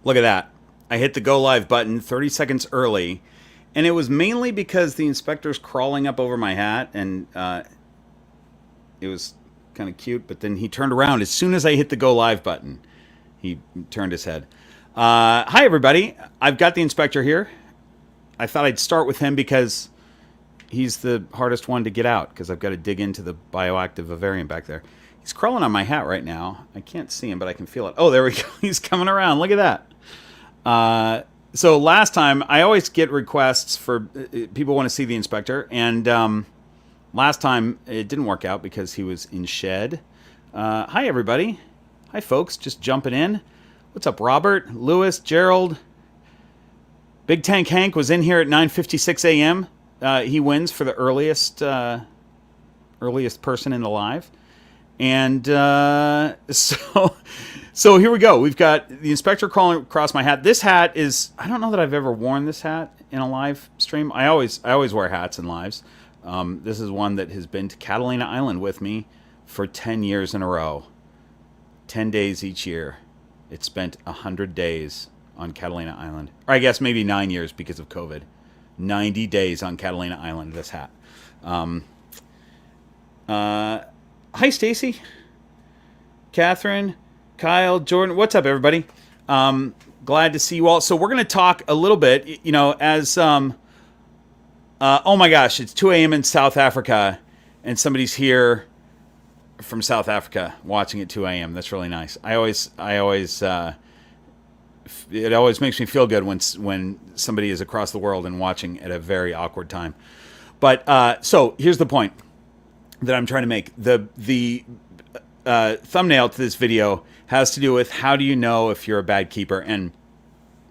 Look at that. I hit the go live button 30 seconds early, and it was mainly because the inspector's crawling up over my hat, and it was kind of cute, but then he turned around as soon as I hit the go live button. He turned his head. Hi, everybody. I've got the inspector here. I thought I'd start with him because he's the hardest one to get out, because I've got to dig into the bioactive vivarium back there. He's crawling on my hat right now. I can't see him, but I can feel it. Oh, there we go. He's coming around. Look at that. So last time, I always get requests for people want to see the inspector, and last time it didn't work out because he was in shed. Hi, everybody. Hi, folks. Just jumping in. What's up, Robert, Lewis, Gerald? Big Tank Hank was in here at 9:56 a.m. He wins for the earliest person in the live. And so here we go. We've got the inspector crawling across my hat. This hat is, I don't know that I've ever worn this hat in a live stream. I always wear hats in lives. This is one that has been to Catalina Island with me for 10 years in a row. 10 days each year. It spent 100 days on Catalina Island. Or I guess maybe 9 years because of COVID. 90 days on Catalina Island, this hat. Hi, Stacy, Catherine, Kyle, Jordan. What's up, everybody? Glad to see you all. So we're going to talk a little bit, you know, as, oh my gosh, it's 2 a.m. in South Africa, and somebody's here from South Africa watching at 2 a.m. That's really nice. It always makes me feel good when somebody is across the world and watching at a very awkward time. But so here's the point that I'm trying to make. The thumbnail to this video has to do with how do you know if you're a bad keeper, and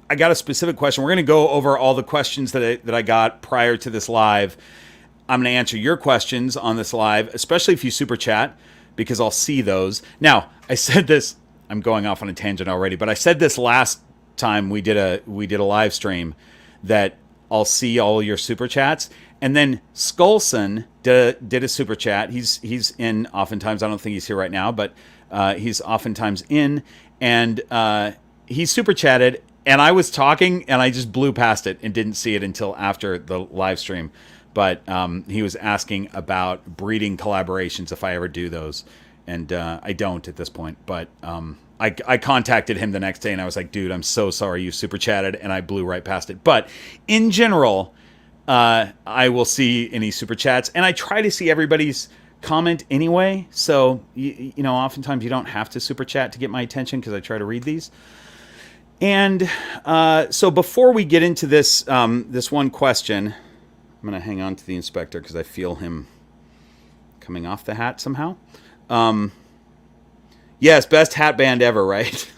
I got a specific question. We're going to go over all the questions that I got prior to this live. I'm going to answer your questions on this live, especially if you super chat, because I'll see those. Now, I said this. I'm going off on a tangent already, but I said this last time we did a live stream that I'll see all your super chats. And then Skulson did a super chat. He's in oftentimes. I don't think he's here right now, but he's oftentimes in. And he super chatted, and I was talking, and I just blew past it and didn't see it until after the live stream. But he was asking about breeding collaborations, if I ever do those. And I don't at this point. But I contacted him the next day, and I was like, dude, I'm so sorry you super chatted, and I blew right past it. But in general, I will see any super chats, and I try to see everybody's comment anyway. So, you know, oftentimes you don't have to super chat to get my attention because I try to read these. And so before we get into this this one question, I'm going to hang on to the inspector because I feel him coming off the hat somehow. Yes, best hat band ever, right?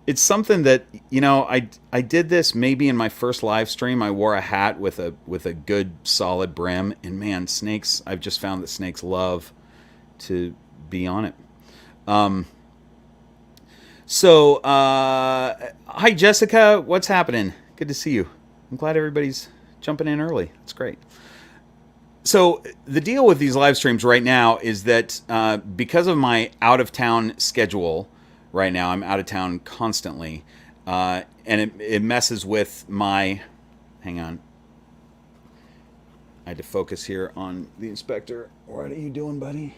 It's something that, you know, I did this maybe in my first live stream. I wore a hat with a good solid brim, and man, snakes, I've just found that snakes love to be on it. So hi Jessica, what's happening? Good to see you. I'm glad everybody's jumping in early. That's great. So the deal with these live streams right now is that because of my out-of-town schedule right now, I'm out of town constantly, and it messes with my... Hang on. I had to focus here on the inspector. What are you doing, buddy?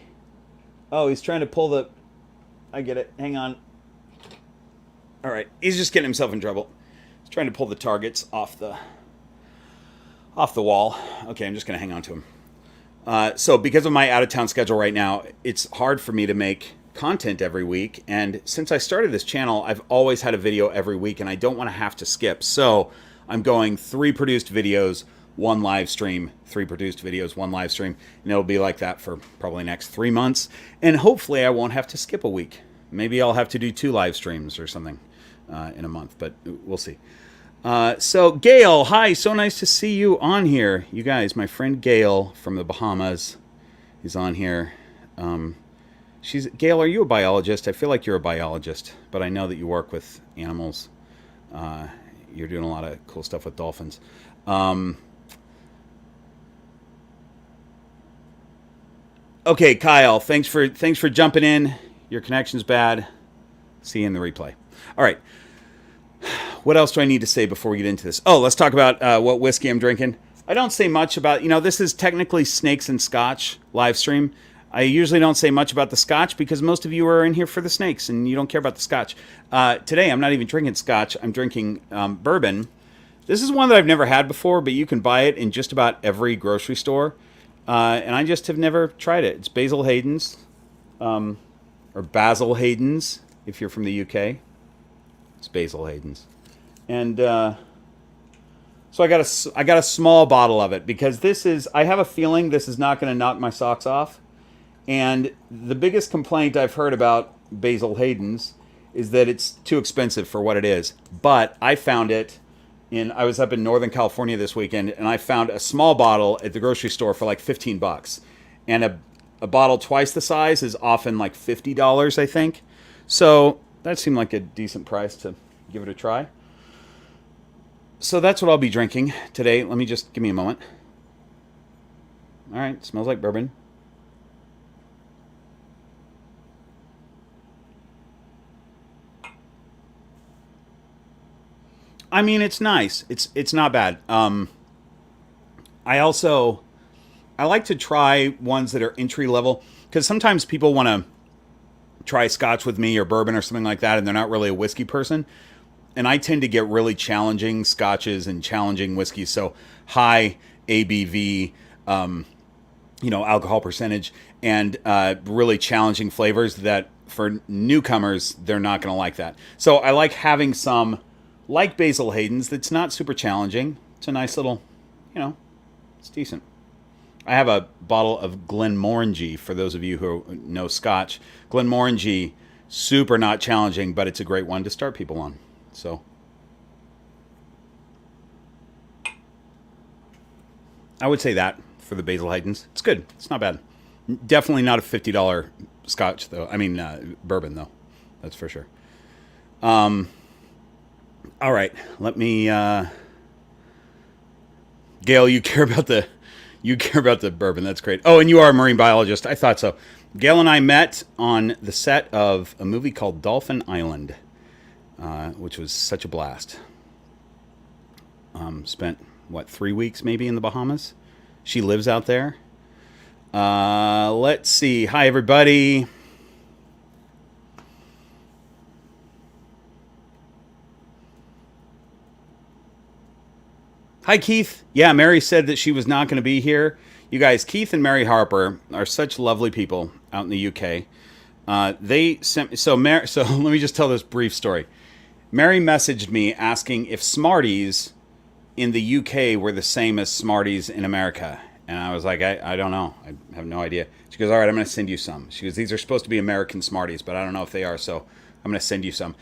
Oh, he's trying to pull the... I get it. Hang on. All right. He's just getting himself in trouble. He's trying to pull the targets off the wall. Okay, I'm just going to hang on to him. So because of my out-of-town schedule right now, it's hard for me to make content every week. And since I started this channel, I've always had a video every week, and I don't want to have to skip. So I'm going 3 produced videos, 1 live stream, 3 produced videos, 1 live stream. And it'll be like that for probably next 3 months. And hopefully I won't have to skip a week. Maybe I'll have to do 2 live streams or something in a month, but we'll see. So Gail, hi, so nice to see you on here. You guys, my friend Gail from the Bahamas is on here. Gail, are you a biologist? I feel like you're a biologist, but I know that you work with animals. You're doing a lot of cool stuff with dolphins. Okay, Kyle, thanks for jumping in. Your connection's bad. See you in the replay. All right. what else do I need to say before we get into this? Oh, let's talk about what whiskey I'm drinking. I don't say much about, this is technically Snakes and Scotch Livestream. I usually don't say much about the Scotch because most of you are in here for the snakes and you don't care about the Scotch. Today, I'm not even drinking Scotch. I'm drinking bourbon. This is one that I've never had before, but you can buy it in just about every grocery store. And I just have never tried it. It's Basil Hayden's, or Basil Hayden's, if you're from the UK. It's Basil Hayden's. And so I got a small bottle of it because I have a feeling this is not going to knock my socks off. And the biggest complaint I've heard about Basil Hayden's is that it's too expensive for what it is. But I found it I was up in Northern California this weekend, and I found a small bottle at the grocery store for like $15. And a bottle twice the size is often like $50, I think. So that seemed like a decent price to give it a try. So that's what I'll be drinking today. Give me a moment. All right, smells like bourbon. I mean, it's nice. It's not bad. I like to try ones that are entry level because sometimes people want to try Scotch with me or bourbon or something like that, and they're not really a whiskey person. And I tend to get really challenging Scotches and challenging whiskeys, so high ABV, alcohol percentage, and really challenging flavors that for newcomers they're not going to like that. So I like having some. Like Basil Hayden's, that's not super challenging. It's a nice little, it's decent. I have a bottle of Glenmorangie, for those of you who know Scotch. Glenmorangie, super not challenging, but it's a great one to start people on. So, I would say that for the Basil Hayden's. It's good. It's not bad. Definitely not a $50 Scotch, though. I mean, bourbon, though. That's for sure. All right, let me. Gail, you care about the bourbon. That's great. Oh, and you are a marine biologist. I thought so. Gail and I met on the set of a movie called Dolphin Island, which was such a blast. Spent 3 weeks maybe in the Bahamas. She lives out there. Let's see. Hi, everybody. Hi, Keith. Yeah, Mary said that she was not going to be here. You guys, Keith and Mary Harper are such lovely people out in the UK. They sent so let me just tell this brief story. Mary messaged me asking if Smarties in the UK were the same as Smarties in America. And I was like, I don't know. I have no idea. She goes, all right, I'm going to send you some. She goes, these are supposed to be American Smarties, but I don't know if they are, so I'm going to send you some.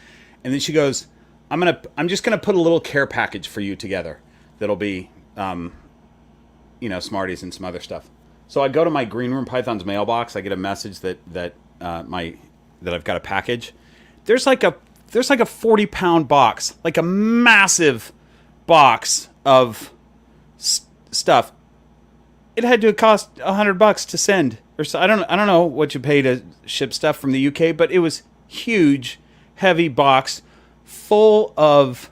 And then she goes, I'm just going to put a little care package for you together. That'll be, Smarties and some other stuff. So I go to my Green Room Python's mailbox. I get a message that I've got a package. There's like a 40-pound box, like a massive box of stuff. It had to cost $100 to send, or so. I don't know what you pay to ship stuff from the UK, but it was huge, heavy box full of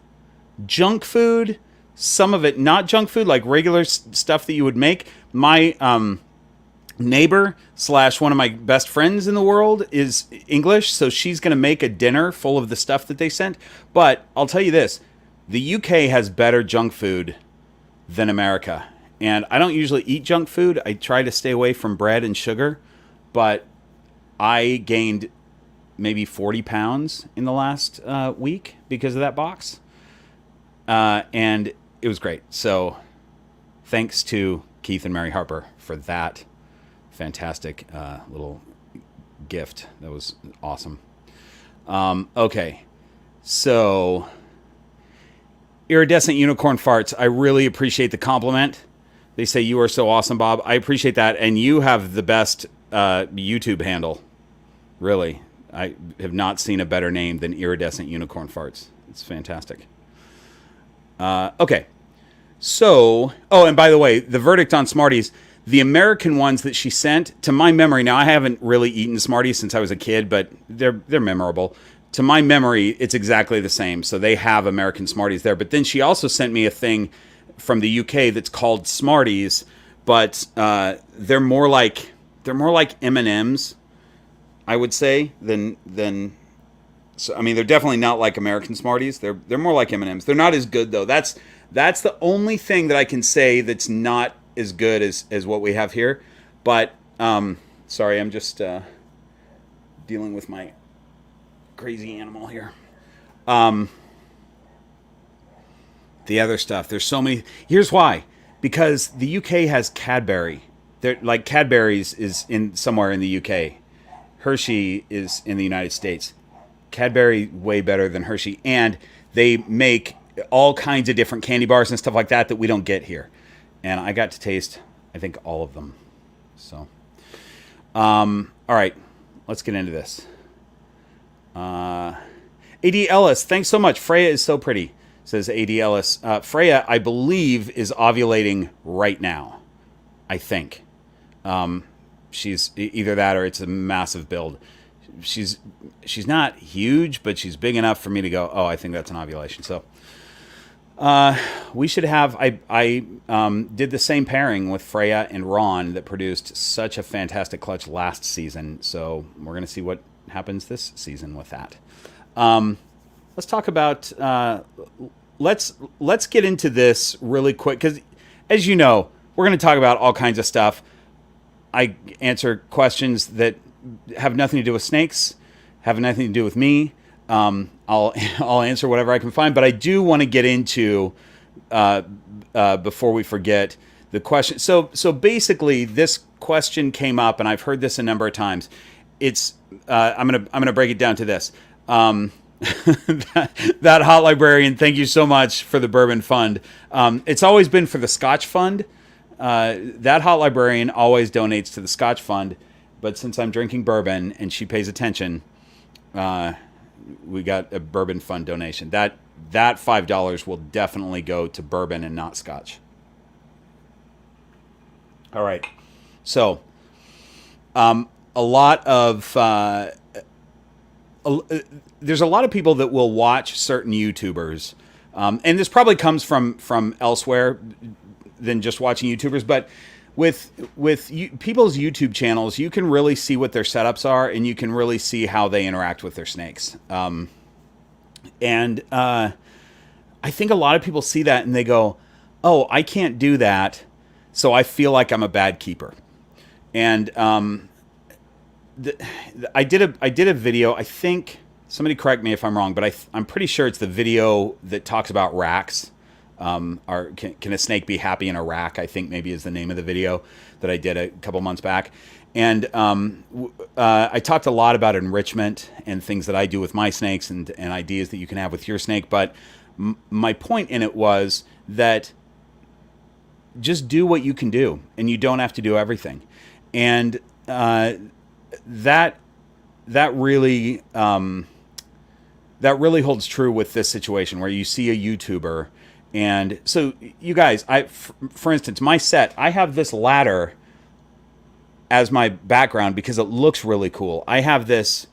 junk food. Some of it not junk food, like regular stuff that you would make. My neighbor / one of my best friends in the world is English, so she's going to make a dinner full of the stuff that they sent. But I'll tell you this, the UK has better junk food than America. And I don't usually eat junk food. I try to stay away from bread and sugar. But I gained maybe 40 pounds in the last week because of that box. And it was great. So thanks to Keith and Mary Harper for that fantastic little gift. That was awesome. Okay. So iridescent unicorn farts. I really appreciate the compliment. They say you are so awesome, Bob. I appreciate that. And you have the best YouTube handle. Really. I have not seen a better name than iridescent unicorn farts. It's fantastic. Okay. So, and by the way, the verdict on Smarties, the American ones that she sent, to my memory, now I haven't really eaten Smarties since I was a kid, but they're memorable. to my memory, it's exactly the same. So they have American Smarties there. But then she also sent me a thing from the UK that's called Smarties, but they're more like M&Ms, I would say, than. So I mean, they're definitely not like American Smarties. They're more like M&Ms. They're not as good though. That's the only thing that I can say that's not as good as what we have here. But sorry, I'm just dealing with my crazy animal here. The other stuff, there's so many. Here's why: because the UK has Cadbury. They're like Cadbury's is in somewhere in the UK. Hershey is in the United States. Cadbury way better than Hershey, and they make all kinds of different candy bars and stuff like that we don't get here. And I got to taste, I think, all of them. So, all right, let's get into this. AD Ellis, thanks so much. Freya is so pretty, says AD Ellis. Freya, I believe, is ovulating right now. I think. She's either that or it's a massive build. She's not huge, but she's big enough for me to go, oh, I think that's an ovulation. So we should have, I did the same pairing with Freya and Ron that produced such a fantastic clutch last season. So we're going to see what happens this season with that. Let's talk about, let's get into this really quick. Because as you know, we're going to talk about all kinds of stuff. I answer questions that have nothing to do with snakes, have nothing to do with me. I'll answer whatever I can find, but I do want to get into before we forget the question. So basically, this question came up, and I've heard this a number of times. It's I'm gonna break it down to this. That hot librarian, thank you so much for the bourbon fund. It's always been for the Scotch fund. That hot librarian always donates to the Scotch fund, but since I'm drinking bourbon and she pays attention, we got a bourbon fund donation. That $5 will definitely go to bourbon and not Scotch. All right. So, a lot of there's a lot of people that will watch certain YouTubers, and this probably comes from elsewhere than just watching YouTubers, but with people's YouTube channels, you can really see what their setups are, and you can really see how they interact with their snakes. And I think a lot of people see that and they go, "Oh, I can't do that, so I feel like I'm a bad keeper." And I did a video. I think somebody correct me if I'm wrong, but I'm pretty sure it's the video that talks about racks. Or can a snake be happy in a rack? I think maybe is the name of the video that I did a couple months back. And I talked a lot about enrichment and things that I do with my snakes and ideas that you can have with your snake. But my point in it was that just do what you can do, and you don't have to do everything. And that really holds true with this situation where you see a YouTuber. And so, you guys, for instance, my set, I have this ladder as my background because it looks really cool. I have this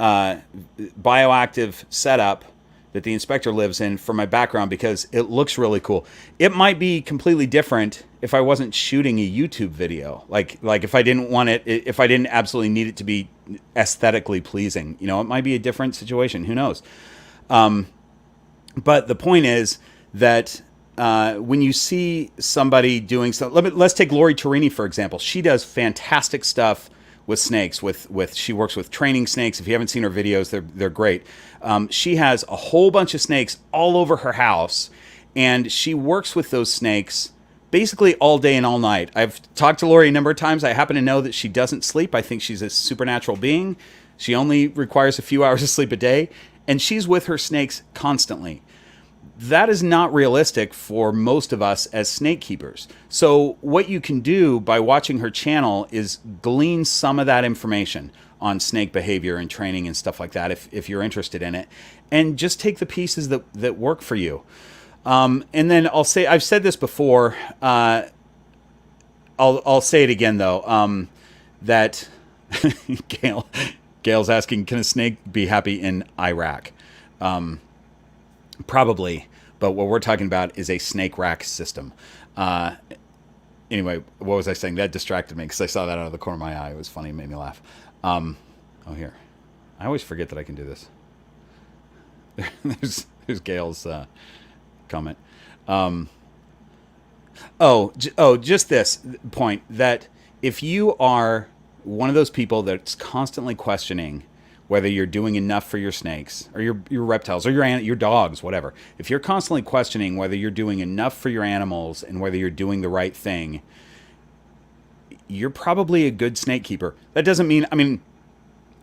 bioactive setup that the inspector lives in for my background because it looks really cool. It might be completely different if I wasn't shooting a YouTube video. Like if I didn't want it, if I didn't absolutely need it to be aesthetically pleasing, it might be a different situation. Who knows? But the point is that when you see somebody doing something, let's take Lori Torini, for example. She does fantastic stuff with snakes. She works with training snakes. If you haven't seen her videos, they're great. She has a whole bunch of snakes all over her house, and she works with those snakes basically all day and all night. I've talked to Lori a number of times. I happen to know that she doesn't sleep. I think she's a supernatural being. She only requires a few hours of sleep a day, and she's with her snakes constantly. That is not realistic for most of us as snake keepers. So what you can do by watching her channel is glean some of that information on snake behavior and training and stuff like that if you're interested in it, and just take the pieces that work for you. And then I've said this before, I'll say it again though, that Gail, Gail's asking, can a snake be happy in Iraq? Probably, but what we're talking about is a snake rack system. Anyway, what was I saying? That distracted me because I saw that out of the corner of my eye. It was funny. It made me laugh. Here. I always forget that I can do this. there's Gail's comment. Just this point that if you are one of those people that's constantly questioning whether you're doing enough for your snakes or your reptiles or your dogs, whatever. If you're constantly questioning whether you're doing enough for your animals and whether you're doing the right thing, you're probably a good snake keeper. That doesn't mean,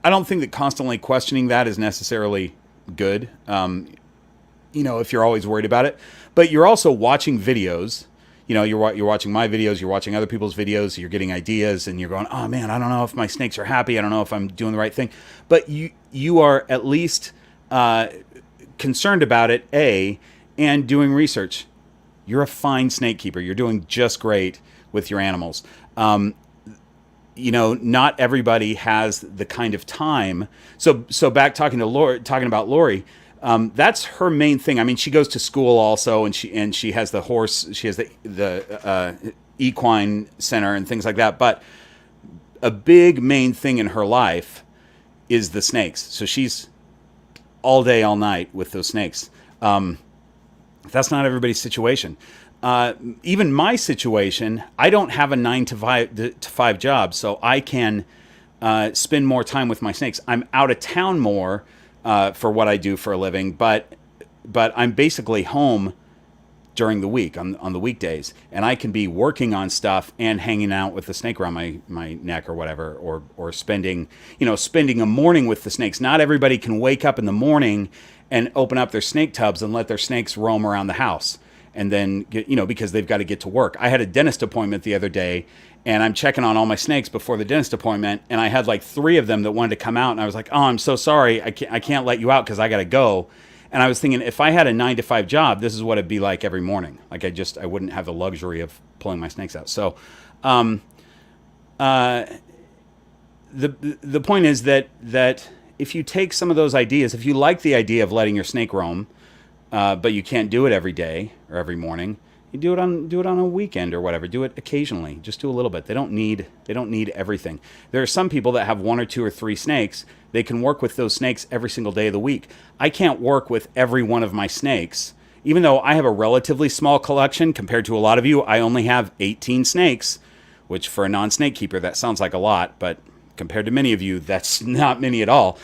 I don't think that constantly questioning that is necessarily good, if you're always worried about it. But you're also watching videos. You're watching my videos, you're watching other people's videos, you're getting ideas, and you're going, oh man, I don't know if my snakes are happy, I don't know if I'm doing the right thing. But you are at least concerned about it, and doing research. You're a fine snake keeper. You're doing just great with your animals. Not everybody has the kind of time. So back talking about Lori. That's her main thing. She goes to school also, and she has the horse. She has the equine center and things like that. But a big main thing in her life is the snakes. So she's all day, all night with those snakes. That's not everybody's situation. Even my situation, I don't have a 9 to 5 job, so I can spend more time with my snakes. I'm out of town more. For what I do for a living, but I'm basically home during the week on the weekdays, and I can be working on stuff and hanging out with the snake around my neck or whatever, or spending a morning with the snakes. Not everybody can wake up in the morning and open up their snake tubs and let their snakes roam around the house, and then because they've got to get to work. I had a dentist appointment the other day, and I'm checking on all my snakes before the dentist appointment, and I had like 3 of them that wanted to come out, and I was like, oh, I'm so sorry, I can't let you out because I got to go. And I was thinking, if I had a 9 to 5 job, this is what it'd be like every morning. Like I wouldn't have the luxury of pulling my snakes out. So the point is that if you take some of those ideas, if you like the idea of letting your snake roam, but you can't do it every day or every morning, you do it on a weekend or whatever. Do it occasionally. Just do a little bit. They don't need everything. There are some people that have 1 or 2 or 3 snakes. They can work with those snakes every single day of the week. I can't work with every one of my snakes. Even though I have a relatively small collection compared to a lot of you, I only have 18 snakes, which for a non-snake keeper, that sounds like a lot, but compared to many of you, that's not many at all.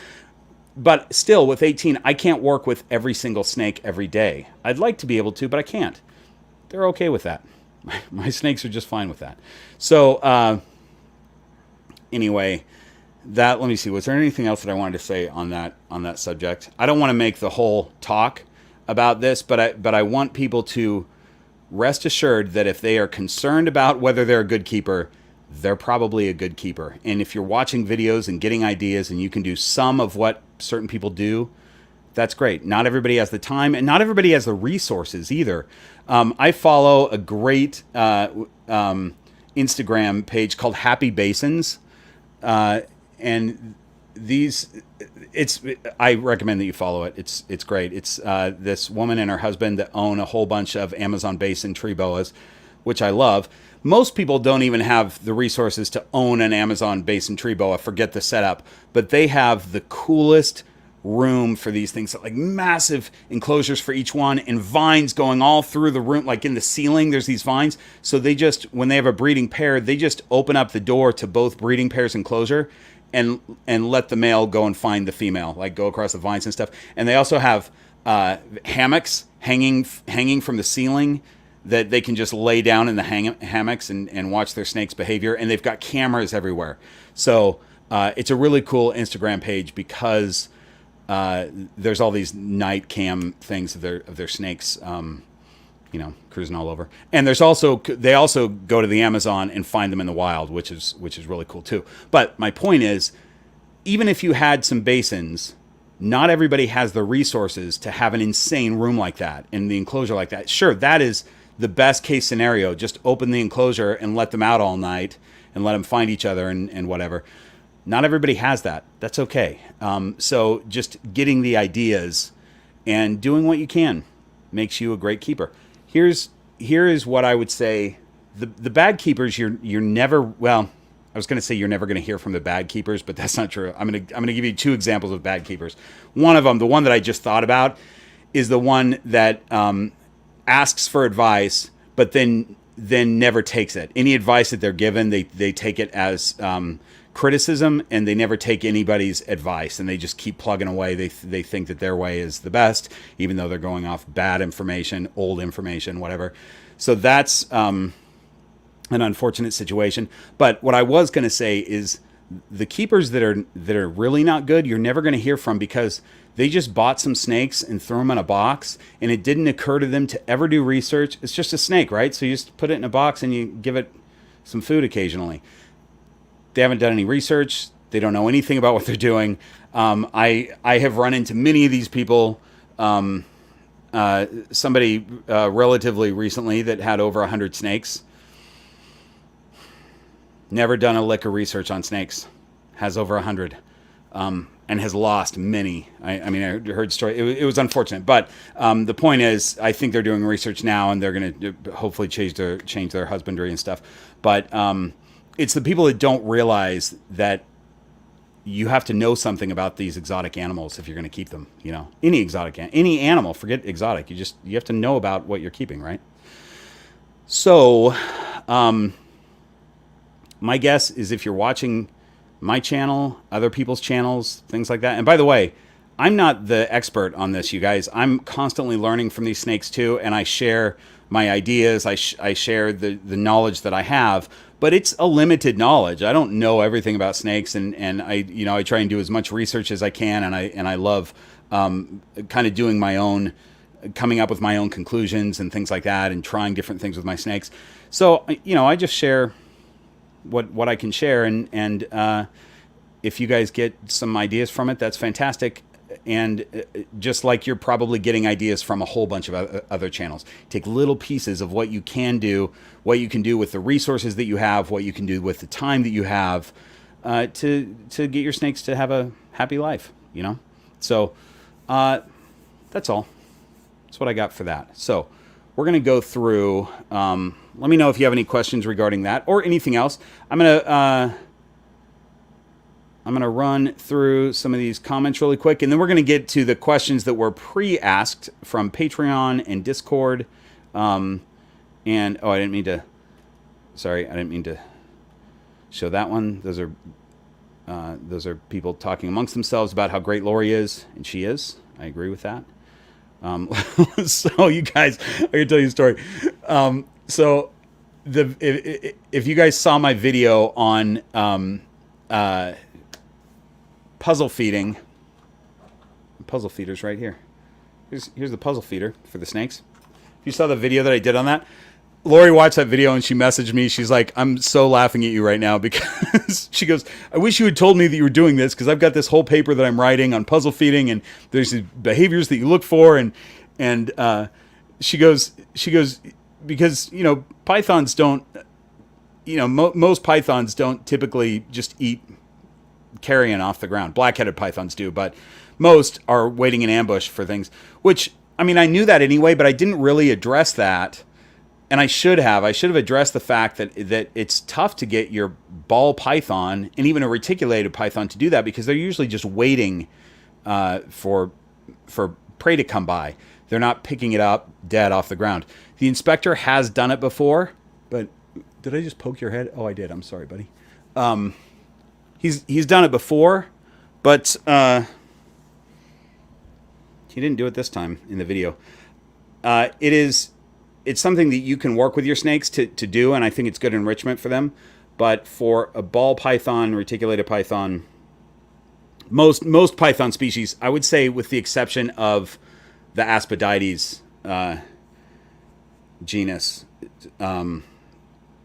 But still, with 18, I can't work with every single snake every day. I'd like to be able to, but I can't. They're okay with that. My snakes are just fine with that. So anyway, let me see. Was there anything else that I wanted to say on that subject? I don't want to make the whole talk about this, but I want people to rest assured that if they are concerned about whether they're a good keeper, they're probably a good keeper. And if you're watching videos and getting ideas and you can do some of what certain people do, that's great. Not everybody has the time, and not everybody has the resources either. I follow a great Instagram page called Happy Basins, and I recommend that you follow it. It's great. It's this woman and her husband that own a whole bunch of Amazon basin tree boas, which I love. Most people don't even have the resources to own an Amazon basin tree boa. Forget the setup, but they have the coolest room for these things, like massive enclosures for each one, and vines going all through the room, like in the ceiling there's these vines. So they just, when they have a breeding pair, they just open up the door to both breeding pairs enclosure and let the male go and find the female, like go across the vines and stuff. And they also have hammocks hanging from the ceiling that they can just lay down in the hammocks and watch their snake's behavior. And they've got cameras everywhere. So it's a really cool Instagram page because there's all these night cam things of their snakes, cruising all over. And they also go to the Amazon and find them in the wild, which is really cool too. But my point is, even if you had some basins, not everybody has the resources to have an insane room like that in the enclosure like that. Sure, that is the best case scenario. Just open the enclosure and let them out all night and let them find each other and whatever. Not everybody has that. That's okay. So just getting the ideas and doing what you can makes you a great keeper. Here is what I would say. The bad keepers, you're never, well, I was going to say you're never going to hear from the bad keepers, but that's not true. I'm going to give you two examples of bad keepers. One of them, the one that I just thought about, is the one that asks for advice, but then never takes it. Any advice that they're given, they take it as criticism, and they never take anybody's advice, and they just keep plugging away. They think that their way is the best, even though they're going off bad information, old information, whatever. So that's an unfortunate situation. But what I was going to say is the keepers that are really not good, you're never going to hear from, because they just bought some snakes and threw them in a box, and it didn't occur to them to ever do research. It's just a snake, right? So you just put it in a box and you give it some food occasionally. They haven't done any research. They don't know anything about what they're doing. I have run into many of these people. Somebody relatively recently that had over 100 snakes. Never done a lick of research on snakes. Has over 100. And has lost many. I mean, I heard story. It was unfortunate, but the point is, I think they're doing research now, and they're going to hopefully change their husbandry and stuff. But it's the people that don't realize that you have to know something about these exotic animals if you're going to keep them. You know, any animal. Forget exotic. You have to know about what you're keeping, right? So, my guess is if you're watching my channel, other people's channels, things like that. And by the way, I'm not the expert on this, you guys. I'm constantly learning from these snakes too, and I share my ideas. I share the knowledge that I have, but it's a limited knowledge. I don't know everything about snakes, and I try and do as much research as I can, and I love kind of doing my own, coming up with my own conclusions and things like that, and trying different things with my snakes. So I just share what I can share, and if you guys get some ideas from it, that's fantastic. And just like you're probably getting ideas from a whole bunch of other channels, take little pieces of what you can do, what you can do with the resources that you have, what you can do with the time that you have, to get your snakes to have a happy life. So that's all. That's what I got for that. So we're going to go through. Let me know if you have any questions regarding that or anything else. I'm going to run through some of these comments really quick, and then we're going to get to the questions that were pre-asked from Patreon and Discord. I didn't mean to show that one. Those are people talking amongst themselves about how great Lori is, and she is. I agree with that. So you guys, I can tell you a story. So if you guys saw my video on puzzle feeding, puzzle feeders right here. Here's the puzzle feeder for the snakes. If you saw the video that I did on that, Lori watched that video and she messaged me. She's like, I'm so laughing at you right now because she goes, I wish you had told me that you were doing this, because I've got this whole paper that I'm writing on puzzle feeding, and there's the behaviors that you look for, and she goes because pythons don't, most pythons don't typically just eat carrion off the ground. Black-headed pythons do, but most are waiting in ambush for things, which, I mean, I knew that anyway, but I didn't really address that. And I should have addressed the fact that it's tough to get your ball python and even a reticulated python to do that, because they're usually just waiting for prey to come by. They're not picking it up dead off the ground. The inspector has done it before, but did I just poke your head? Oh, I did. I'm sorry, buddy. He's done it before, but he didn't do it this time in the video. It's something that you can work with your snakes to do, and I think it's good enrichment for them. But for a ball python, reticulated python, most python species, I would say, with the exception of the Aspidaites genus,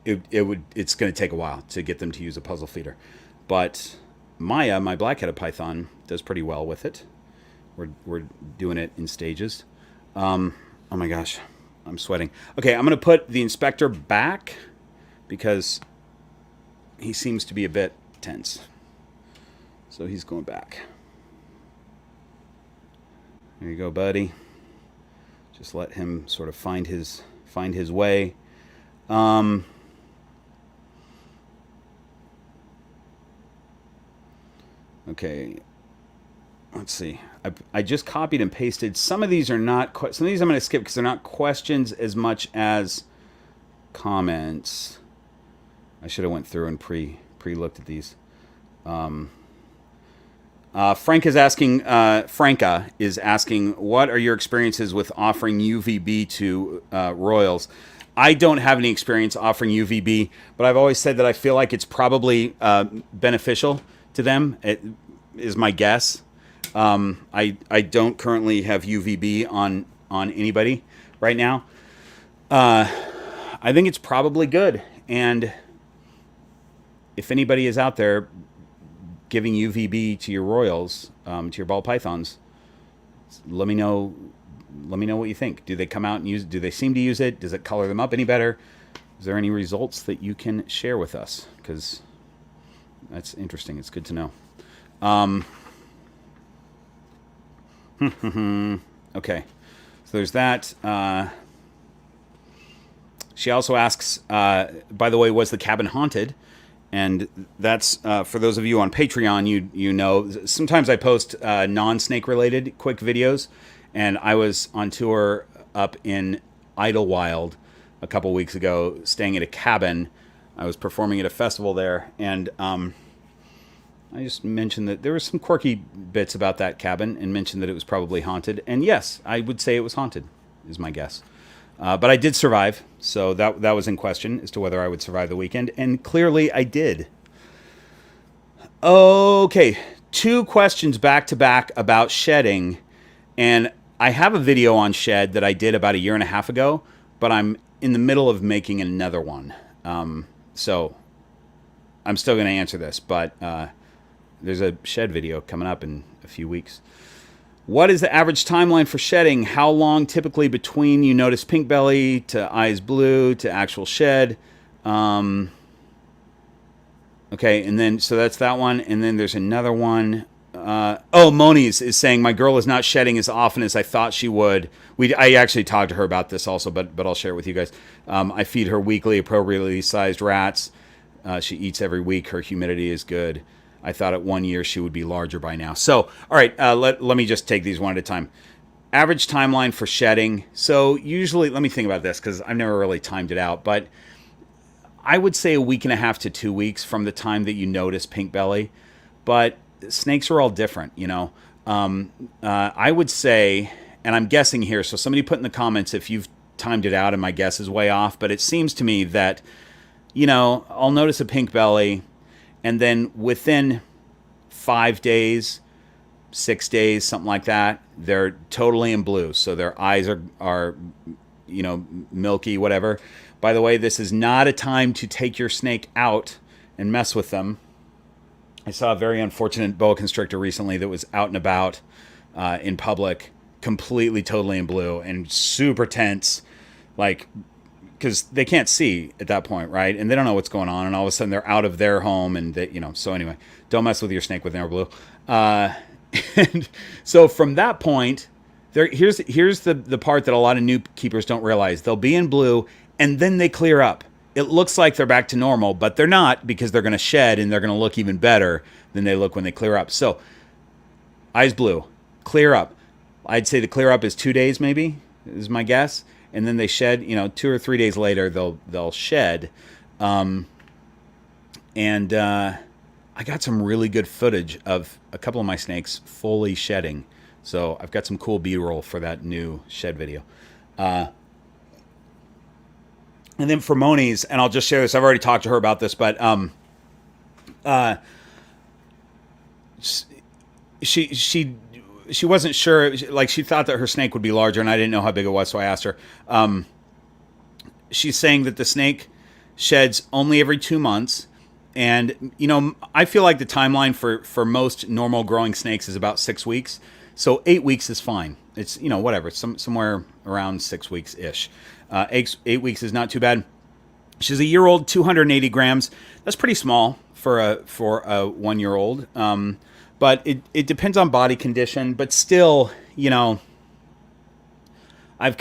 it's going to take a while to get them to use a puzzle feeder. But Maya, my black-headed python, does pretty well with it. We're doing it in stages. Oh my gosh, I'm sweating. Okay, I'm going to put the inspector back because he seems to be a bit tense. So he's going back. There you go, buddy. Just let him sort of find his way. Okay. Let's see. I just copied and pasted. Some of these are not. Some of these I'm going to skip because they're not questions as much as comments. I should have went through and pre-looked at these. Frank is asking. Franca is asking, what are your experiences with offering UVB to royals? I don't have any experience offering UVB, but I've always said that I feel like it's probably beneficial to them. It is my guess. I don't currently have UVB on anybody right now. I think it's probably good, and if anybody is out there giving UVB to your royals, to your ball pythons, let me know. Let me know what you think. Do they come out and use it? Do they seem to use it? Does it color them up any better? Is there any results that you can share with us? Because that's interesting. It's good to know. Okay, so there's that. She also asks, by the way, was the cabin haunted? And that's, for those of you on Patreon, you know, sometimes I post non-snake related quick videos. And I was on tour up in Idlewild a couple weeks ago, staying at a cabin. I was performing at a festival there, and I just mentioned that there were some quirky bits about that cabin, and mentioned that it was probably haunted. And yes, I would say it was haunted, is my guess. But I did survive, so that was in question as to whether I would survive the weekend, and clearly I did. Okay, 2 questions back to back about shedding, and I have a video on shed that I did about 1.5 years ago, but I'm in the middle of making another one. So I'm still going to answer this, but there's a shed video coming up in a few weeks. What is the average timeline for shedding? How long typically between you notice pink belly to eyes blue to actual shed? Okay, and then, so that's that one. And then there's another one. Moni's is saying, my girl is not shedding as often as I thought she would. I actually talked to her about this also, but I'll share it with you guys. I feed her weekly appropriately sized rats. She eats every week. Her humidity is good. I thought at 1 year she would be larger by now. So, all right, let me just take these one at a time. Average timeline for shedding. So usually, let me think about this because I've never really timed it out, but I would say 1.5 weeks to 2 weeks from the time that you notice pink belly. But snakes are all different, you know. I would say, and I'm guessing here, so somebody put in the comments if you've timed it out and my guess is way off, but it seems to me that, you know, I'll notice a pink belly, and then within 5 days, 6 days, something like that, they're totally in blue. So their eyes are you know, milky, whatever. By the way, this is not a time to take your snake out and mess with them. I saw a very unfortunate boa constrictor recently that was out and about in public, completely, totally in blue and super tense, like, because they can't see at that point, right? And they don't know what's going on, and all of a sudden they're out of their home, and they, you know. So anyway, don't mess with your snake with their blue. And so from that point, here's the part that a lot of new keepers don't realize. They'll be in blue, and then they clear up. It looks like they're back to normal, but they're not, because they're going to shed and they're going to look even better than they look when they clear up. So, eyes blue, clear up. I'd say the clear up is 2 days, maybe, is my guess. And then they shed, you know, 2 or 3 days later, they'll shed. I got some really good footage of a couple of my snakes fully shedding. So I've got some cool B-roll for that new shed video. And then for Moni's, and I'll just share this. I've already talked to her about this, but she wasn't sure. Like, she thought that her snake would be larger, and I didn't know how big it was, so I asked her. She's saying that the snake sheds only every 2 months, and you know, I feel like the timeline for most normal growing snakes is about 6 weeks. So 8 weeks is fine. It's, you know, whatever, somewhere around 6 weeks ish. 8 weeks is not too bad. She's a year old, 280 grams. That's pretty small for a 1 year old. But it depends on body condition. But still, you know, I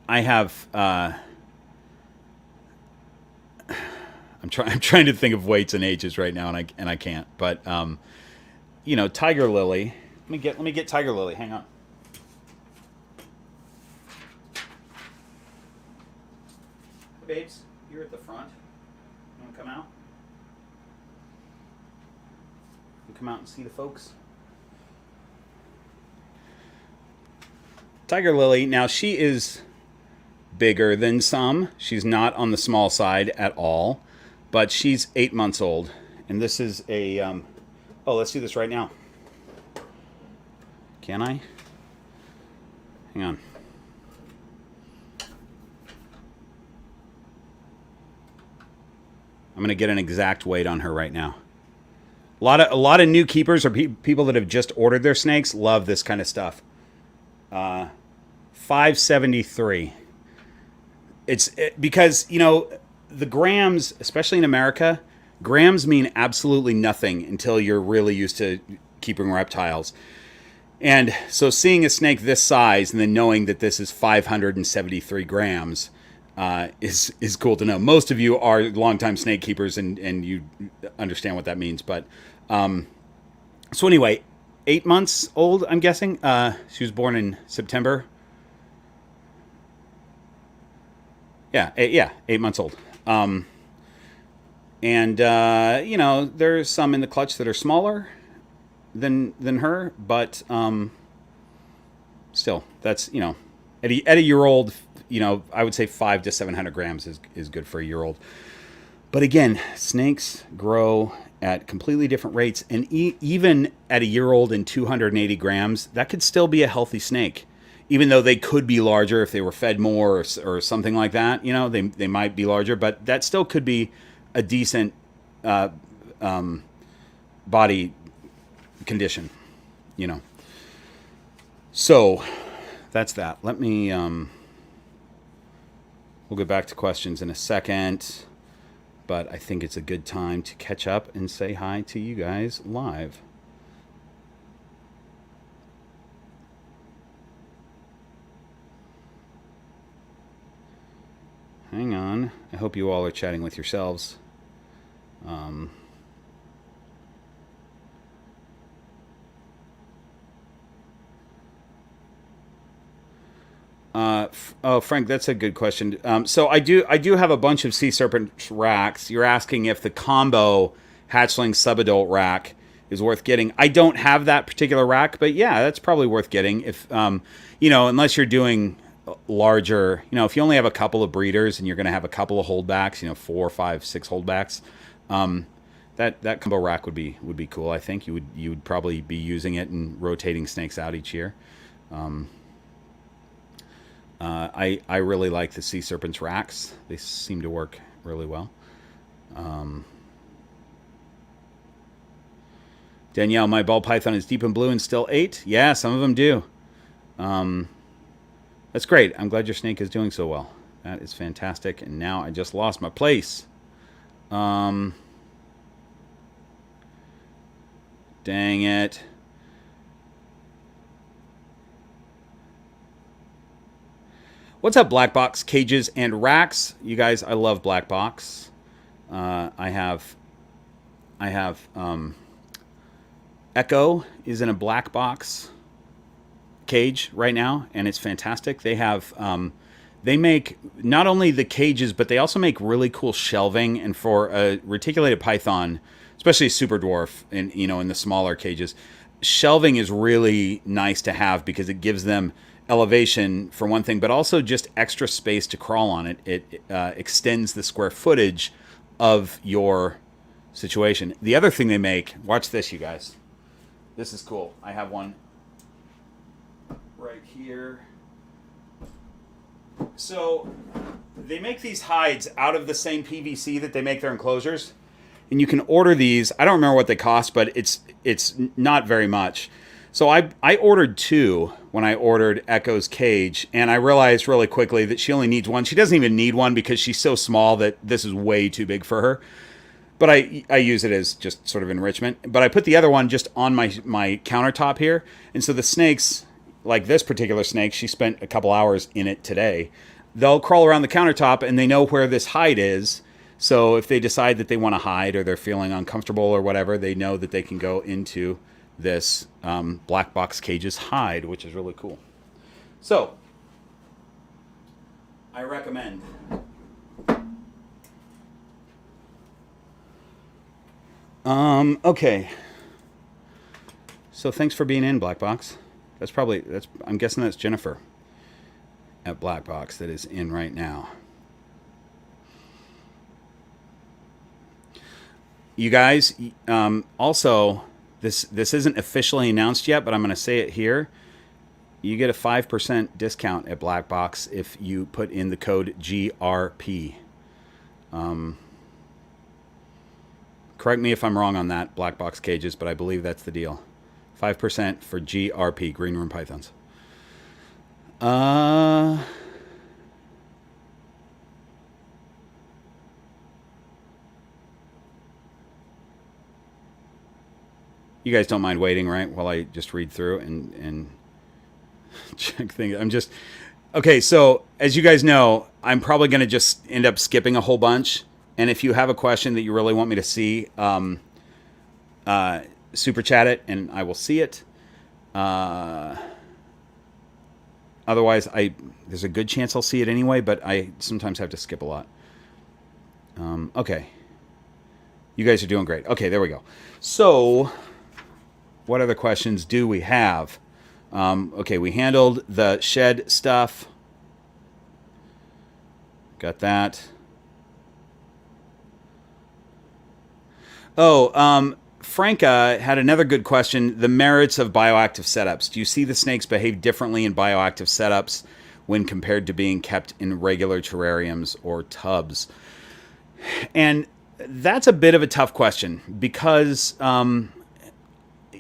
have. I'm trying to think of weights and ages right now, and I can't. But you know, Tiger Lily. Let me get Tiger Lily. Hang on. Hey, babes, you're at the front. You want to come out? You come out and see the folks. Tiger Lily. Now she is bigger than some. She's not on the small side at all, but she's 8 months old, and this is a. Oh, let's do this right now. Can I? Hang on. I'm gonna get an exact weight on her right now. A lot of new keepers or people that have just ordered their snakes love this kind of stuff. 573. Because, you know, the grams, especially in America, grams mean absolutely nothing until you're really used to keeping reptiles. And so seeing a snake this size and then knowing that this is 573 grams is cool to know. Most of you are longtime snake keepers and you understand what that means. But so anyway, 8 months old, I'm guessing. She was born in September. Yeah, 8 months old. And you know, there's some in the clutch that are smaller than her, but still, that's, you know, at a year old, you know, I would say 500 to 700 grams is good for a year old. But again, snakes grow at completely different rates, and even at a year old and 280 grams, that could still be a healthy snake. Even though they could be larger if they were fed more or something like that, you know, they might be larger, but that still could be a decent body condition, you know. So that's that. Let me, we'll get back to questions in a second, but I think it's a good time to catch up and say hi to you guys live. Hang on. I hope you all are chatting with yourselves. Oh, Frank, that's a good question. So I do have a bunch of sea serpent racks. You're asking if the combo hatchling subadult rack is worth getting. I don't have that particular rack, but yeah, that's probably worth getting if you know, unless you're doing larger, you know, if you only have a couple of breeders and you're going to have a couple of holdbacks, you know, 4, 5, 6 holdbacks, that combo rack would be cool. I think you would probably be using it and rotating snakes out each year. I really like the sea serpents racks. They seem to work really well. Danielle, my ball python is deep in blue and still 8. Yeah, some of them do. That's great. I'm glad your snake is doing so well. That is fantastic. And now I just lost my place. Dang it. What's up, Black Box cages and racks? You guys, I love Black Box. I have Echo is in a Black Box cage right now, and it's fantastic. They have they make not only the cages, but they also make really cool shelving. And for a reticulated python, especially a super dwarf, and you know, in the smaller cages, shelving is really nice to have because it gives them elevation for one thing, but also just extra space to crawl on it. It extends the square footage of your situation. The other thing they make, watch this, you guys. This is cool. I have one right here. So they make these hides out of the same PVC that they make their enclosures, and you can order these. I don't remember what they cost, but it's not very much. So I ordered 2 when I ordered Echo's cage, and I realized really quickly that she only needs one. She doesn't even need one because she's so small that this is way too big for her. but I use it as just sort of enrichment. But I put the other one just on my countertop here, and so the snakes, like this particular snake, she spent a couple hours in it today. They'll crawl around the countertop, and they know where this hide is. So if they decide that they want to hide or they're feeling uncomfortable or whatever, they know that they can go into this Black Box Cages hide, which is really cool. So I recommend. Okay. So thanks for being in, Black Box. I'm guessing that's Jennifer at Black Box that is in right now. You guys, also, this isn't officially announced yet, but I'm going to say it here. You get a 5% discount at Black Box if you put in the code GRP. Correct me if I'm wrong on that, Black Box Cages, but I believe that's the deal. 5% for GRP, Green Room Pythons. You guys don't mind waiting, right? While I just read through and check things. Okay, so as you guys know, I'm probably going to just end up skipping a whole bunch. And if you have a question that you really want me to see, super chat it and I will see it. Otherwise, there's a good chance I'll see it anyway, but I sometimes have to skip a lot. Okay. You guys are doing great. Okay, there we go. So, what other questions do we have? Okay, we handled the shed stuff. Got that. Oh, Franca had another good question. The merits of bioactive setups. Do you see the snakes behave differently in bioactive setups when compared to being kept in regular terrariums or tubs? And that's a bit of a tough question because,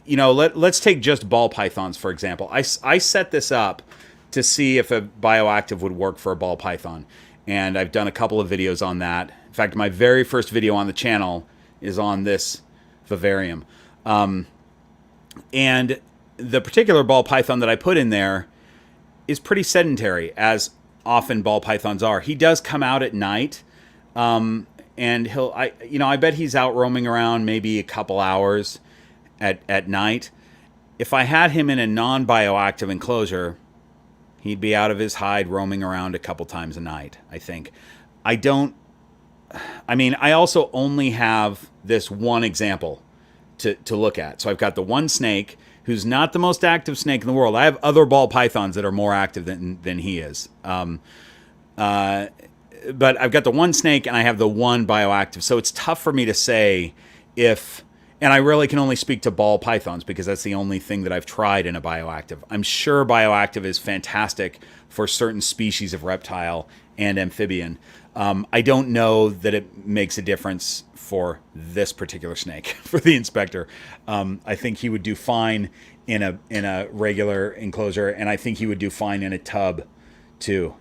let's take just ball pythons, for example. I set this up to see if a bioactive would work for a ball python. And I've done a couple of videos on that. In fact, my very first video on the channel is on this vivarium. And the particular ball python that I put in there is pretty sedentary, as often ball pythons are. He does come out at night, and I bet he's out roaming around maybe a couple hours at night. If I had him in a non-bioactive enclosure, he'd be out of his hide roaming around a couple times a night, I think. I also only have this one example to look at. So I've got the one snake who's not the most active snake in the world. I have other ball pythons that are more active than he is. But I've got the one snake and I have the one bioactive. So it's tough for me to say and I really can only speak to ball pythons because that's the only thing that I've tried in a bioactive. I'm sure bioactive is fantastic for certain species of reptile and amphibian. I don't know that it makes a difference for this particular snake, for the inspector. I think he would do fine in a regular enclosure, and I think he would do fine in a tub too,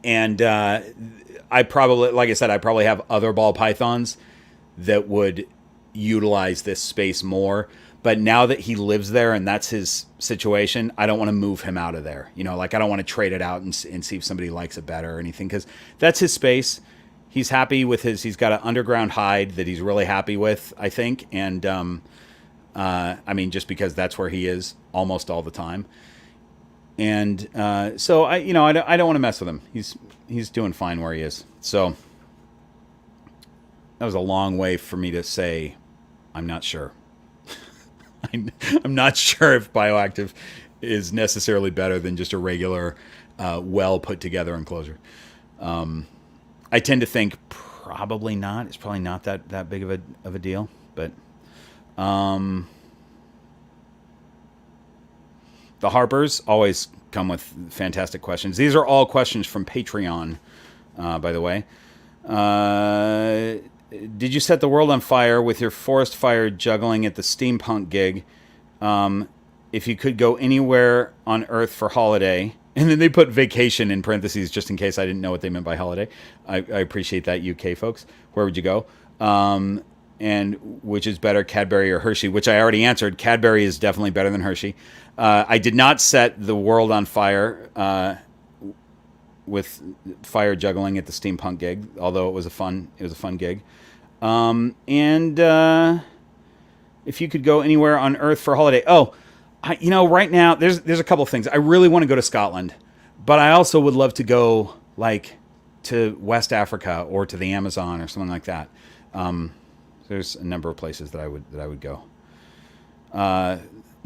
and I probably, like I said, I probably have other ball pythons that would utilize this space more. But now that he lives there and that's his situation, I don't want to move him out of there. I don't want to trade it out and see if somebody likes it better or anything, because that's his space. He's happy with he's got an underground hide that he's really happy with, I think. And, just because that's where he is almost all the time. And so I don't want to mess with him. He's doing fine where he is. So that was a long way for me to say, I'm not sure. I'm not sure if bioactive is necessarily better than just a regular, well put together enclosure. I tend to think probably not. It's probably not that big of a deal. But the Harpers always come with fantastic questions. These are all questions from Patreon, by the way. Did you set the world on fire with your forest fire juggling at the steampunk gig? If you could go anywhere on Earth for holiday, And then they put vacation in parentheses just in case I didn't know what they meant by holiday. I appreciate that, UK folks. Where would you go? And which is better, Cadbury or Hershey? Which I already answered. Cadbury is definitely better than Hershey. I did not set the world on fire with fire juggling at the steampunk gig, although it was a fun gig. If you could go anywhere on Earth for a holiday, right now there's a couple of things. I really want to go to Scotland, but I also would love to go like to West Africa or to the Amazon or something like that. There's a number of places that I would go. The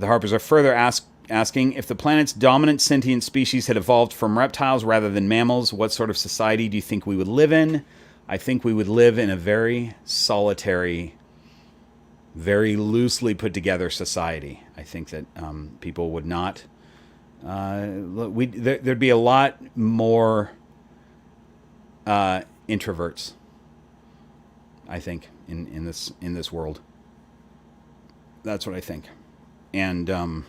Harpers are further asking if the planet's dominant sentient species had evolved from reptiles rather than mammals, what sort of society do you think we would live in? I think we would live in a very solitary, very loosely put together society. I think that people would not. There'd be a lot more introverts, I think, in this world. That's what I think, and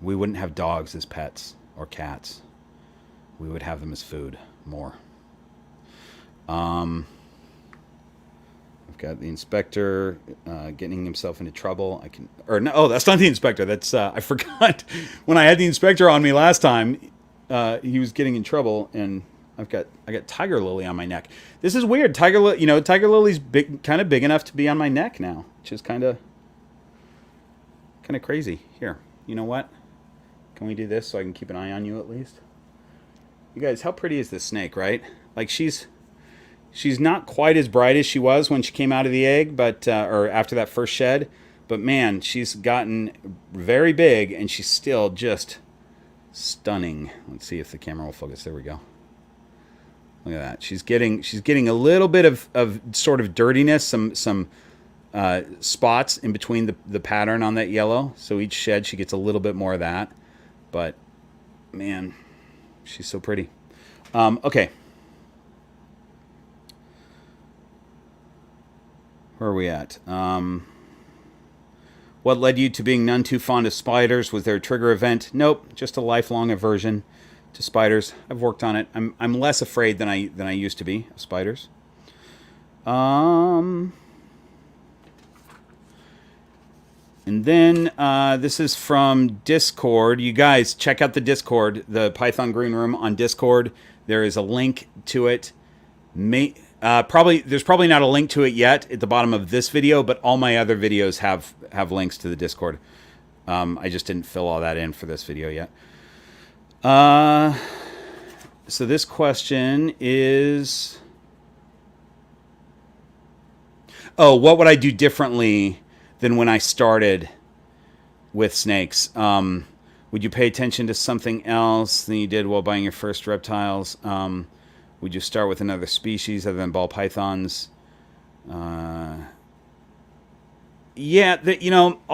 we wouldn't have dogs as pets or cats. We would have them as food more. I've got the inspector getting himself into trouble. That's not the inspector. That's I forgot when I had the inspector on me last time. He was getting in trouble, and I got Tiger Lily on my neck. This is weird. Tiger Lily's kind of big enough to be on my neck now, which is kind of crazy. Here, you know what? Can we do this so I can keep an eye on you at least? You guys, how pretty is this snake, right? Like she's not quite as bright as she was when she came out of the egg, but or after that first shed. But man, she's gotten very big, and she's still just stunning. Let's see if the camera will focus. There we go. Look at that. She's getting a little bit of sort of dirtiness, some spots in between the pattern on that yellow. So each shed she gets a little bit more of that. But man, she's so pretty. Okay. Where are we at? What led you to being none too fond of spiders? Was there a trigger event? Nope, just a lifelong aversion to spiders. I've worked on it. I'm less afraid than I used to be of spiders. And then this is from Discord. You guys check out the Discord, the Python Green Room on Discord. There is a link to it. There's probably not a link to it yet at the bottom of this video, but all my other videos have links to the Discord. I just didn't fill all that in for this video yet. So this question is, what would I do differently than when I started with snakes? Would you pay attention to something else than you did while buying your first reptiles? Would you start with another species other than ball pythons? I'll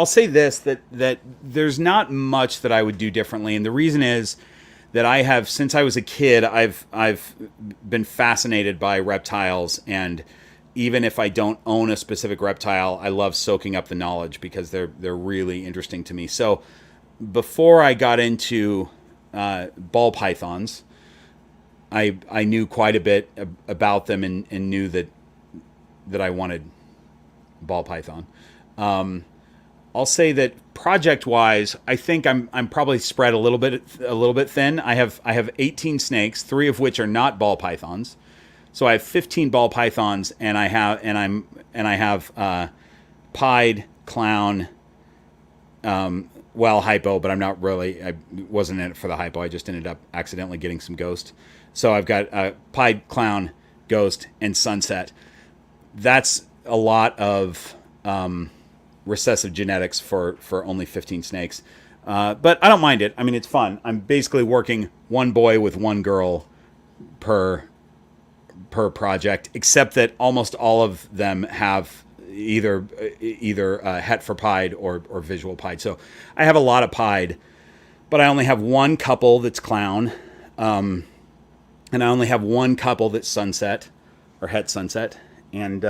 say this, that there's not much that I would do differently. And the reason is that since I was a kid, I've been fascinated by reptiles. And even if I don't own a specific reptile, I love soaking up the knowledge because they're really interesting to me. So before I got into ball pythons, I knew quite a bit about them and knew that I wanted ball python. I'll say that project-wise, I think I'm probably spread a little bit thin. I have 18 snakes, 3 of which are not ball pythons. So I have 15 ball pythons, and I have pied, clown, hypo, but I'm not really. I wasn't in it for the hypo. I just ended up accidentally getting some ghost. So I've got pied, clown, ghost, and sunset. That's a lot of recessive genetics for only 15 snakes. But I don't mind it. I mean, it's fun. I'm basically working one boy with one girl per project, except that almost all of them have either het for pied or visual pied. So I have a lot of pied, but I only have one couple that's clown. And I only have one couple that's sunset or het sunset. And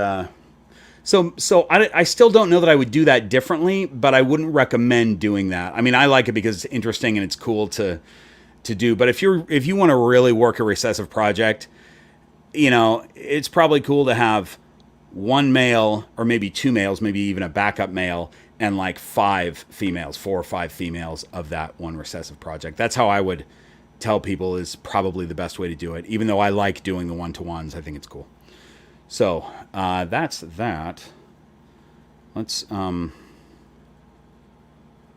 so I still don't know that I would do that differently, but I wouldn't recommend doing that. I mean, I like it because it's interesting and it's cool to to do. But if you want to really work a recessive project, it's probably cool to have one male or maybe two males, maybe even a backup male, and like 5 females, 4 or 5 females of that one recessive project. That's how I would tell people is probably the best way to do it. Even though I like doing the one-to-ones, I think it's cool. So that's that. Let's and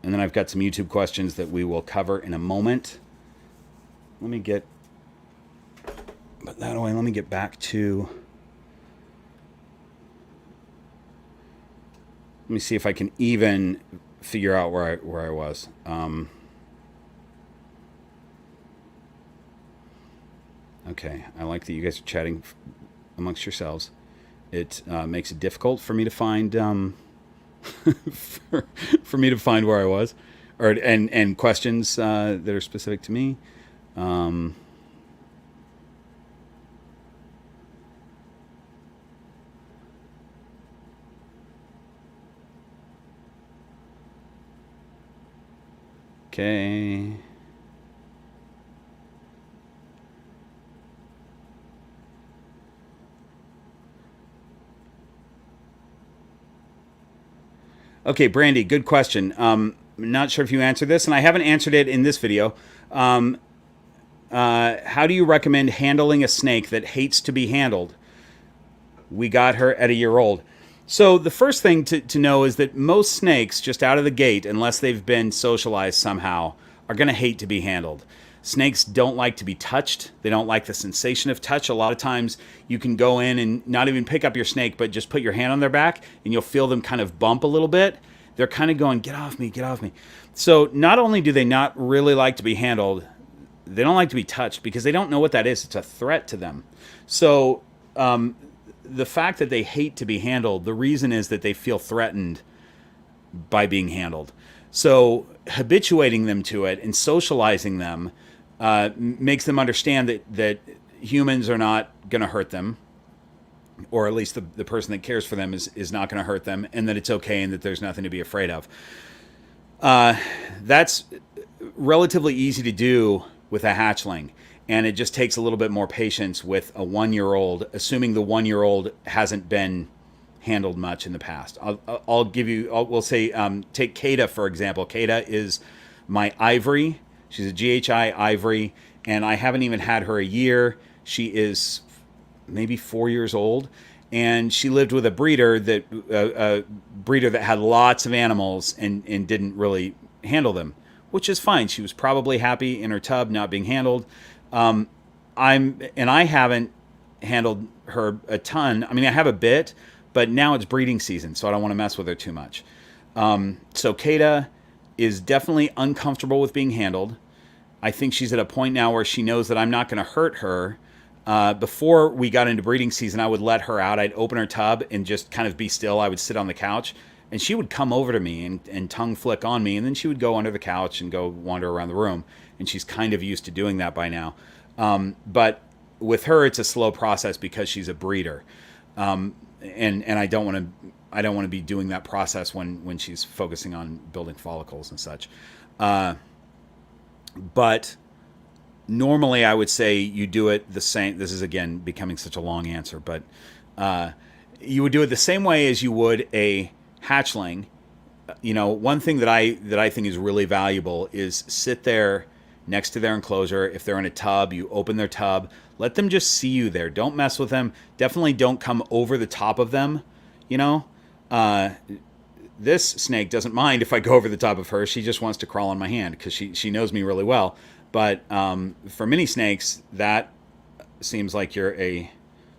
then I've got some YouTube questions that we will cover in a moment. Let me put that away. Let me get back to. Let me see if I can even figure out where I was. Okay, I like that you guys are chatting amongst yourselves. It makes it difficult for me to find for me to find where I was, and questions that are specific to me. Okay. Okay, Brandy, good question. Not sure if you answered this, and I haven't answered it in this video. How do you recommend handling a snake that hates to be handled? We got her at 1 year old. So the first thing to know is that most snakes, just out of the gate, unless they've been socialized somehow, are going to hate to be handled. Snakes don't like to be touched. They don't like the sensation of touch. A lot of times you can go in and not even pick up your snake, but just put your hand on their back, and you'll feel them kind of bump a little bit. They're kind of going, get off me, get off me. So not only do they not really like to be handled, they don't like to be touched because they don't know what that is. It's a threat to them. So the fact that they hate to be handled, the reason is that they feel threatened by being handled. So habituating them to it and socializing them makes them understand that humans are not going to hurt them, or at least the person that cares for them is not going to hurt them, and that it's okay and that there's nothing to be afraid of. That's relatively easy to do with a hatchling, and it just takes a little bit more patience with a 1 year old, assuming the 1 year old hasn't been handled much in the past. We'll say, take Kata, for example. Kata is my ivory. She's a GHI ivory, and I haven't even had her a year. She is maybe 4 years old, and she lived with a breeder that had lots of animals and didn't really handle them, which is fine. She was probably happy in her tub not being handled. I haven't handled her a ton. I mean, I have a bit, but now it's breeding season, so I don't want to mess with her too much. So Kata is definitely uncomfortable with being handled. I think she's at a point now where she knows that I'm not going to hurt her. Before we got into breeding season, I would let her out. I'd open her tub and just kind of be still. I would sit on the couch, and she would come over to me and tongue flick on me, and then she would go under the couch and go wander around the room. And she's kind of used to doing that by now. But with her, it's a slow process because she's a breeder. And I don't want to be doing that process when she's focusing on building follicles and such. But normally I would say you do it the same. This is, again, becoming such a long answer, but you would do it the same way as you would a hatchling. One thing that I think is really valuable is sit there next to their enclosure. If they're in a tub, you open their tub. Let them just see you there. Don't mess with them. Definitely don't come over the top of them. This snake doesn't mind if I go over the top of her. She just wants to crawl on my hand because she knows me really well. But for many snakes, that seems like you're a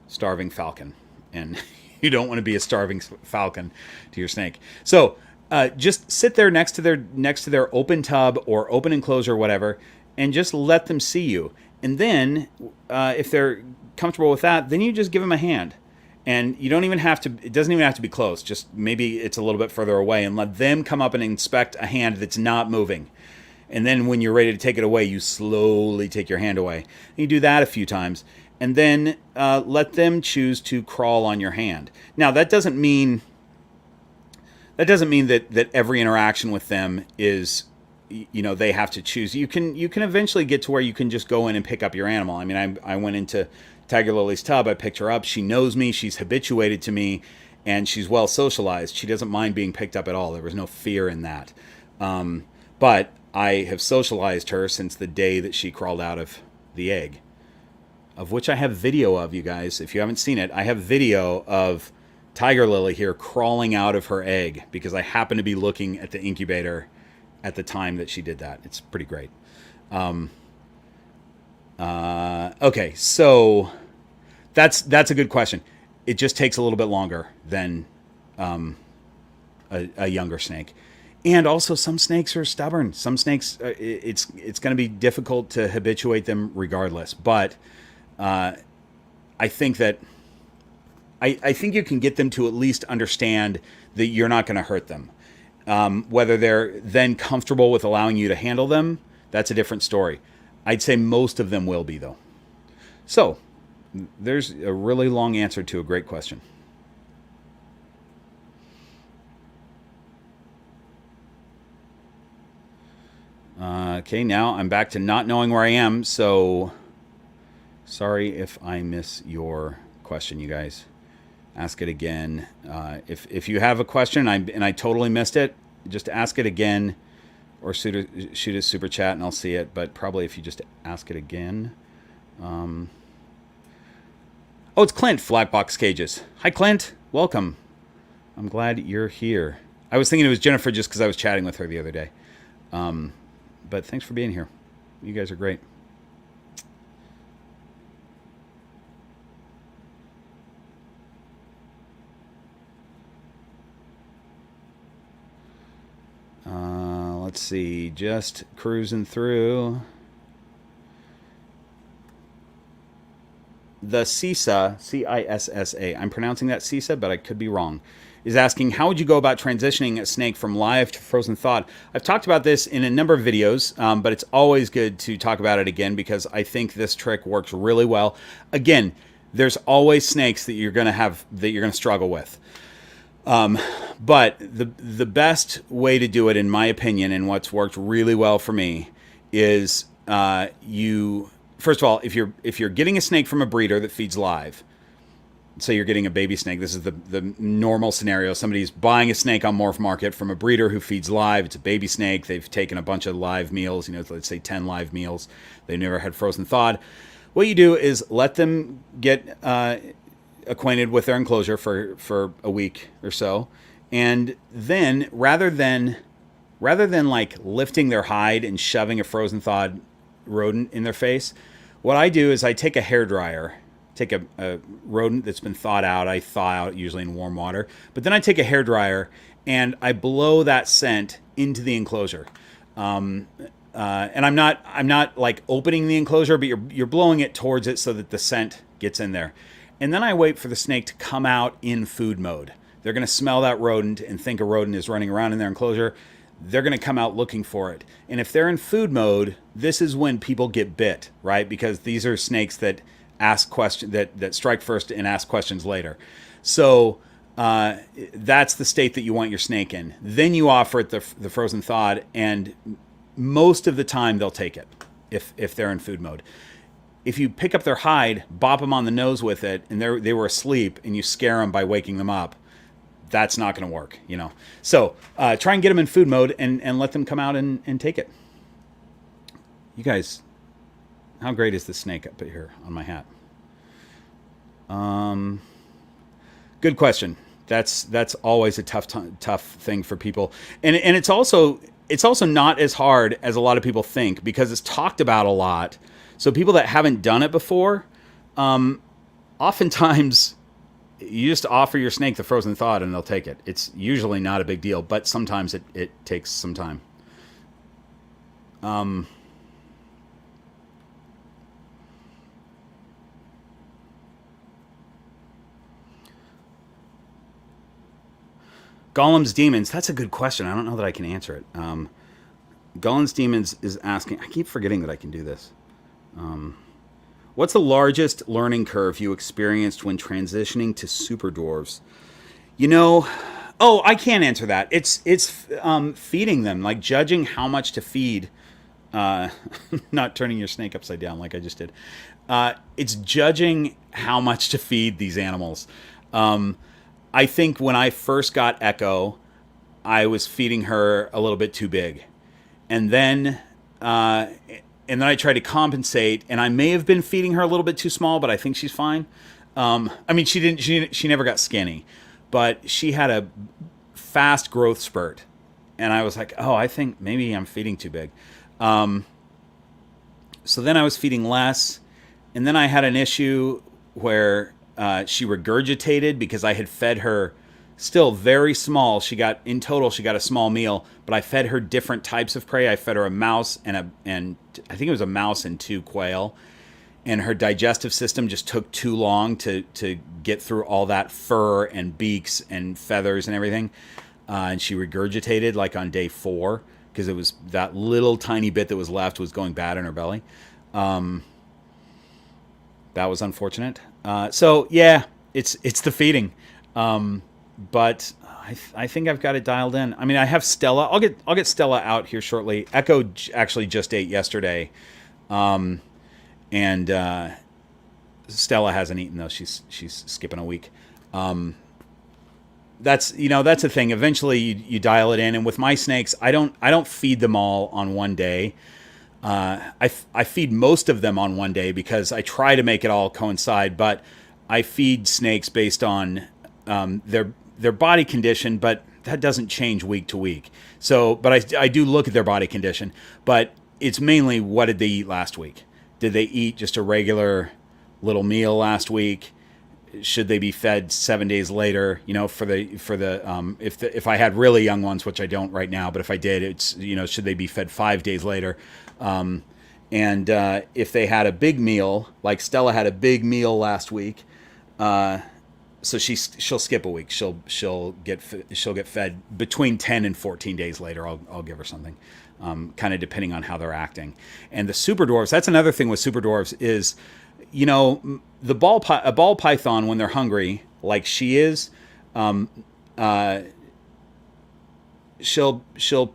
starving falcon, and you don't want to be a starving falcon to your snake. So just sit there next to their open tub or open enclosure or whatever, and just let them see you. And then if they're comfortable with that, then you just give them a hand. And you don't even have to, it doesn't even have to be close. Just maybe it's a little bit further away, and let them come up and inspect a hand that's not moving. And then when you're ready to take it away, you slowly take your hand away. And you do that a few times. And then let them choose to crawl on your hand. Now, that doesn't mean that every interaction with them is they have to choose. You can eventually get to where you can just go in and pick up your animal. I mean, I went into Tiger Lily's tub. I picked her up. She knows me. She's habituated to me, and she's well socialized. She doesn't mind being picked up at all. There was no fear in that. But I have socialized her since the day that she crawled out of the egg, of which I have video of, you guys. If you haven't seen it, I have video of Tiger Lily here crawling out of her egg because I happened to be looking at the incubator at the time that she did that. It's pretty great. Okay, so that's a good question. It just takes a little bit longer than a younger snake. And also, some snakes are stubborn. Some snakes, it's going to be difficult to habituate them regardless. But I think that I think you can get them to at least understand that you're not going to hurt them. Whether they're then comfortable with allowing you to handle them, that's a different story. I'd say most of them will be, though. So, there's a really long answer to a great question. Okay, now I'm back to not knowing where I am, so sorry if I miss your question, you guys. Ask it again. If you have a question and I totally missed it, just ask it again, or shoot a super chat and I'll see it. But probably if you just ask it again. Oh, it's Clint, Flat Box Cages. Hi, Clint. Welcome. I'm glad you're here. I was thinking it was Jennifer just because I was chatting with her the other day. But thanks for being here. You guys are great. Let's see, just cruising through. The CISA, C-I-S-S-A, I'm pronouncing that CISA, but I could be wrong, is asking, how would you go about transitioning a snake from live to frozen thawed? I've talked about this in a number of videos, but it's always good to talk about it again because I think this trick works really well. Again, there's always snakes that you're going to struggle with. But the best way to do it, in my opinion, and what's worked really well for me, is first of all, if you're getting a snake from a breeder that feeds live, say you're getting a baby snake, this is the normal scenario. Somebody's buying a snake on Morph Market from a breeder who feeds live. It's a baby snake. They've taken a bunch of live meals, let's say 10 live meals. They never had frozen thawed. What you do is let them get acquainted with their enclosure for a week or so, and then rather than like lifting their hide and shoving a frozen thawed rodent in their face, what I do is I take a hairdryer, take a rodent that's been thawed out. I thaw out usually in warm water, but then I take a hairdryer and I blow that scent into the enclosure. And I'm not like opening the enclosure, but you're blowing it towards it so that the scent gets in there. And then I wait for the snake to come out in food mode. They're going to smell that rodent and think a rodent is running around in their enclosure. They're going to come out looking for it. And if they're in food mode, this is when people get bit, right? Because these are snakes that ask questions, that strike first and ask questions later. So that's the state that you want your snake in. Then you offer it the frozen thawed, and most of the time they'll take it if they're in food mode. If you pick up their hide, bop them on the nose with it, and they were asleep, and you scare them by waking them up, that's not going to work, So try and get them in food mode and let them come out and take it. You guys, how great is this snake up here on my hat? Good question. That's always a tough thing for people, and it's also not as hard as a lot of people think because it's talked about a lot. So people that haven't done it before, oftentimes you just offer your snake the frozen thawed and they'll take it. It's usually not a big deal, but sometimes it takes some time. Gollum's Demons, that's a good question. I don't know that I can answer it. Gollum's Demons is asking, I keep forgetting that I can do this. What's the largest learning curve you experienced when transitioning to super dwarves? Oh, I can't answer that. It's feeding them, like judging how much to feed. Uh, Not turning your snake upside down like I just did. It's judging how much to feed these animals. Um, I think when I first got Echo, I was feeding her a little bit too big, and then uh, I tried to compensate, and I may have been feeding her a little bit too small, but I think she's fine. I mean, she didn't. She never got skinny, but she had a fast growth spurt, and I was like, oh, I think maybe I'm feeding too big. Um, so then I was feeding less, and then I had an issue where she regurgitated because I had fed her still very small. She got a small meal, but I fed her different types of prey. I fed her a mouse and I think it was a mouse and two quail, and her digestive system just took too long to get through all that fur and beaks and feathers and everything. And she regurgitated like on day 4 because it was that little tiny bit that was left was going bad in her belly. Um, that was unfortunate. So yeah, it's the feeding, but I think I've got it dialed in. I mean, I have Stella. I'll get Stella out here shortly. Echo actually just ate yesterday, and Stella hasn't eaten though. She's skipping a week. That's the thing. Eventually, you dial it in, and with my snakes, I don't feed them all on one day. I feed most of them on one day because I try to make it all coincide, but I feed snakes based on their body condition, but that doesn't change week to week. So, but I do look at their body condition, but it's mainly what did they eat last week? Did they eat just a regular little meal last week? Should they be fed 7 days later? If I had really young ones, which I don't right now, but if I did, it's should they be fed 5 days later? And if they had a big meal, like Stella had a big meal last week, so she'll skip a week. She'll get fed between 10 and 14 days later. I'll give her something, kind of depending on how they're acting. And the super dwarfs, that's another thing with super dwarfs is, a ball python when they're hungry, like she is, she'll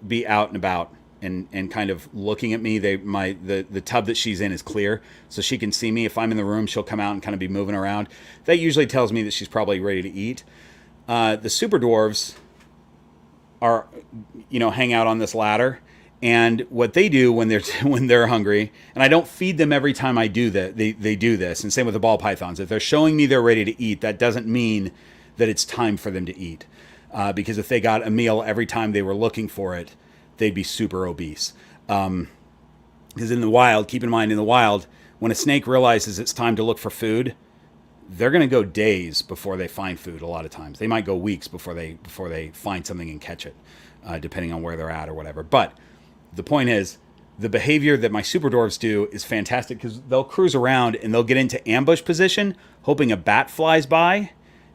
be out and about and kind of looking at me. The tub that she's in is clear, so she can see me. If I'm in the room, she'll come out and kind of be moving around. That usually tells me that she's probably ready to eat. The super dwarves are, hang out on this ladder. And what they do when they're hungry, and I don't feed them every time I do that. They do this, and same with the ball pythons. If they're showing me they're ready to eat, that doesn't mean that it's time for them to eat. Because if they got a meal every time they were looking for it, they'd be super obese. Because in the wild, keep in mind, in the wild, when a snake realizes it's time to look for food, they're going to go days before they find food. A lot of times, they might go weeks before they find something and catch it, depending on where they're at or whatever. But the point is, the behavior that my super dwarves do is fantastic because they'll cruise around and they'll get into ambush position, hoping a bat flies by.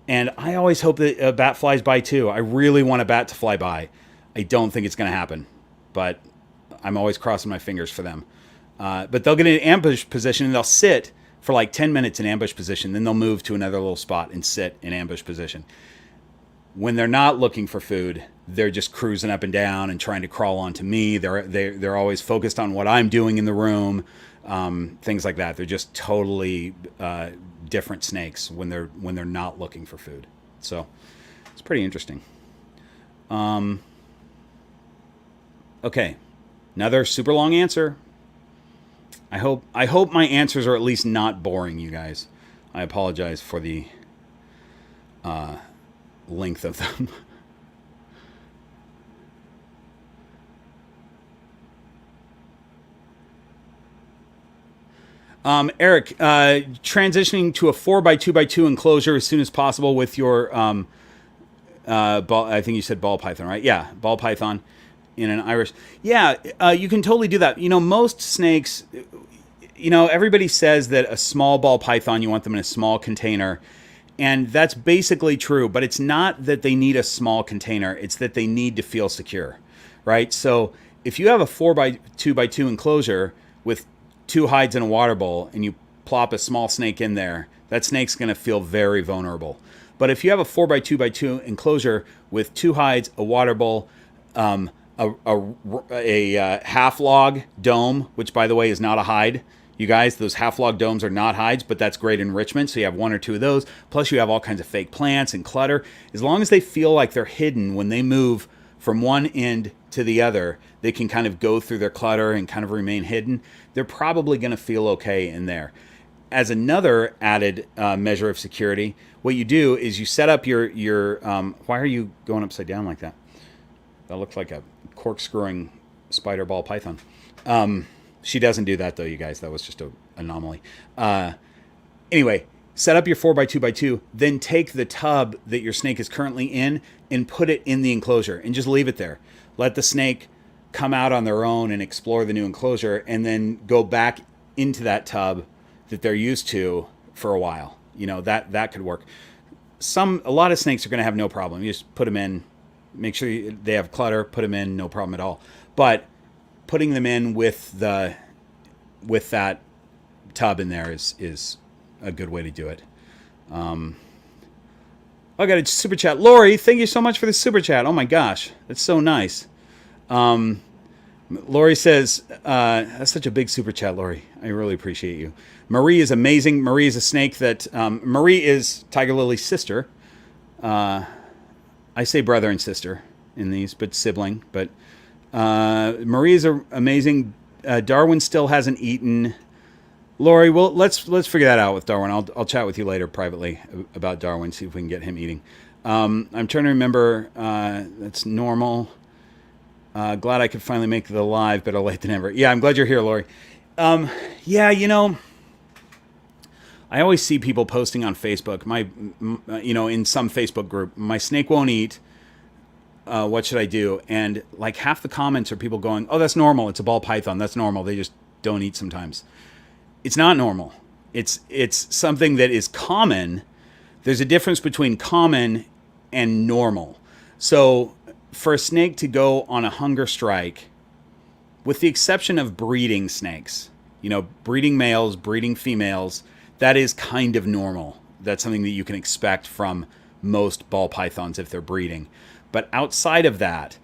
And I always hope that a bat flies by too. I really want a bat to fly by. I don't think it's going to happen, but I'm always crossing my fingers for them. But they'll get into ambush position and they'll sit for like 10 minutes in ambush position. Then they'll move to another little spot and sit in ambush position. When they're not looking for food, they're just cruising up and down and trying to crawl onto me. They're always focused on what I'm doing in the room, things like that. They're just totally different snakes when they're not looking for food. So it's pretty interesting. Okay, another super long answer. I hope my answers are at least not boring, you guys. I apologize for the length of them. Eric, transitioning to a 4x2x2 enclosure as soon as possible with your ball. I think you said ball python, right? Yeah, ball python in an iris. Yeah, you can totally do that. Most snakes, everybody says that a small ball python, you want them in a small container. And that's basically true, but it's not that they need a small container. It's that they need to feel secure, right? So if you have a 4x2x2 enclosure with 2 hides in a water bowl and you plop a small snake in there, that snake's going to feel very vulnerable. But if you have a 4x2x2 enclosure with 2 hides, a water bowl, a half log dome, which by the way is not a hide. You guys, those half log domes are not hides, but that's great enrichment. So you have 1 or 2 of those. Plus you have all kinds of fake plants and clutter. As long as they feel like they're hidden when they move from one end to the other, they can kind of go through their clutter and kind of remain hidden. They're probably going to feel okay in there. As another added measure of security, what you do is you set up your why are you going upside down like that? That looks like a corkscrewing spider ball python. She doesn't do that though, you guys. That was just an anomaly. Anyway, set up your 4x2x2, then take the tub that your snake is currently in and put it in the enclosure and just leave it there. Let the snake come out on their own and explore the new enclosure, and then go back into that tub that they're used to for a while. You know, that could work. A lot of snakes are going to have no problem. You just put them in, make sure they have clutter, put them in, no problem at all. But putting them in with that tub in there is a good way to do it. I got a super chat. Lori, thank you so much for the super chat. Oh my gosh, that's so nice. Lori says, that's such a big super chat, Lori. I really appreciate you. Marie is amazing. Marie is a snake that, Marie is Tiger Lily's sister. I say brother and sister in these, but sibling. But Marie is amazing. Darwin still hasn't eaten. Lori, well, let's figure that out with Darwin. I'll chat with you later privately about Darwin, see if we can get him eating. I'm trying to remember. That's normal. Glad I could finally make the live, better late than never. Yeah, I'm glad you're here, Lori. Yeah, you know, I always see people posting on Facebook. In some Facebook group, my snake won't eat. What should I do? And like half the comments are people going, "Oh, that's normal. It's a ball python. That's normal. They just don't eat sometimes." It's not normal. It's something that is common. There's a difference between common and normal. So for a snake to go on a hunger strike, with the exception of breeding snakes, breeding males, breeding females, that is kind of normal. That's something that you can expect from most ball pythons if they're breeding. But outside of that,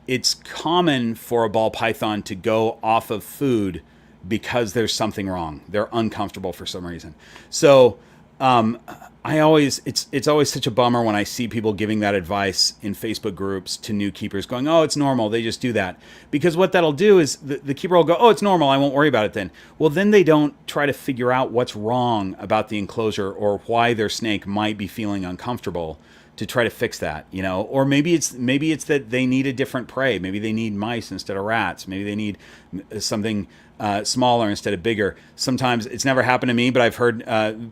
it's common for a ball python to go off of food because there's something wrong. They're uncomfortable for some reason. So it's always such a bummer when I see people giving that advice in Facebook groups to new keepers going, "Oh, it's normal. They just do that." Because what that'll do is the keeper will go, "Oh, it's normal. I won't worry about it then." Well, then they don't try to figure out what's wrong about the enclosure or why their snake might be feeling uncomfortable to try to fix that, or maybe it's that they need a different prey. Maybe they need mice instead of rats. Maybe they need something smaller instead of bigger. Sometimes it's never happened to me, but I've heard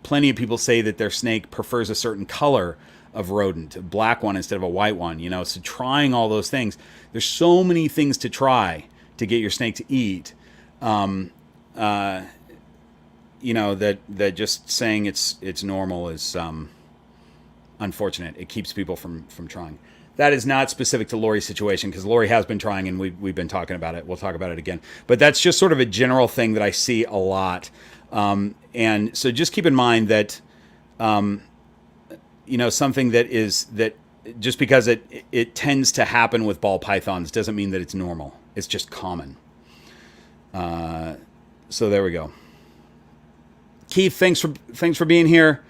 plenty of people say that their snake prefers a certain color of rodent, a black one instead of a white one. So trying all those things. There's so many things to try to get your snake to eat. That just saying it's normal is unfortunate. It keeps people from trying. That is not specific to Lori's situation, because Lori has been trying and we've been talking about it. We'll talk about it again. But that's just sort of a general thing that I see a lot. And so just keep in mind that, something that just because it tends to happen with ball pythons doesn't mean that it's normal. It's just common. So there we go. Keith, thanks for being here.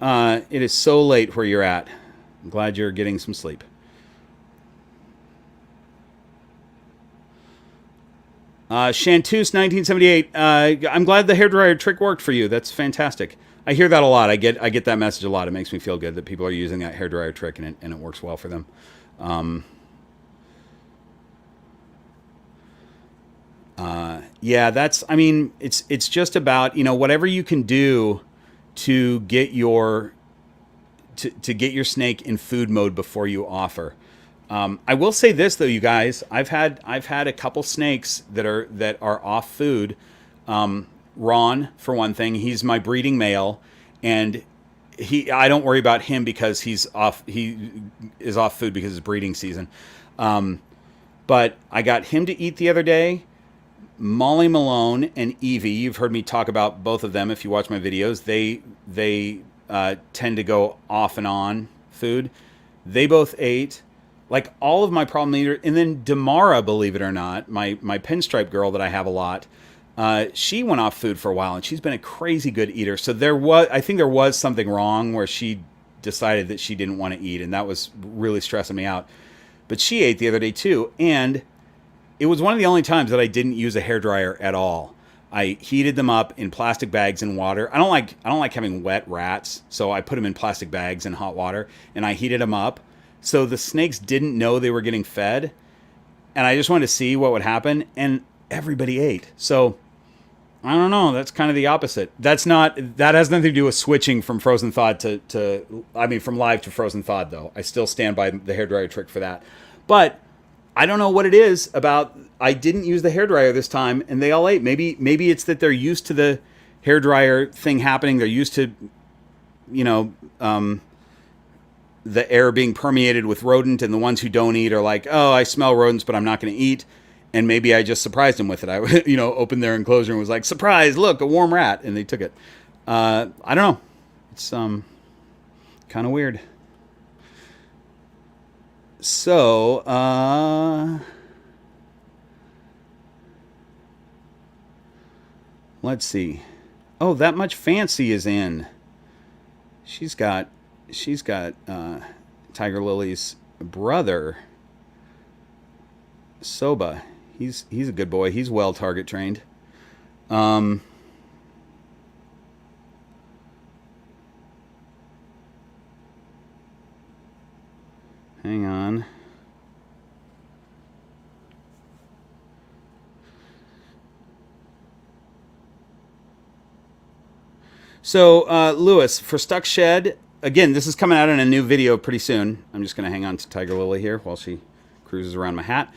It is so late where you're at. I'm glad you're getting some sleep. Chanteuse 1978. I'm glad the hairdryer trick worked for you. That's fantastic. I hear that a lot. I get that message a lot. It makes me feel good that people are using that hairdryer trick and it works well for them. It's just about, whatever you can do to get your snake in food mode before you offer. I will say this though, you guys. I've had a couple snakes that are off food. Ron, for one thing, he's my breeding male, and I don't worry about him because he's off. He is off food because it's breeding season. But I got him to eat the other day. Molly Malone and Evie, you've heard me talk about both of them if you watch my videos. They tend to go off and on food. They both ate. Like all of my problem eaters, and then Damara, believe it or not, my pinstripe girl that I have a lot, she went off food for a while, and she's been a crazy good eater. So I think there was something wrong where she decided that she didn't want to eat, and that was really stressing me out. But she ate the other day too, and it was one of the only times that I didn't use a hairdryer at all. I heated them up in plastic bags in water. I don't like having wet rats, so I put them in plastic bags in hot water, and I heated them up. So the snakes didn't know they were getting fed, and I just wanted to see what would happen, and everybody ate. So I don't know. That's kind of the opposite. That has nothing to do with switching from frozen thawed from live to frozen thawed, though. I still stand by the hairdryer trick for that. But I don't know what it is about. I didn't use the hairdryer this time, and they all ate. Maybe it's that they're used to the hairdryer thing happening. They're used to, the air being permeated with rodent, and the ones who don't eat are like, oh, I smell rodents, but I'm not going to eat. And maybe I just surprised them with it. I, opened their enclosure and was like, surprise, look, a warm rat. And they took it. I don't know. It's kind of weird. So, let's see. Oh, That Much Fancy is in. She's got Tiger Lily's brother, Soba. He's a good boy. He's well target trained. Hang on. So, Lewis, for Stuck Shed, again, this is coming out in a new video pretty soon. I'm just going to hang on to Tiger Lily here while she cruises around my hat.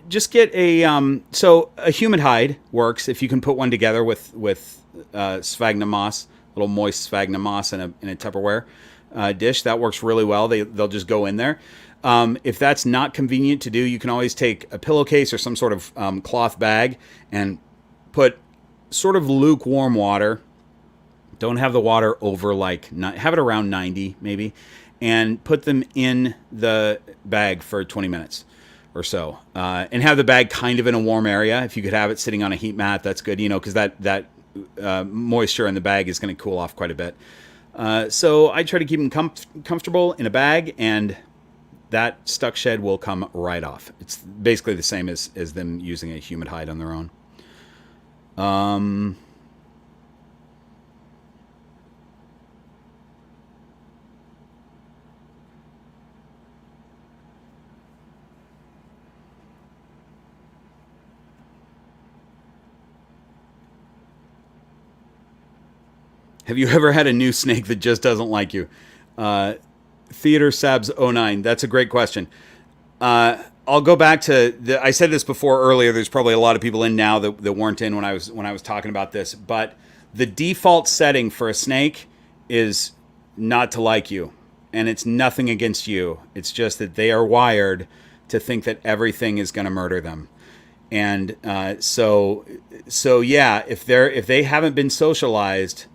Just get a humid hide works if you can put one together with sphagnum moss, little moist sphagnum moss in a Tupperware dish. That works really well. They'll just go in there. If that's not convenient to do, you can always take a pillowcase or some sort of cloth bag and put sort of lukewarm water. Don't have the water over have it around 90 maybe, and put them in the bag for 20 minutes or so, and have the bag kind of in a warm area. If you could have it sitting on a heat mat, that's good, because that moisture in the bag is going to cool off quite a bit. So I try to keep them comfortable in a bag, and that Stuck Shed will come right off. It's basically the same as them using a humid hide on their own. Have you ever had a new snake that just doesn't like you? Theater Sabs 09. That's a great question. I'll go back to I said this before earlier. There's probably a lot of people in now that weren't in when I was talking about this. But the default setting for a snake is not to like you, and it's nothing against you. It's just that they are wired to think that everything is going to murder them. And so yeah, if they haven't been socialized,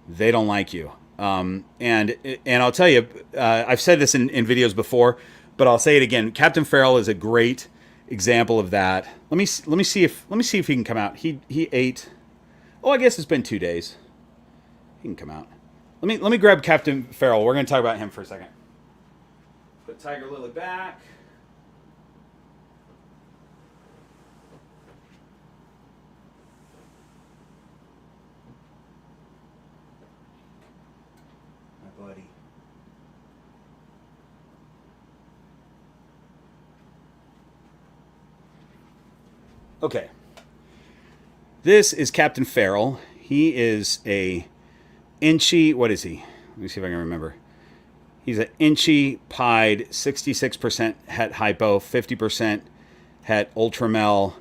they don't like you. And I'll tell you, I've said this in videos before, but I'll say it again. Captain Farrell is a great example of that. Let me see if he can come out. He ate. Oh, I guess it's been 2 days. He can come out. Let me grab Captain Farrell. We're going to talk about him for a second. Put Tiger Lily back. Buddy. Okay. This is Captain Farrell. He is a inchy, what is he? Let me see if I can remember. He's an inchy pied, 66% het hypo, 50% het ultramel,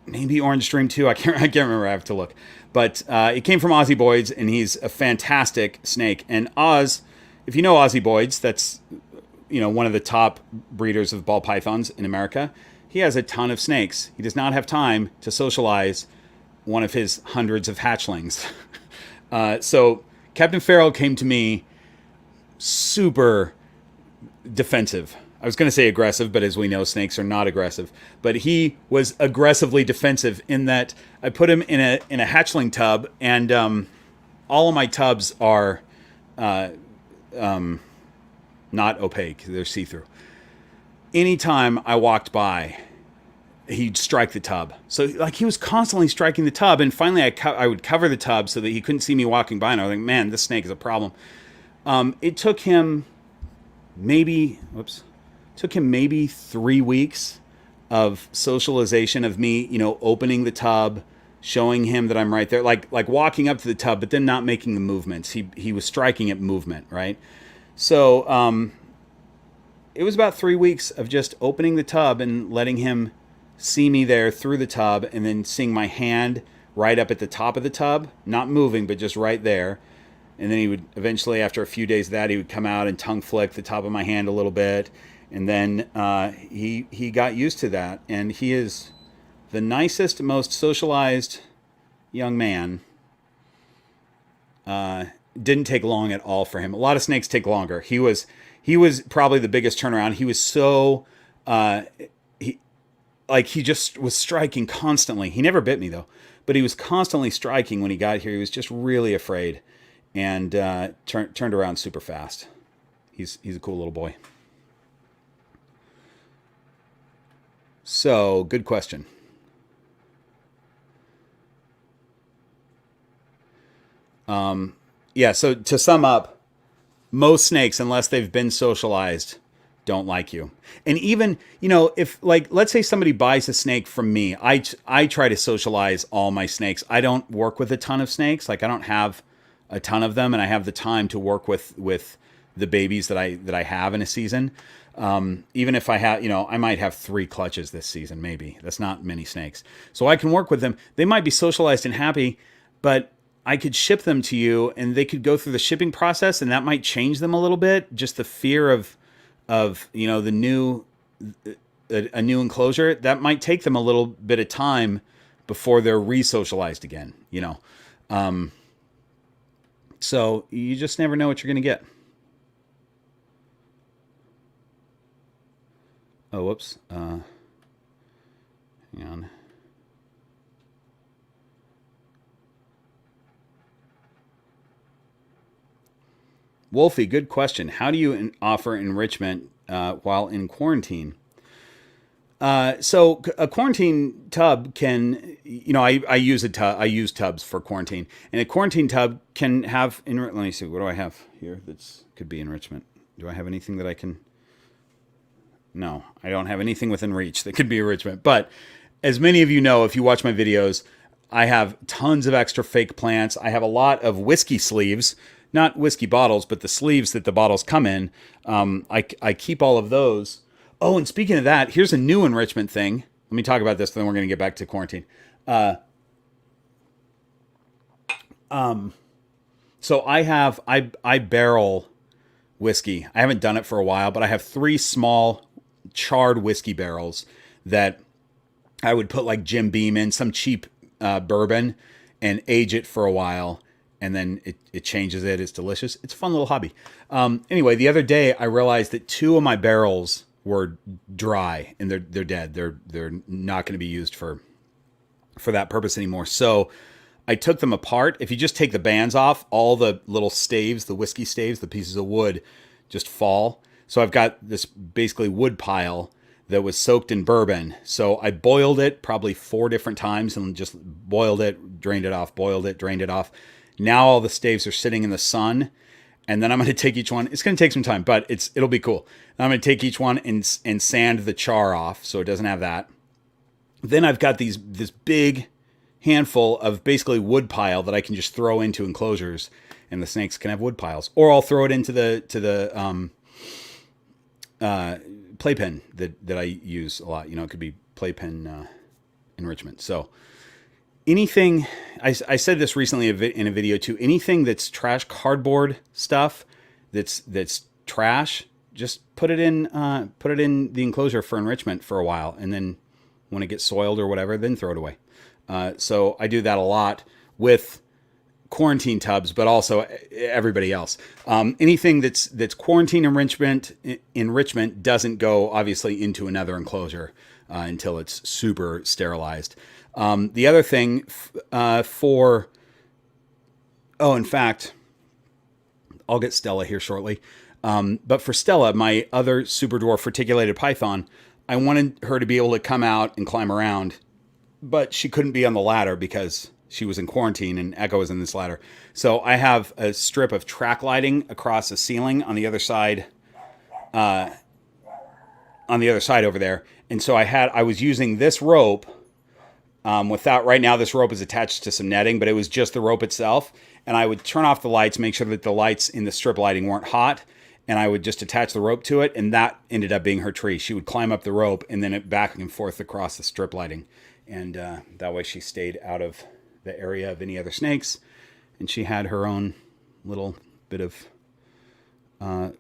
maybe Orange Stream too. I can't remember. I have to look. But it came from Aussie Boyd's, and he's a fantastic snake. And Oz, if you know Aussie Boyd's, that's one of the top breeders of ball pythons in America. He has a ton of snakes. He does not have time to socialize one of his hundreds of hatchlings. So Captain Farrell came to me super defensive. I was going to say aggressive, but as we know, snakes are not aggressive. But he was aggressively defensive in that I put him in a hatchling tub, and all of my tubs are not opaque; they're see-through. Anytime I walked by, he'd strike the tub. So like he was constantly striking the tub, and finally I would cover the tub so that he couldn't see me walking by, and I was like, man, this snake is a problem. It took him maybe 3 weeks of socialization of me, opening the tub, showing him that I'm right there, like walking up to the tub, but then not making the movements. He was striking at movement, right? So it was about 3 weeks of just opening the tub and letting him see me there through the tub, and then seeing my hand right up at the top of the tub, not moving, but just right there. And then he would eventually, after a few days of that, he would come out and tongue flick the top of my hand a little bit. And then he got used to that. And he is the nicest, most socialized young man. Didn't take long at all for him. A lot of snakes take longer. He was probably the biggest turnaround. He was so he just was striking constantly. He never bit me though, but he was constantly striking when he got here. He was just really afraid, and turned around super fast. He's a cool little boy. So, good question. Yeah, so to sum up, most snakes, unless they've been socialized, don't like you. And even, if, let's say somebody buys a snake from me, I try to socialize all my snakes. I don't work with a ton of snakes. I don't have a ton of them, and I have the time to work with the babies that I have in a season. Even if I have, I might have 3 clutches this season, maybe. That's not many snakes. So I can work with them. They might be socialized and happy, but I could ship them to you, and they could go through the shipping process, and that might change them a little bit. Just the fear of the new a new enclosure, that might take them a little bit of time before they're re-socialized again. So you just never know what you're going to get. Oh, whoops. Hang on. Wolfie, good question. How do you offer enrichment while in quarantine? So a quarantine tub can, I use tubs for quarantine, and a quarantine tub can have, let me see, what do I have here that's could be enrichment? Do I have anything that I can? No, I don't have anything within reach that could be enrichment. But as many of you know, if you watch my videos, I have tons of extra fake plants. I have a lot of whiskey sleeves, not whiskey bottles, but the sleeves that the bottles come in. I keep all of those. Oh, and speaking of that, here's a new enrichment thing. Let me talk about this, then we're going to get back to quarantine. So I barrel whiskey. I haven't done it for a while, but I have 3 small charred whiskey barrels that I would put like Jim Beam in, some cheap bourbon, and age it for a while. And then it changes it. It's delicious. It's a fun little hobby. Anyway, the other day I realized that 2 of my barrels were dry and they're dead. They're not going to be used for that purpose anymore. So I took them apart. If you just take the bands off, all the little staves, the whiskey staves, the pieces of wood just fall. So I've got this basically wood pile that was soaked in bourbon. So I boiled it probably 4 different times and just boiled it, drained it off, boiled it, drained it off. Now all the staves are sitting in the sun, and then I'm going to take each one. It's going to take some time, but it'll be cool. I'm going to take each one and sand the char off so it doesn't have that. Then I've got this big handful of basically wood pile that I can just throw into enclosures, and the snakes can have wood piles. Or I'll throw it into the playpen that I use a lot. It could be playpen enrichment. So anything, I said this recently in a video too, anything that's trash, cardboard stuff that's trash, just put it in the enclosure for enrichment for a while, and then when it gets soiled or whatever, then throw it away. So I do that a lot with quarantine tubs, but also everybody else. Anything that's quarantine enrichment doesn't go obviously into another enclosure until it's super sterilized. The other thing in fact, I'll get Stella here shortly. But for Stella, my other super dwarf reticulated python, I wanted her to be able to come out and climb around, but she couldn't be on the ladder because she was in quarantine and Echo was in this ladder. So I have a strip of track lighting across the ceiling on the other side, over there. And so I was using this rope, right now this rope is attached to some netting, but it was just the rope itself. And I would turn off the lights, make sure that the lights in the strip lighting weren't hot. And I would just attach the rope to it. And that ended up being her tree. She would climb up the rope and then it back and forth across the strip lighting. And that way she stayed out of the area of any other snakes, and she had her own little bit of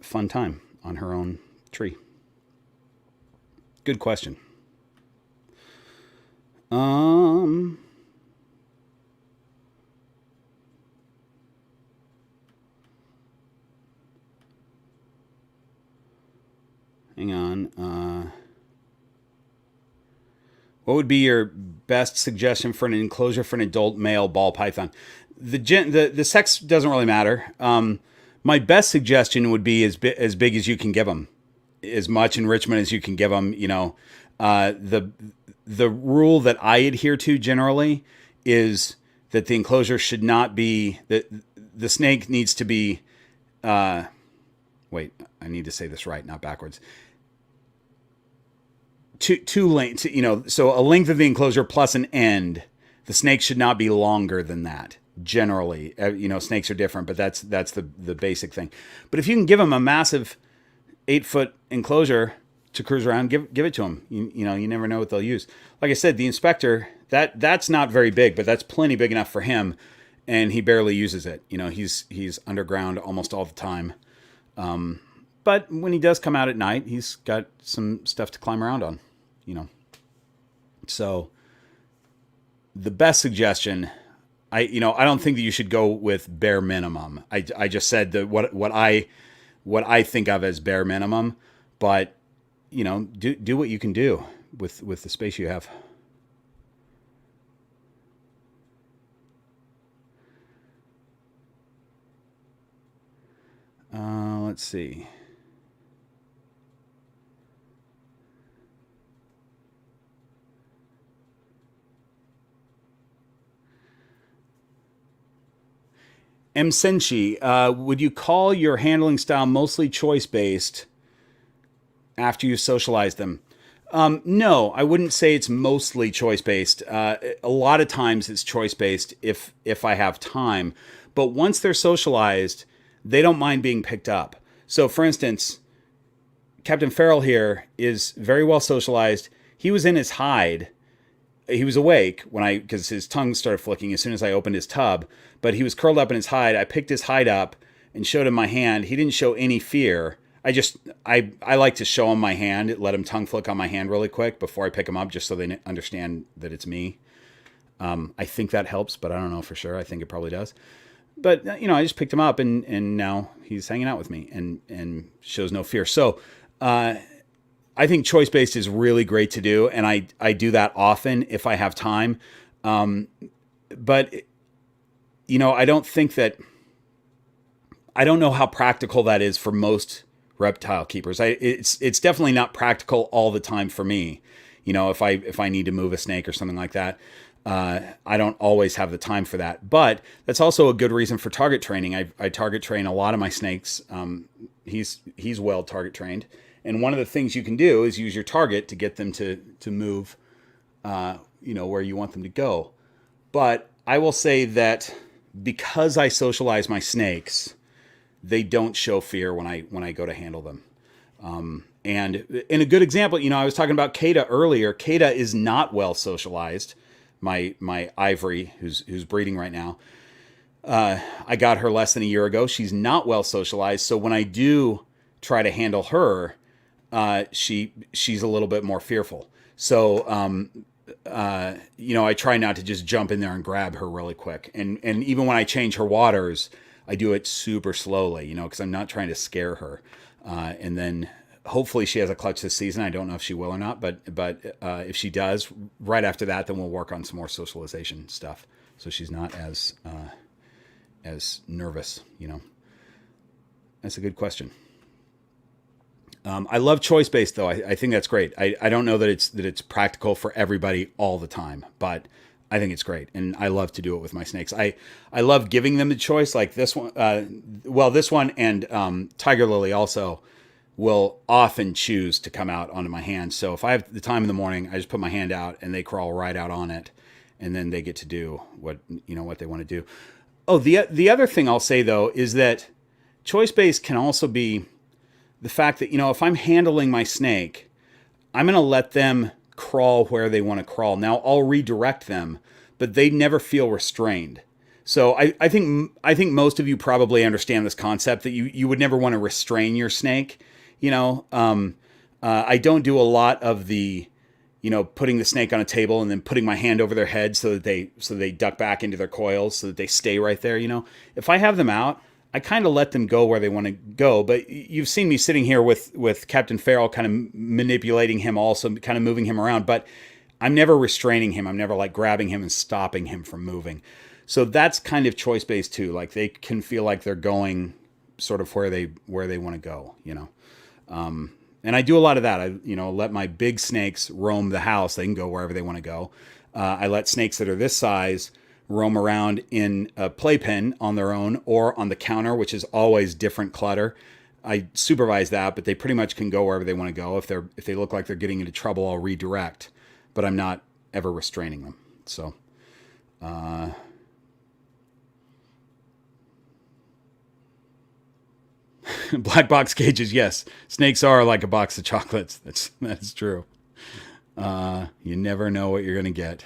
fun time on her own tree. Good question. Hang on. What would be your best suggestion for an enclosure for an adult male ball python? The sex doesn't really matter. My best suggestion would be as big as you can give them, as much enrichment as you can give them. The rule that I adhere to generally is that the enclosure should not be that the snake needs to be. Wait, I need to say this right, not backwards. Two lengths, so a length of the enclosure plus an end. The snake should not be longer than that. Generally, snakes are different, but that's the basic thing. But if you can give them a massive 8-foot enclosure to cruise around, give it to them. You never know what they'll use. Like I said, the inspector, that's not very big, but that's plenty big enough for him, and he barely uses it. He's underground almost all the time. But when he does come out at night, he's got some stuff to climb around on. So the best suggestion, I don't think that you should go with bare minimum. I just said that what I think of as bare minimum, but do what you can do with the space you have. Let's see. M. Senshi, would you call your handling style mostly choice-based after you socialize them? No, I wouldn't say it's mostly choice-based. A lot of times it's choice-based if I have time. But once they're socialized, they don't mind being picked up. So, for instance, Captain Farrell here is very well socialized. He was in his hide. He was awake because his tongue started flicking as soon as I opened his tub, but he was curled up in his hide. I picked his hide up and showed him my hand. He didn't show any fear. I like to show him my hand, let him tongue flick on my hand really quick before I pick him up, just so they understand that it's me. I think that helps, but I don't know for sure. I think it probably does. But, I just picked him up and now he's hanging out with me and shows no fear. So, I think choice-based is really great to do, and I do that often if I have time. But, I don't think that... I don't know how practical that is for most reptile keepers. It's definitely not practical all the time for me. If I need to move a snake or something like that, I don't always have the time for that. But that's also a good reason for target training. I target train a lot of my snakes. He's well target trained. And one of the things you can do is use your target to get them to move, where you want them to go. But I will say that because I socialize my snakes, they don't show fear when I go to handle them. And in a good example, I was talking about Kata earlier. Kata is not well socialized. My ivory, who's breeding right now. I got her less than a year ago. She's not well socialized. So when I do try to handle her, she's a little bit more fearful. So I try not to just jump in there and grab her really quick. And even when I change her waters, I do it super slowly, because I'm not trying to scare her. And then hopefully she has a clutch this season. I don't know if she will or not, but if she does, right after that, then we'll work on some more socialization stuff, so she's not as nervous. That's a good question. I love choice based though. I think that's great. I don't know that it's practical for everybody all the time, but I think it's great, and I love to do it with my snakes. I love giving them the choice, like this one. This one and Tiger Lily also will often choose to come out onto my hand. So if I have the time in the morning, I just put my hand out and they crawl right out on it, and then they get to do what they want to do. Oh, the other thing I'll say though is that choice based can also be the fact that, if I'm handling my snake, I'm going to let them crawl where they want to crawl. Now I'll redirect them, but they never feel restrained. So I think most of you probably understand this concept that you would never want to restrain your snake. I don't do a lot of the, putting the snake on a table and then putting my hand over their head so that they duck back into their coils so that they stay right there. If I have them out, I kind of let them go where they want to go. But you've seen me sitting here with Captain Farrell, kind of manipulating him, also kind of moving him around. But I'm never restraining him. I'm never like grabbing him and stopping him from moving. So that's kind of choice based too. Like they can feel like they're going sort of where they want to go. And I do a lot of that. I let my big snakes roam the house. They can go wherever they want to go. I let snakes that are this size roam around in a playpen on their own or on the counter, which is always different clutter. I supervise that, but they pretty much can go wherever they want to go. If they look like they're getting into trouble, I'll redirect, but I'm not ever restraining them. So, black box cages, yes. Snakes are like a box of chocolates. That's true. You never know what you're going to get.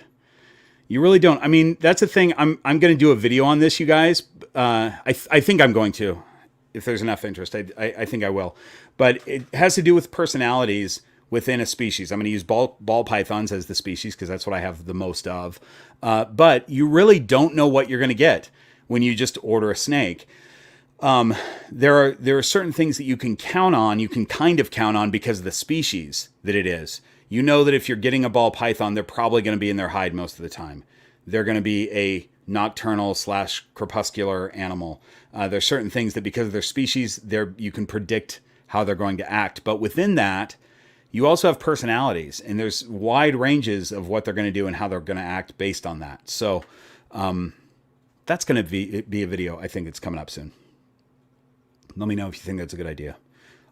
You really don't. I mean, that's the thing. I'm going to do a video on this, you guys. I think I'm going to, if there's enough interest. I think I will. But it has to do with personalities within a species. I'm going to use ball pythons as the species because that's what I have the most of. But you really don't know what you're going to get when you just order a snake. There are certain things that you can count on. You can kind of count on because of the species that it is. You know that if you're getting a ball python, they're probably going to be in their hide most of the time. They're going to be a nocturnal / crepuscular animal. There's certain things that because of their species, you can predict how they're going to act. But within that, you also have personalities, and there's wide ranges of what they're going to do and how they're going to act based on that. So that's going to be a video. I think it's coming up soon. Let me know if you think that's a good idea.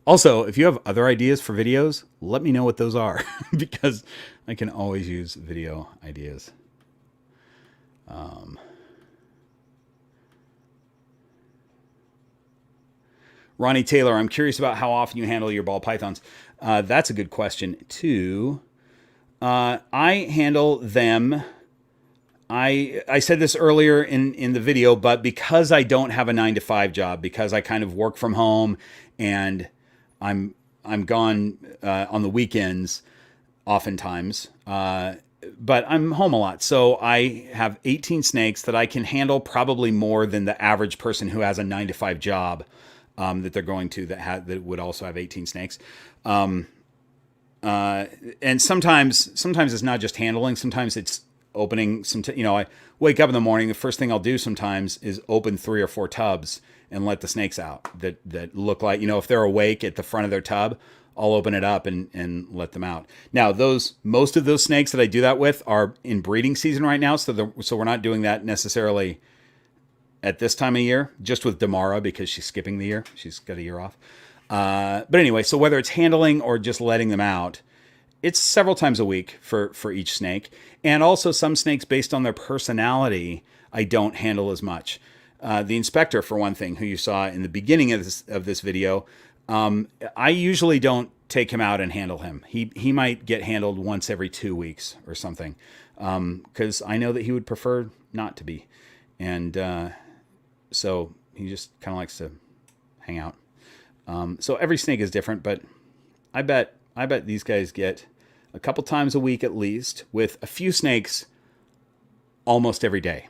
Also, if you have other ideas for videos, let me know what those are because I can always use video ideas. Ronnie Taylor, I'm curious about how often you handle your ball pythons. That's a good question too. I handle them. I said this earlier in the video, but because I don't have a 9-to-5 job, because I kind of work from home and I'm gone on the weekends oftentimes, but I'm home a lot. So I have 18 snakes that I can handle, probably more than the average person who has a 9-to-5 job that they're going to that would also have 18 snakes. And sometimes it's not just handling. Sometimes it's opening I wake up in the morning. The first thing I'll do sometimes is open 3 or 4 tubs and let the snakes out that look like, if they're awake at the front of their tub, I'll open it up and let them out. Now, most of those snakes that I do that with are in breeding season right now. So we're not doing that necessarily at this time of year, just with Damara because she's skipping the year. She's got a year off. But anyway, so whether it's handling or just letting them out, it's several times a week for each snake. And also some snakes, based on their personality, I don't handle as much. The inspector, for one thing, who you saw in the beginning of this video, I usually don't take him out and handle him. He might get handled once every 2 weeks or something, because I know that he would prefer not to be. And so he just kind of likes to hang out. So every snake is different, but I bet these guys get a couple times a week at least, with a few snakes almost every day,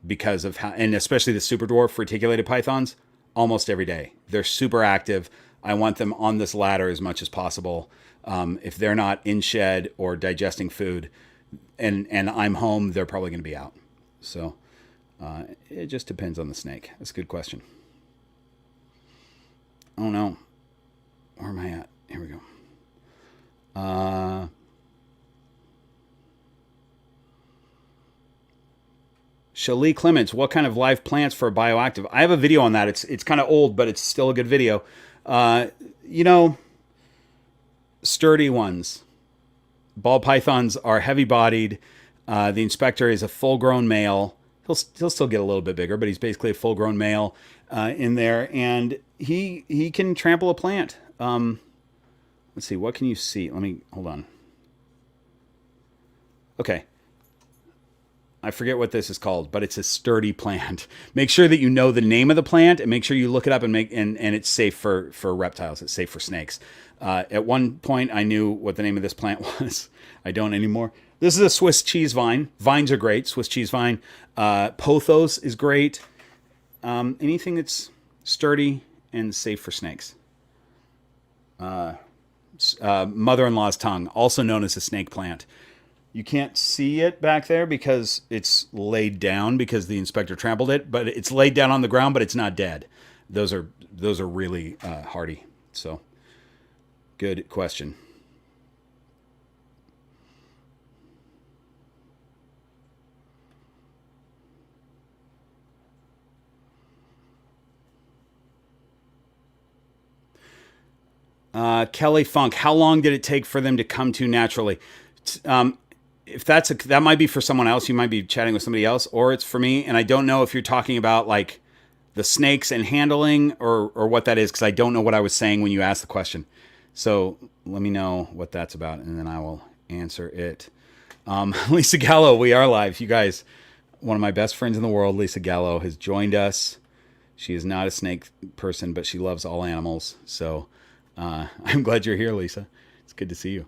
because of how, and especially the super dwarf reticulated pythons, almost every day. They're super active. I want them on this ladder as much as possible. If they're not in shed or digesting food, and I'm home, they're probably going to be out. So it just depends on the snake. That's a good question. Oh no, where am I at? Here we go. Shalee Clements, what kind of live plants for bioactive? I have a video on that. It's kind of old, but it's still a good video. Sturdy ones. Ball pythons are heavy-bodied. The inspector is a full-grown male. He'll still get a little bit bigger, but he's basically a full-grown male in there, and he can trample a plant. Let's see, what can you see? Hold on. Okay. I forget what this is called, but it's a sturdy plant. Make sure that you know the name of the plant, and make sure you look it up and it's safe for reptiles. It's safe for snakes. At one point, I knew what the name of this plant was. I don't anymore. This is a Swiss cheese vine. Vines are great. Swiss cheese vine. Pothos is great. Anything that's sturdy and safe for snakes. Mother-in-law's tongue, also known as a snake plant. You can't see it back there because it's laid down because the inspector trampled it, but it's laid down on the ground, but it's not dead. Those are really hardy. So, good question. Kelly Funk, how long did it take for them to come to naturally? If that might be for someone else, you might be chatting with somebody else, or it's for me. And I don't know if you're talking about like the snakes and handling or what that is, because I don't know what I was saying when you asked the question. So let me know what that's about, and then I will answer it. Lisa Gallo, we are live. You guys, one of my best friends in the world, Lisa Gallo, has joined us. She is not a snake person, but she loves all animals. So I'm glad you're here, Lisa. It's good to see you.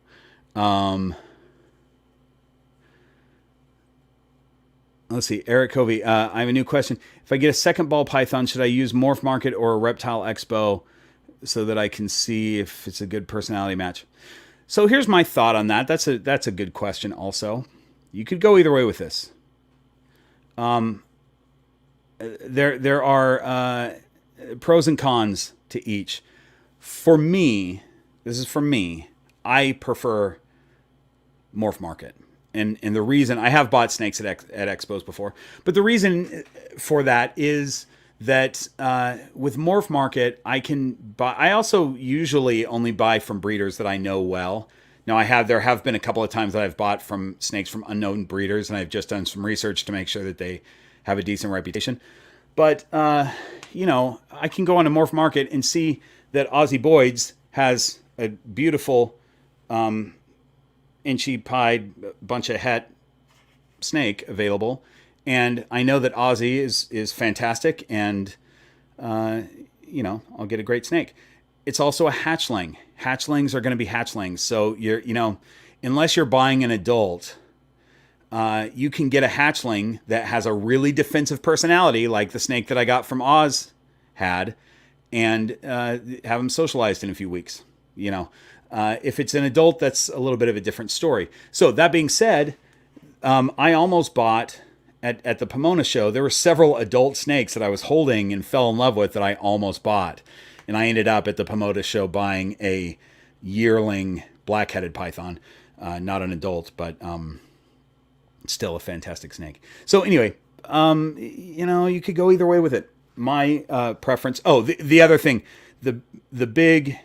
Let's see. Eric Covey, I have a new question. If I get a second ball python, should I use Morph Market or a Reptile Expo so that I can see if it's a good personality match? So here's my thought on that. That's a good question also. You could go either way with this. There are pros and cons to each. For me, this is for me, I prefer Morph Market. And the reason, I have bought snakes at expos before, but the reason for that is that with Morph Market, I can buy. I also usually only buy from breeders that I know well. Now there have been a couple of times that I've bought from snakes from unknown breeders, and I've just done some research to make sure that they have a decent reputation. But I can go on to Morph Market and see that Aussie Boyd's has a beautiful inchy pied bunch of het snake available, and I know that Aussie is fantastic, and I'll get a great snake. It's also a hatchling. Hatchlings are going to be hatchlings, so unless you're buying an adult, you can get a hatchling that has a really defensive personality, like the snake that I got from Oz had, and have them socialized in a few weeks. If it's an adult, that's a little bit of a different story. So that being said, I almost bought at the Pomona show. There were several adult snakes that I was holding and fell in love with that I almost bought. And I ended up at the Pomona show buying a yearling black-headed python. Not an adult, but still a fantastic snake. So anyway, you could go either way with it. My preference. Oh, the other thing, the big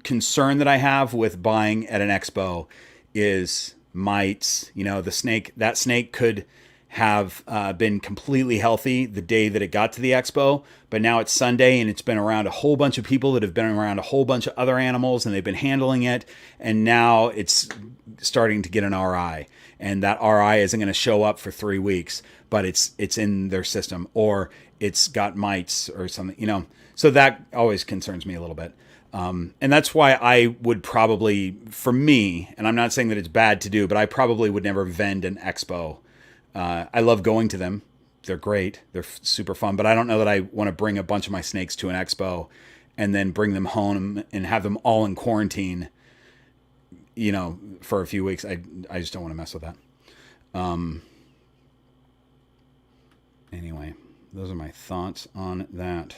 concern that I have with buying at an expo is mites. That snake could have been completely healthy the day that it got to the expo, but now it's Sunday and it's been around a whole bunch of people that have been around a whole bunch of other animals, and they've been handling it, and now it's starting to get an RI, and that RI isn't going to show up for 3 weeks, but it's in their system, or it's got mites or something, so that always concerns me a little bit. And that's why I would probably, for me, and I'm not saying that it's bad to do, but I probably would never vend an expo. I love going to them. They're great. They're super fun, but I don't know that I want to bring a bunch of my snakes to an expo and then bring them home and have them all in quarantine, for a few weeks. I just don't want to mess with that. Anyway, those are my thoughts on that.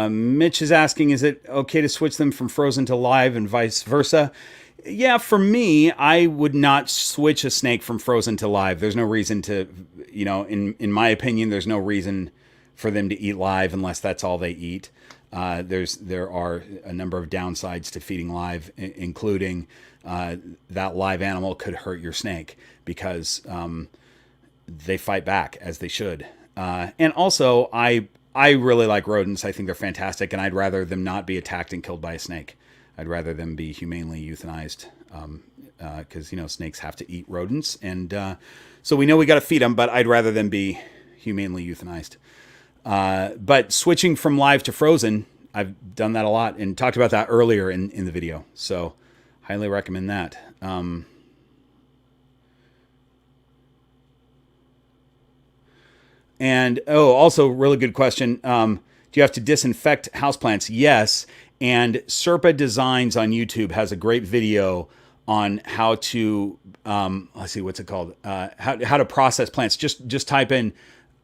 Mitch is asking, is it okay to switch them from frozen to live and vice versa? Yeah, for me, I would not switch a snake from frozen to live. There's no reason to, in my opinion, there's no reason for them to eat live unless that's all they eat. There are a number of downsides to feeding live, including that live animal could hurt your snake because they fight back as they should. And also, I really like rodents. I think they're fantastic, and I'd rather them not be attacked and killed by a snake. I'd rather them be humanely euthanized because, snakes have to eat rodents. And so we know we got to feed them, but I'd rather them be humanely euthanized. But switching from live to frozen, I've done that a lot and talked about that earlier in the video. So highly recommend that. Also really good question. Do you have to disinfect houseplants? Yes. And Serpa Designs on YouTube has a great video on how to, let's see, what's it called? How to process plants. Just type in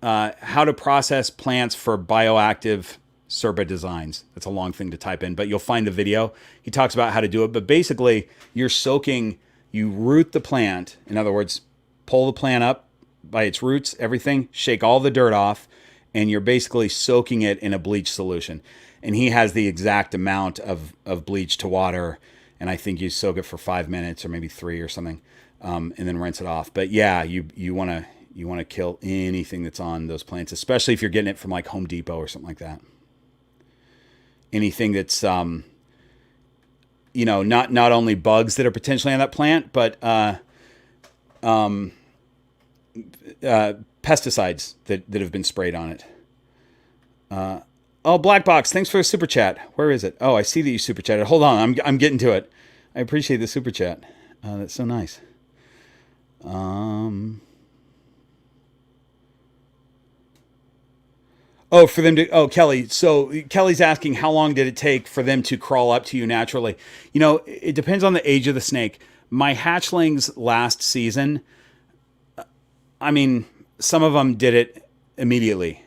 how to process plants for bioactive Serpa Designs. That's a long thing to type in, but you'll find the video. He talks about how to do it. But basically, you root the plant. In other words, pull the plant up by its roots, everything, shake all the dirt off, and you're basically soaking it in a bleach solution. And he has the exact amount of bleach to water, and I think you soak it for 5 minutes or maybe 3 or something, and then rinse it off. But yeah, you want to kill anything that's on those plants, especially if you're getting it from like Home Depot or something like that. Anything that's not only bugs that are potentially on that plant, but pesticides that have been sprayed on it. Black Box, thanks for a super chat. Where is it? Oh, I see that you super chatted. Hold on, I'm getting to it. I appreciate the super chat. That's so nice. For them to, Kelly. So Kelly's asking, how long did it take for them to crawl up to you naturally? It depends on the age of the snake. My hatchlings last season, some of them did it immediately.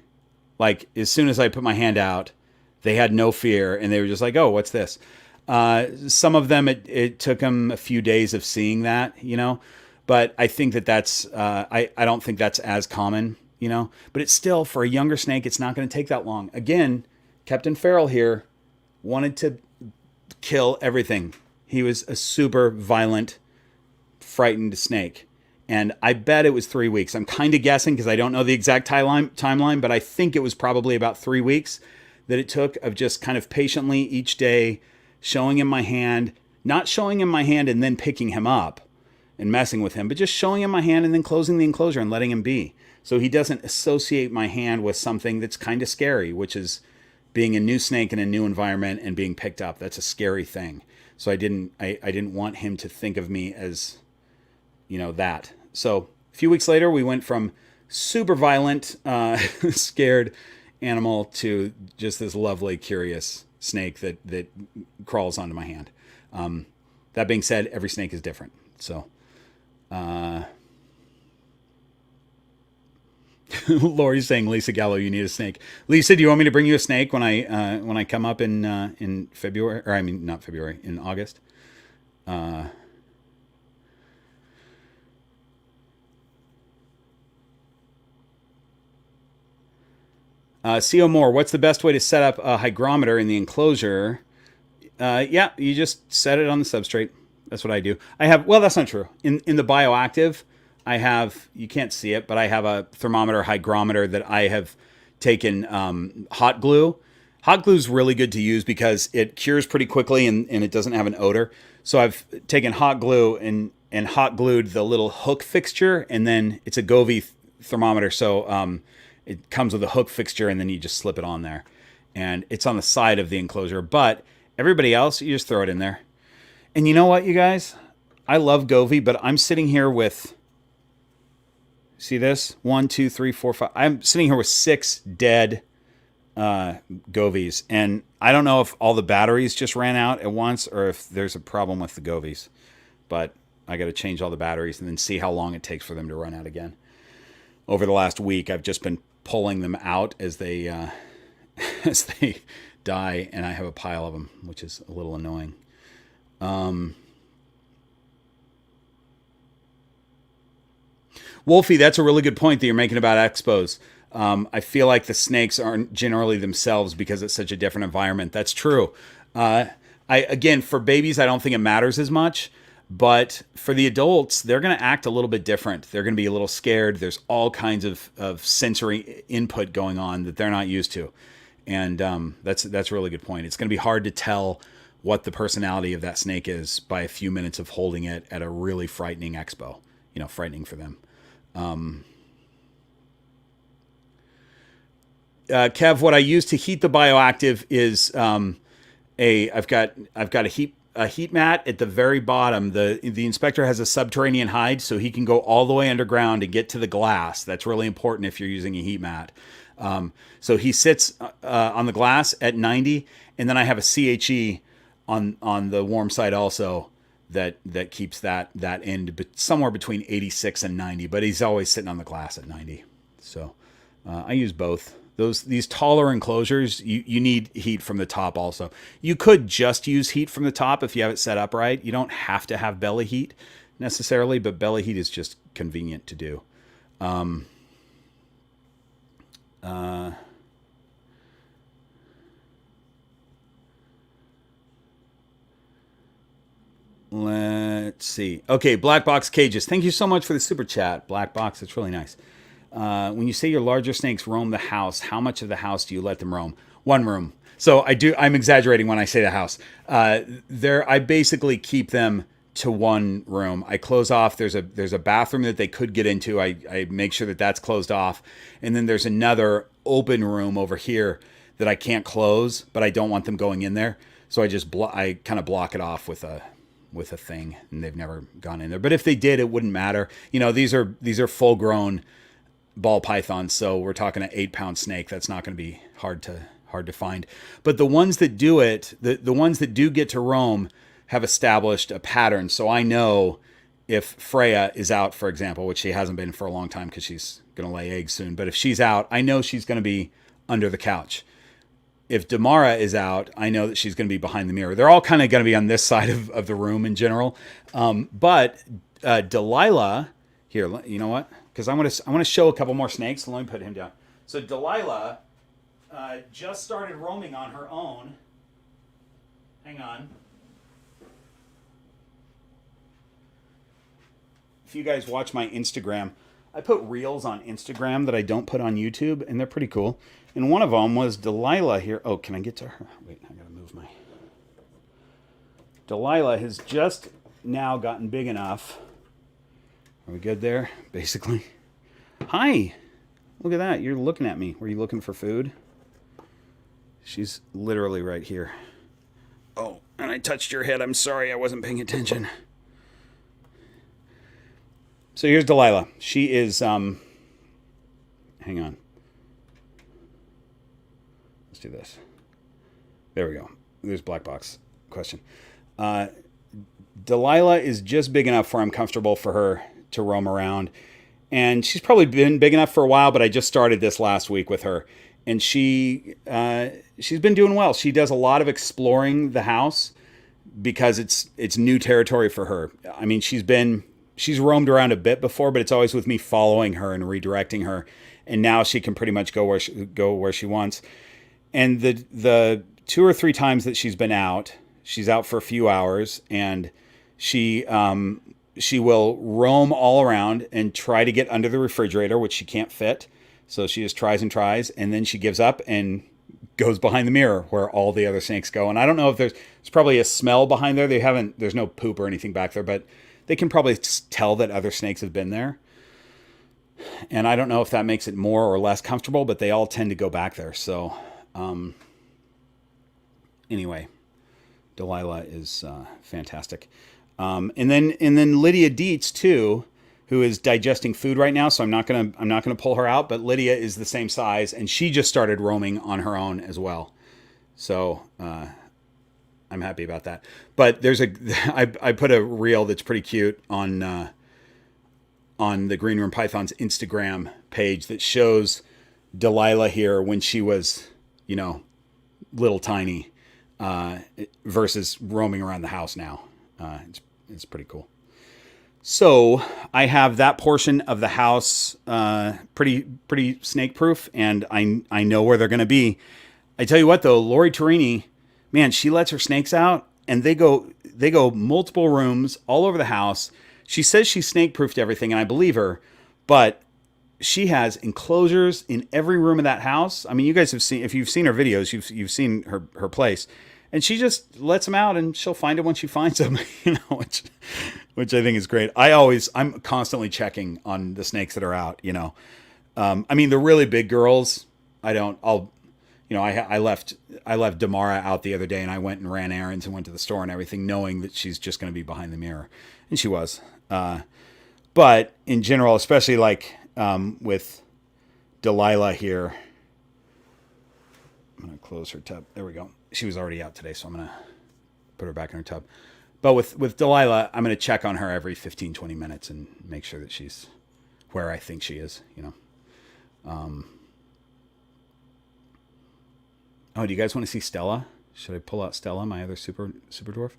Like as soon as I put my hand out, they had no fear and they were just like, oh, what's this? Some of them, it took them a few days of seeing that, but I think that's, I don't think that's as common, but it's still, for a younger snake, it's not going to take that long. Again, Captain Farrell here wanted to kill everything. He was a super violent, frightened snake. And I bet it was 3 weeks. I'm kind of guessing because I don't know the exact timeline, but I think it was probably about 3 weeks that it took of just kind of patiently each day showing him my hand, not showing him my hand and then picking him up and messing with him, but just showing him my hand and then closing the enclosure and letting him be. So he doesn't associate my hand with something that's kind of scary, which is being a new snake in a new environment and being picked up. That's a scary thing. So I didn't want him to think of me as, that. So a few weeks later, we went from super violent, scared animal to just this lovely, curious snake that crawls onto my hand. That being said, every snake is different. So, Lori's saying, Lisa Gallo, you need a snake. Lisa, do you want me to bring you a snake when I come up in February? Or not February, in August? C.O. Moore, what's the best way to set up a hygrometer in the enclosure? You just set it on the substrate. That's what I do. That's not true. In the Bioactive, I have, you can't see it, but I have a thermometer hygrometer that I have taken hot glue. Hot glue is really good to use because it cures pretty quickly and it doesn't have an odor. So I've taken hot glue and hot glued the little hook fixture, and then it's a Govee thermometer. So it comes with a hook fixture, and then you just slip it on there. And it's on the side of the enclosure. But everybody else, you just throw it in there. And you know what, you guys? I love Govee, but I'm sitting here with... See this? 1, 2, 3, 4, 5. I'm sitting here with 6 dead Govees. And I don't know if all the batteries just ran out at once or if there's a problem with the Govees. But I got to change all the batteries and then see how long it takes for them to run out again. Over the last week, I've just been pulling them out as they as they die, and I have a pile of them, which is a little annoying. Wolfie, that's a really good point that you're making about expos. I feel like the snakes aren't generally themselves because it's such a different environment. That's true. Again, for babies, I don't think it matters as much. But for the adults, they're going to act a little bit different. They're going to be a little scared. There's all kinds of sensory input going on that they're not used to. And that's a really good point. It's going to be hard to tell what the personality of that snake is by a few minutes of holding it at a really frightening expo. Frightening for them. Kev, what I use to heat the Bioactive is I've got a heat mat at the very bottom. The inspector has a subterranean hide, so he can go all the way underground and get to the glass. That's really important if you're using a heat mat. So he sits on the glass at 90, and then I have a CHE on the warm side also that keeps that end somewhere between 86 and 90. But he's always sitting on the glass at 90. So I use both. These taller enclosures, you need heat from the top also. You could just use heat from the top if you have it set up right. You don't have to have belly heat necessarily, but belly heat is just convenient to do. Let's see. Okay, Black Box Cages. Thank you so much for the super chat, Black Box. It's really nice. When you say your larger snakes roam the house, how much of the house do you let them roam? One room. So I'm exaggerating when I say the house. I basically keep them to one room. I close off. There's a bathroom that they could get into. I make sure that that's closed off. And then there's another open room over here that I can't close, but I don't want them going in there. So I kind of block it off with a thing, and they've never gone in there. But if they did, it wouldn't matter. These are full grown ball pythons, so we're talking an 8-pound snake. That's not going to be hard to find. But the ones that do it, the ones that do get to roam, have established a pattern. So I know if Freya is out, for example, which she hasn't been for a long time because she's going to lay eggs soon. But if she's out, I know she's going to be under the couch. If Damara is out, I know that she's going to be behind the mirror. They're all kind of going to be on this side of the room in general. But Delilah, here, you know what? Because I want to show a couple more snakes. So let me put him down. So Delilah just started roaming on her own. Hang on. If you guys watch my Instagram, I put reels on Instagram that I don't put on YouTube, and they're pretty cool. And one of them was Delilah here. Oh, can I get to her? Wait, I gotta move my... Delilah has just now gotten big enough. Are we good there? Basically. Hi. Look at that. You're looking at me. Were you looking for food? She's literally right here. Oh, and I touched your head. I'm sorry. I wasn't paying attention. So here's Delilah. She is... hang on. Let's do this. There we go. There's Black Box question. Delilah is just big enough where I'm comfortable for her to roam around. And she's probably been big enough for a while, but I just started this last week with her. And she's been doing well. She does a lot of exploring the house because it's new territory for her. I mean, she's roamed around a bit before, but it's always with me following her and redirecting her. And now she can pretty much go where she wants. And the 2 or 3 times that she's been out, she's out for a few hours, and she will roam all around and try to get under the refrigerator, which she can't fit. So she just tries and tries, and then she gives up and goes behind the mirror where all the other snakes go. And I don't know if there's probably a smell behind there. There's no poop or anything back there, but they can probably tell that other snakes have been there. And I don't know if that makes it more or less comfortable, but they all tend to go back there. So anyway, Delilah is fantastic. And then Lydia Dietz too, who is digesting food right now. So I'm not gonna pull her out, but Lydia is the same size, and she just started roaming on her own as well. So I'm happy about that. But I put a reel that's pretty cute on the Green Room Python's Instagram page that shows Delilah here when she was, little tiny, versus roaming around the house now. It's pretty cool. So I have that portion of the house pretty snake proof, and I know where they're going to be. I tell you what though, Lori Torini, man, she lets her snakes out, and they go multiple rooms all over the house. She says she's snake proofed everything, and I believe her, but she has enclosures in every room of that house. I mean, you guys have seen, if you've seen her videos, you've seen her place, and she just lets them out, and she'll find it when she finds them, which I think is great. I'm constantly checking on the snakes that are out. I mean, the really big girls, I left Damara out the other day, and I went and ran errands and went to the store and everything, knowing that she's just going to be behind the mirror, and she was. But in general, especially like with Delilah here, I'm going to close her tub. There we go. She was already out today, so I'm going to put her back in her tub. But with Delilah, I'm going to check on her every 15, 20 minutes and make sure that she's where I think she is, Oh, do you guys want to see Stella? Should I pull out Stella, my other super dwarf?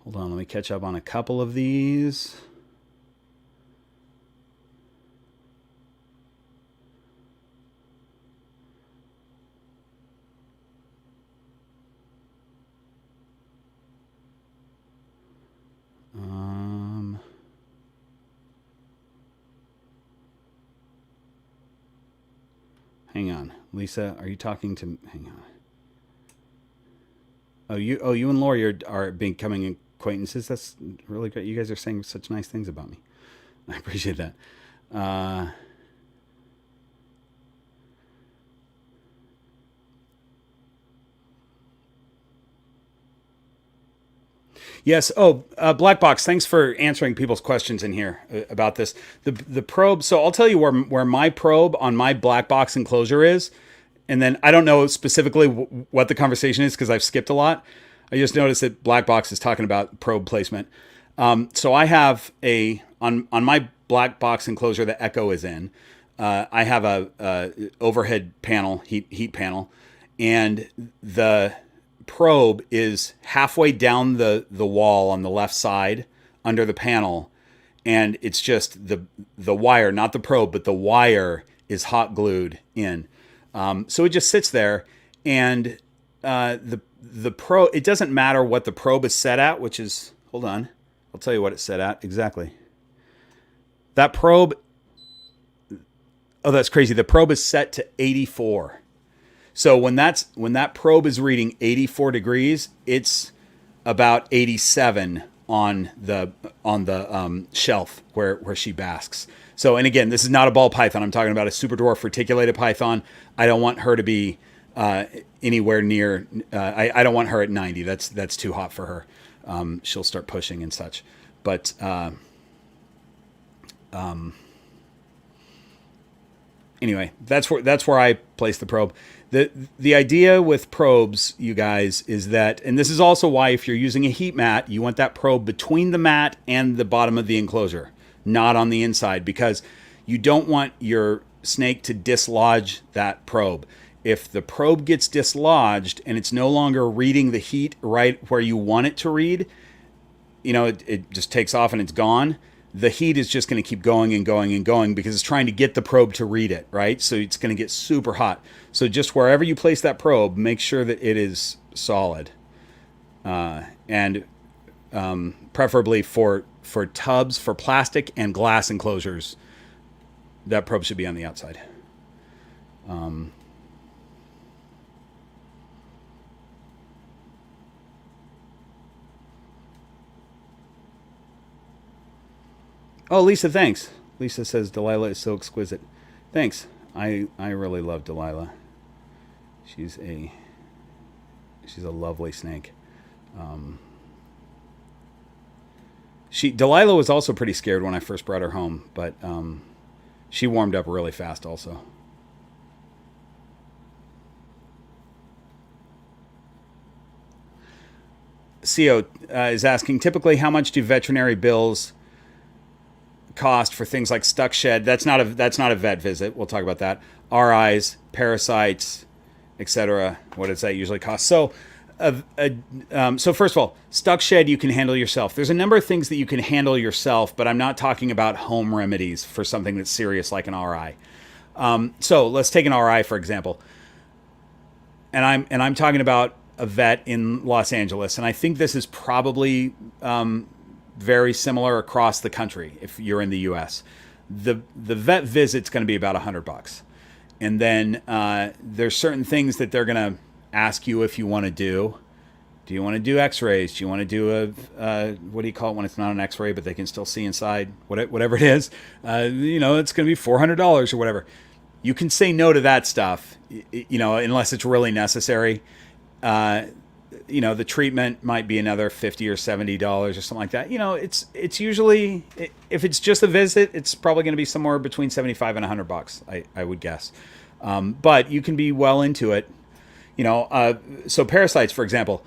Hold on, let me catch up on a couple of these. Hang on, Lisa, are you talking to? Hang on. Oh, you and Lori are becoming acquaintances. That's really great. You guys are saying such nice things about me. I appreciate that. Yes. Oh, Black Box. Thanks for answering people's questions in here about this. The probe. So I'll tell you where my probe on my Black Box enclosure is, and then I don't know specifically what the conversation is because I've skipped a lot. I just noticed that Black Box is talking about probe placement. So I have on my Black Box enclosure that Echo is in. I have a overhead panel, heat panel, and the probe is halfway down the wall on the left side under the panel, and it's just the wire, not the probe, but the wire is hot glued in. So it just sits there, and the probe, it doesn't matter what the probe is set at, which is, hold on, I'll tell you what it's set at exactly. That probe, oh, that's crazy. The probe is set to 84. So when that probe is reading 84 degrees, it's about 87 on the shelf where she basks. So, and again, this is not a ball python. I'm talking about a super dwarf reticulated python. I don't want her to be anywhere near. I don't want her at 90. That's too hot for her. She'll start pushing and such. But anyway, that's where I place the probe. The idea with probes, you guys, is that, and this is also why if you're using a heat mat, you want that probe between the mat and the bottom of the enclosure, not on the inside, because you don't want your snake to dislodge that probe. If the probe gets dislodged and it's no longer reading the heat right where you want it to read, it just takes off and it's gone. The heat is just going to keep going and going and going because it's trying to get the probe to read it, right? So it's going to get super hot. So just wherever you place that probe, make sure that it is solid. And preferably for tubs, for plastic and glass enclosures, that probe should be on the outside. Oh, Lisa, thanks. Lisa says Delilah is so exquisite. Thanks. I really love Delilah. She's a lovely snake. Delilah was also pretty scared when I first brought her home, but she warmed up really fast also. CO is asking, typically how much do veterinary bills cost for things like stuck shed? That's not a vet visit. We'll talk about that. RIs, parasites, etc. What does that usually cost? So first of all, stuck shed you can handle yourself. There's a number of things that you can handle yourself, but I'm not talking about home remedies for something that's serious like an RI. So let's take an RI for example, and I'm talking about a vet in Los Angeles, and I think this is probably very similar across the country. If you're in the U.S., the vet visit's going to be about $100, and then there's certain things that they're going to ask you if you want to do. Do you want to do X-rays? Do you want to do a what do you call it when it's not an X-ray but they can still see inside? Whatever it is, it's going to be $400 or whatever. You can say no to that stuff, unless it's really necessary. The treatment might be another $50 or $70 or something like that. It's usually, if it's just a visit, it's probably going to be somewhere between $75 and $100, I would guess. But you can be well into it. So parasites, for example,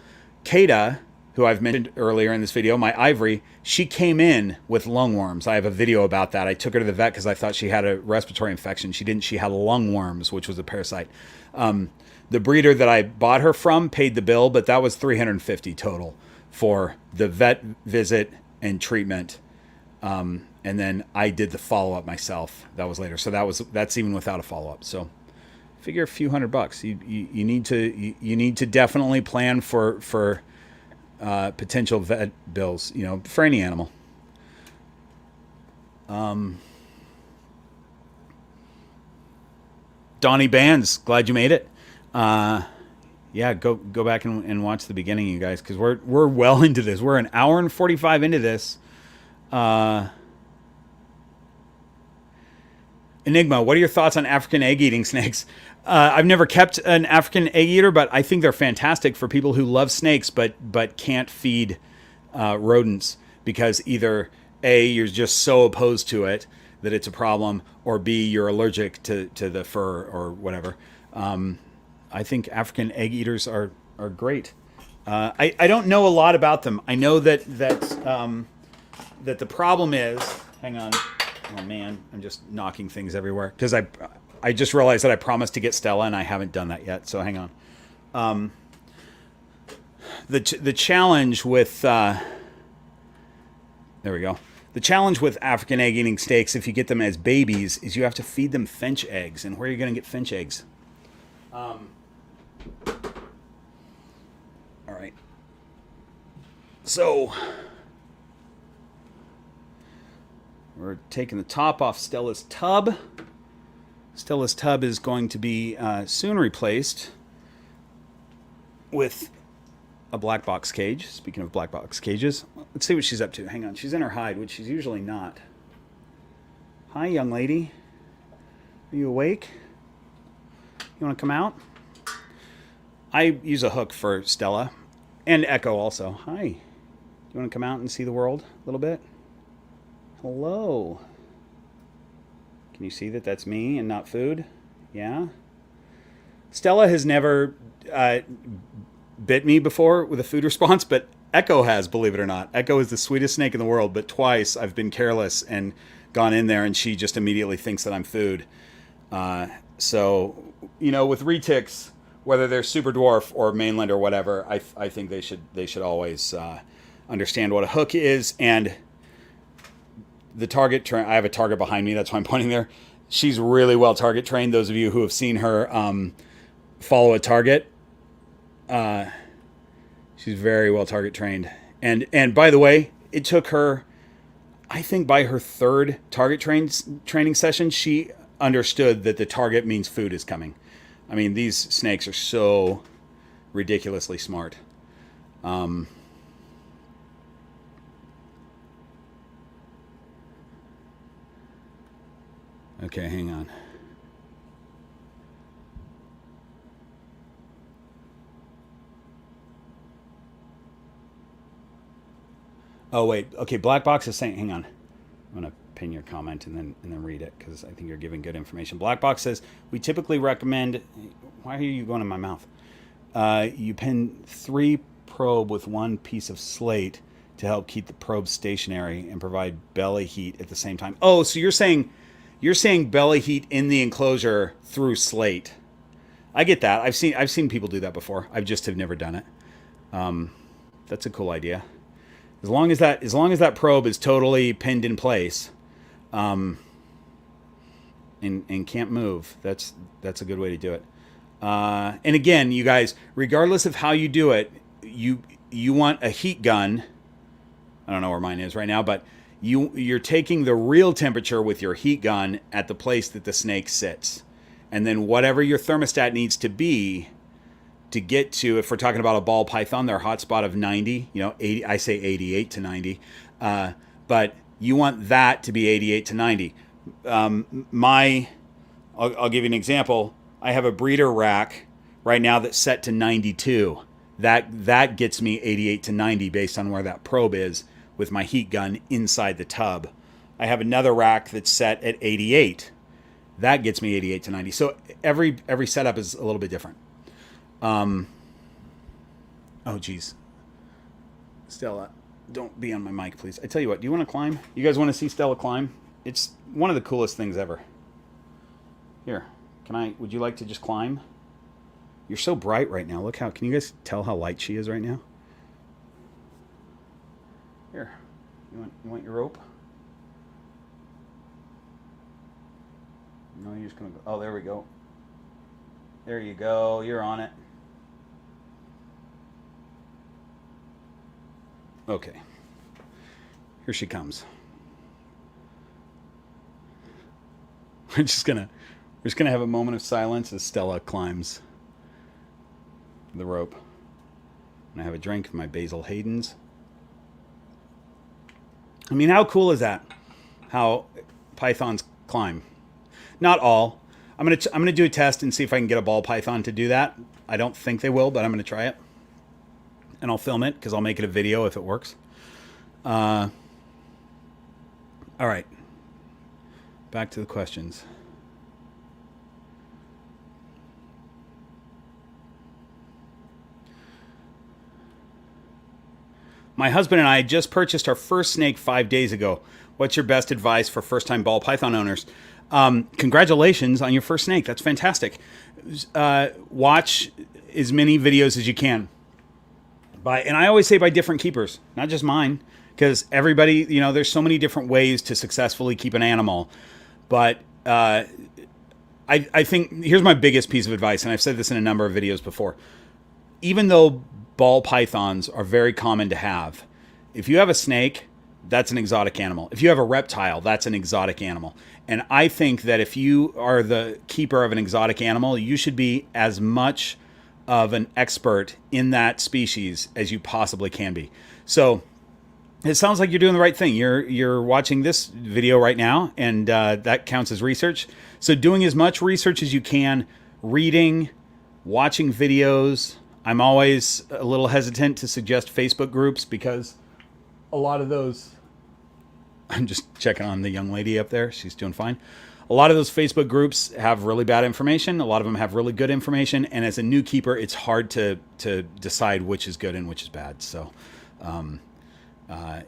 Kata, who I've mentioned earlier in this video, my ivory, she came in with lungworms. I have a video about that. I took her to the vet because I thought she had a respiratory infection. She didn't. She had lungworms, which was a parasite. The breeder that I bought her from paid the bill, but that was $350 total for the vet visit and treatment. And then I did the follow-up myself. That was later. So that's even without a follow-up. So figure a few $100. You need to definitely plan for potential vet bills, for any animal. Donnie Bands, glad you made it. Yeah, go back and watch the beginning, you guys, because we're well into this. We're an hour and 45 into this. Enigma, what are your thoughts on African egg-eating snakes? I've never kept an African egg-eater, but I think they're fantastic for people who love snakes but can't feed rodents because either A, you're just so opposed to it that it's a problem, or B, you're allergic to the fur or whatever. I think African egg-eaters are great. I don't know a lot about them. I know that the problem is... Hang on. Oh man, I'm just knocking things everywhere because I just realized that I promised to get Stella and I haven't done that yet. So hang on. The challenge with there we go. The challenge with African egg-eating snakes, if you get them as babies, is you have to feed them finch eggs. And where are you going to get finch eggs? All right. So we're taking the top off Stella's tub. Stella's tub is going to be soon replaced with a black box cage. Speaking of black box cages, let's see what she's up to. Hang on. She's in her hide, which she's usually not. Hi, young lady. Are you awake? You want to come out? I use a hook for Stella and Echo also. Hi. You want to come out and see the world a little bit? Hello. Can you see that that's me and not food? Yeah. Stella has never bit me before with a food response, but Echo has, believe it or not. Echo is the sweetest snake in the world, but twice I've been careless and gone in there and she just immediately thinks that I'm food. So, with retics, whether they're super dwarf or mainland or whatever, I think they should always understand what a hook is. And the target I have a target behind me, that's why I'm pointing there. She's really well target trained. Those of you who have seen her follow a target, she's very well target trained. And by the way, it took her, I think by her third target training session, she understood that the target means food is coming. I mean, these snakes are so ridiculously smart. Okay, hang on. Oh wait, okay. Black Box is saying, hang on. I'm gonna pin your comment and then read it because I think you're giving good information. Black Box says we typically recommend. Why are you going in my mouth? You pin 3 probe with 1 piece of slate to help keep the probe stationary and provide belly heat at the same time. Oh, so you're saying belly heat in the enclosure through slate. I get that. I've seen people do that before. I just have never done it. That's a cool idea. As long as that probe is totally pinned in place, and can't move, that's a good way to do it. And again, you guys, regardless of how you do it, you want a heat gun. I don't know where mine is right now, but you're taking the real temperature with your heat gun at the place that the snake sits, and then whatever your thermostat needs to be to get to, if we're talking about a ball python, their hotspot of 90, 80, I say 88 to 90, but you want that to be 88 to 90. I'll give you an example. I have a breeder rack right now that's set to 92. That gets me 88 to 90 based on where that probe is with my heat gun inside the tub. I have another rack that's set at 88. That gets me 88 to 90. So every setup is a little bit different. Oh geez, Stella, don't be on my mic, please. I tell you what, do you want to climb? You guys want to see Stella climb? It's one of the coolest things ever. Here, would you like to just climb? You're so bright right now. Look can you guys tell how light she is right now? Here, you want your rope? No, you're just gonna go. Oh, there we go. There you go. You're on it. Okay. Here she comes. We're just gonna have a moment of silence as Stella climbs the rope. And I have a drink of my Basil Hayden's. I mean, how cool is that? How pythons climb. Not all. I'm gonna do a test and see if I can get a ball python to do that. I don't think they will, but I'm gonna try it, and I'll film it because I'll make it a video if it works. All right, back to the questions. My husband and I just purchased our first snake 5 days ago. What's your best advice for first-time ball python owners? Congratulations on your first snake. That's fantastic. Watch as many videos as you can. And I always say by different keepers, not just mine, because everybody, there's so many different ways to successfully keep an animal. But I think here's my biggest piece of advice, and I've said this in a number of videos before. Even though ball pythons are very common to have, if you have a snake, that's an exotic animal. If you have a reptile, that's an exotic animal. And I think that if you are the keeper of an exotic animal, you should be as much of an expert in that species as you possibly can be. So it sounds like you're doing the right thing. You're watching this video right now, and that counts as research. So doing as much research as you can, reading, watching videos. I'm always a little hesitant to suggest Facebook groups because a lot of those, I'm just checking on the young lady up there. She's doing fine. A lot of those Facebook groups have really bad information. A lot of them have really good information. And as a new keeper, it's hard to decide which is good and which is bad. So, I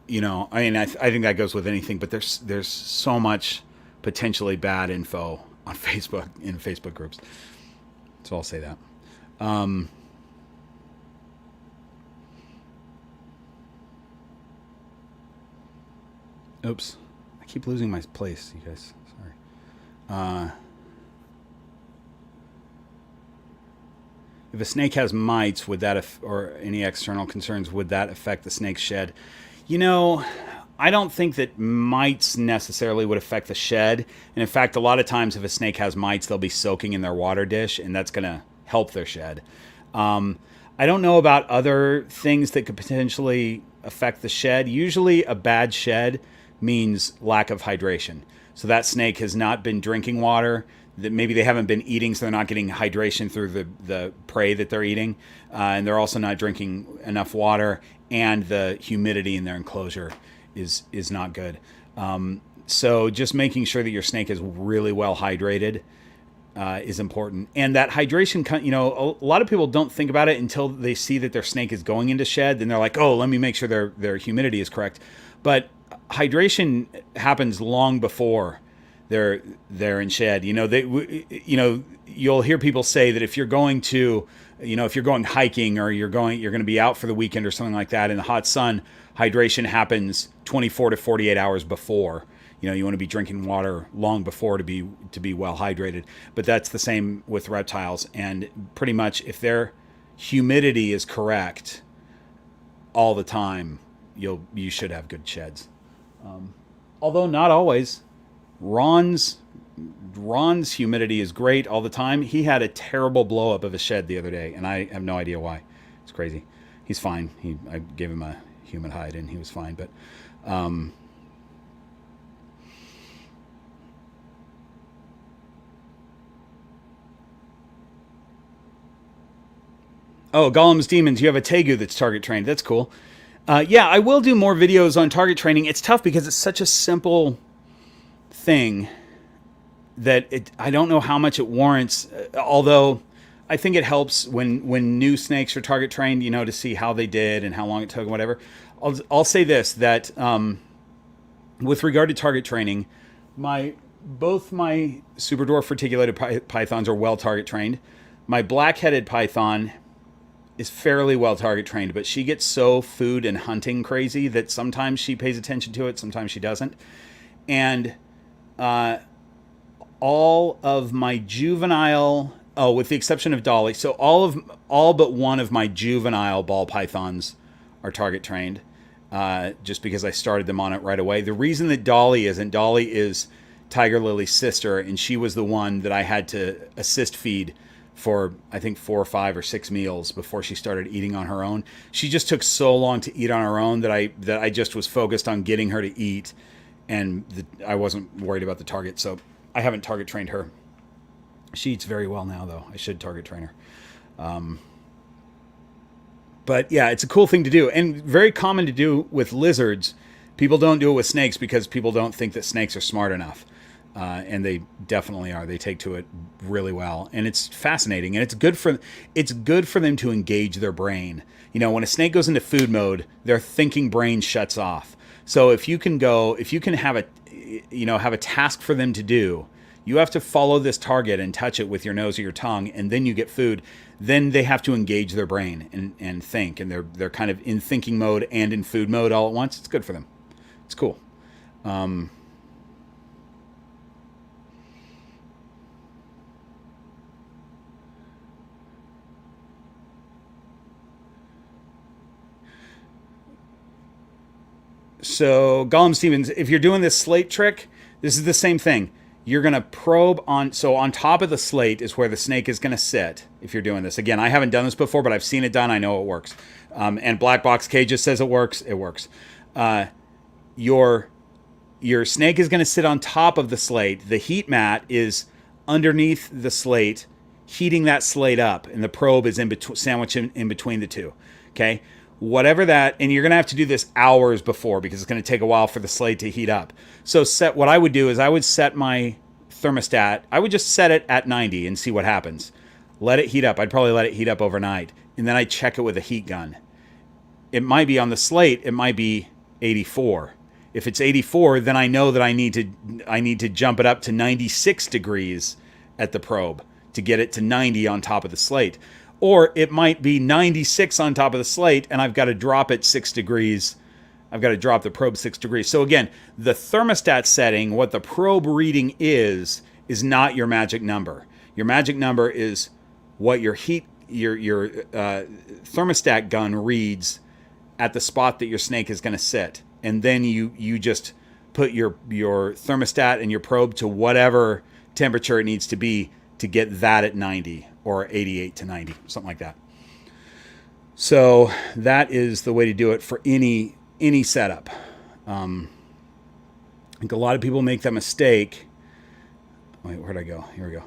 think that goes with anything, but there's so much potentially bad info on Facebook, in Facebook groups. So I'll say that. Oops. I keep losing my place, you guys. Sorry. If a snake has mites, would that or any external concerns, would that affect the snake's shed? I don't think that mites necessarily would affect the shed. And in fact, a lot of times if a snake has mites, they'll be soaking in their water dish, and that's going to help their shed. I don't know about other things that could potentially affect the shed. Usually a bad shed means lack of hydration. So that snake has not been drinking water. That maybe they haven't been eating, so they're not getting hydration through the prey that they're eating, and they're also not drinking enough water. And the humidity in their enclosure is not good. So just making sure that your snake is really well hydrated is important. And that hydration, you know, a lot of people don't think about it until they see that their snake is going into shed. Then they're like, oh, let me make sure their humidity is correct. But hydration happens long before they're in shed. You know, you'll hear people say that if you're going to, you know, if you're going hiking or you're going to be out for the weekend or something like that in the hot sun, hydration happens 24 to 48 hours before. You know, you want to be drinking water long before to be well hydrated. But that's the same with reptiles. And pretty much if their humidity is correct all the time, you should have good sheds. Although not always. Ron's humidity is great all the time. He had a terrible blow up of a shed the other day, and I have no idea why. It's crazy. He's fine. I gave him a humid hide, and he was fine. But oh, Golem's Demons, you have a Tegu that's target trained. That's cool. Yeah, I will do more videos on target training. It's tough because it's such a simple thing that I don't know how much it warrants, although I think it helps when new snakes are target trained, you know, to see how they did and how long it took and whatever. I'll say this, that with regard to target training, both my super dwarf reticulated pythons are well target trained. My black-headed python is fairly well target trained, but she gets so food and hunting crazy that sometimes she pays attention to it, sometimes she doesn't. And all of my juvenile, with the exception of Dolly, so all but one of my juvenile ball pythons are target trained, just because I started them on it right away. The reason that Dolly is Tiger Lily's sister, and she was the one that I had to assist feed for, I think, 4 or 5 or 6 meals before she started eating on her own. She just took so long to eat on her own that I just was focused on getting her to eat, and I wasn't worried about the target, so I haven't target trained her. She eats very well now, though. I should target train her. But yeah, it's a cool thing to do, and very common to do with lizards. People don't do it with snakes because people don't think that snakes are smart enough. And they definitely are. They take to it really well, and it's fascinating, and it's good for them to engage their brain. You know, when a snake goes into food mode, their thinking brain shuts off. So if you can have a task for them to do, you have to follow this target and touch it with your nose or your tongue, and then you get food. Then they have to engage their brain and think, and they're kind of in thinking mode and in food mode all at once. It's good for them. It's cool. So, Gollum Stevens, if you're doing this slate trick, this is the same thing. You're going to probe on top of the slate is where the snake is going to sit if you're doing this. Again, I haven't done this before, but I've seen it done. I know it works. And Black Box Cages says it works. It works. Your snake is going to sit on top of the slate. The heat mat is underneath the slate, heating that slate up, and the probe is sandwiched in between the two. Okay? Whatever that, and you're going to have to do this hours before because it's going to take a while for the slate to heat up. So what I would do is I would set my thermostat. I would just set it at 90 and see what happens. Let it heat up. I'd probably let it heat up overnight. And then I'd check it with a heat gun. It might be on the slate. It might be 84. If it's 84, then I know that I need to jump it up to 96 degrees at the probe to get it to 90 on top of the slate. Or it might be 96 on top of the slate, and I've got to drop it 6 degrees. I've got to drop the probe 6 degrees. So again, the thermostat setting, what the probe reading is not your magic number. Your magic number is what your thermostat gun reads at the spot that your snake is going to sit. And then you just put your thermostat and your probe to whatever temperature it needs to be to get that at 90 or 88 to 90, something like that. So that is the way to do it for any setup. think a lot of people make that mistake. Wait, where'd I go? Here we go.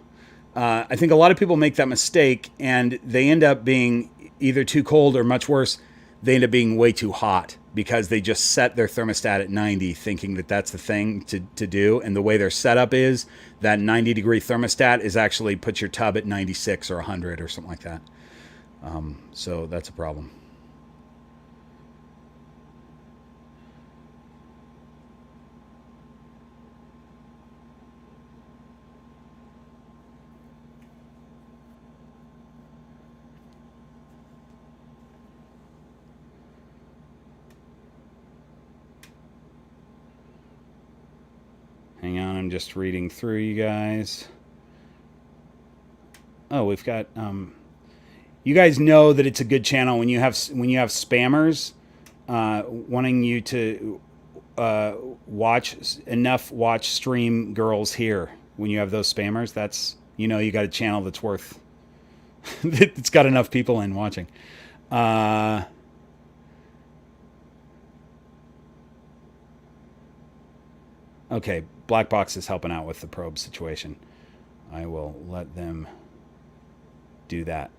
I think a lot of people make that mistake, and they end up being either too cold or, much worse, they end up being way too hot because they just set their thermostat at 90 thinking that that's the thing to do. And the way their setup is, that 90-degree thermostat is actually puts your tub at 96 or 100 or something like that. So that's a problem. Hang on, I'm just reading through you guys. Oh, we've got you guys know that it's a good channel when you have spammers wanting you to watch stream girls here. When you have those spammers, that's, you know, you got a channel that's worth it's got enough people in watching. Okay, Black Box is helping out with the probe situation. I will let them do that.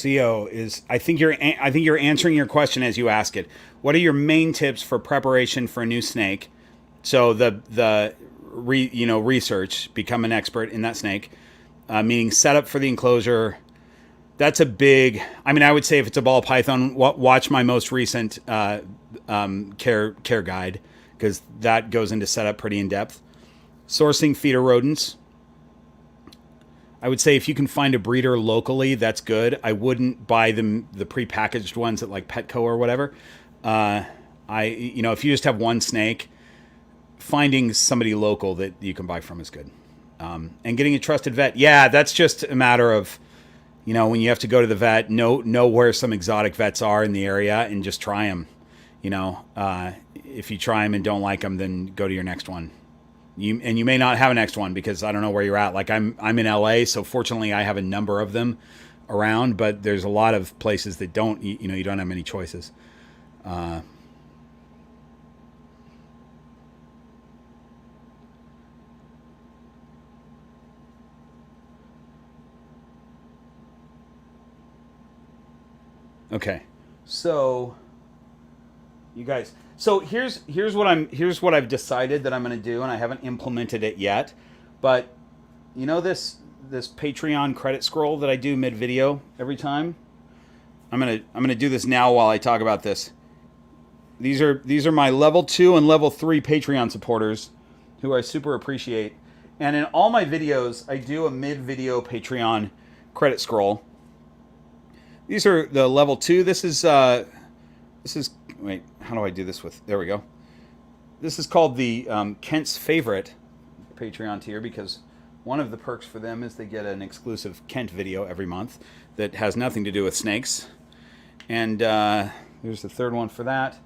CO is, I think you're answering your question as you ask it. What are your main tips for preparation for a new snake? So research, become an expert in that snake, meaning setup for the enclosure. That's a big. I mean, I would say if it's a ball python, watch my most recent care guide, because that goes into setup pretty in depth. Sourcing feeder rodents. I would say if you can find a breeder locally, that's good. I wouldn't buy them the prepackaged ones at like Petco or whatever. If you just have one snake, finding somebody local that you can buy from is good. And getting a trusted vet. Yeah, that's just a matter of, when you have to go to the vet, know where some exotic vets are in the area and just try them. If you try them and don't like them, then go to your next one. You may not have a next one because I don't know where you're at. Like I'm in LA, so fortunately I have a number of them around, but there's a lot of places that don't, you don't have many choices. Okay. So you guys, so here's what I've decided that I'm going to do, and I haven't implemented it yet. But this Patreon credit scroll that I do mid video every time. I'm gonna do this now while I talk about this. These are my level 2 and level 3 Patreon supporters, who I super appreciate. And in all my videos, I do a mid video Patreon credit scroll. These are the level 2. This is wait, how do I do this with, there we go. This is called the Kent's Favorite Patreon tier, because one of the perks for them is they get an exclusive Kent video every month that has nothing to do with snakes. And there's the third one for that.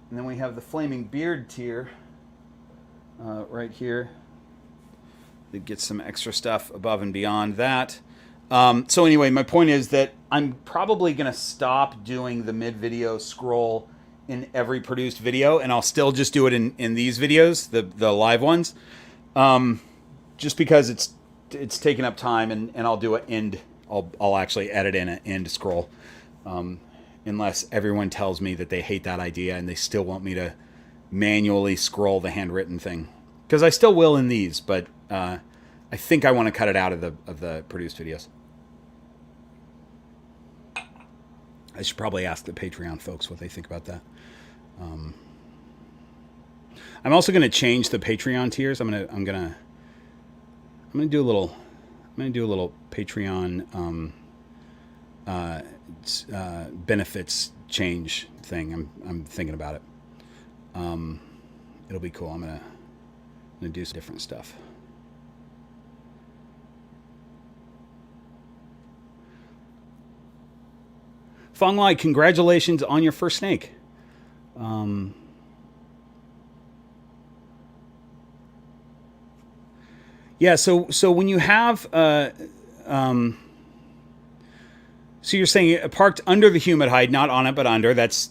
And then we have the Flaming Beard tier right here that gets some extra stuff above and beyond that. So anyway, my point is that I'm probably going to stop doing the mid-video scroll in every produced video, and I'll still just do it in these videos, the live ones, just because it's taking up time, and I'll do an end. I'll actually edit in an end scroll, unless everyone tells me that they hate that idea and they still want me to manually scroll the handwritten thing, because I still will in these, but I think I want to cut it out of the produced videos. I should probably ask the Patreon folks what they think about that. I'm also going to change the Patreon tiers. I'm gonna do a little Patreon benefits change thing. I'm thinking about it. It'll be cool. I'm gonna do some different stuff. Fong Lai, congratulations on your first snake. Yeah, so when you have so you're saying it parked under the humid hide, not on it, but under. That's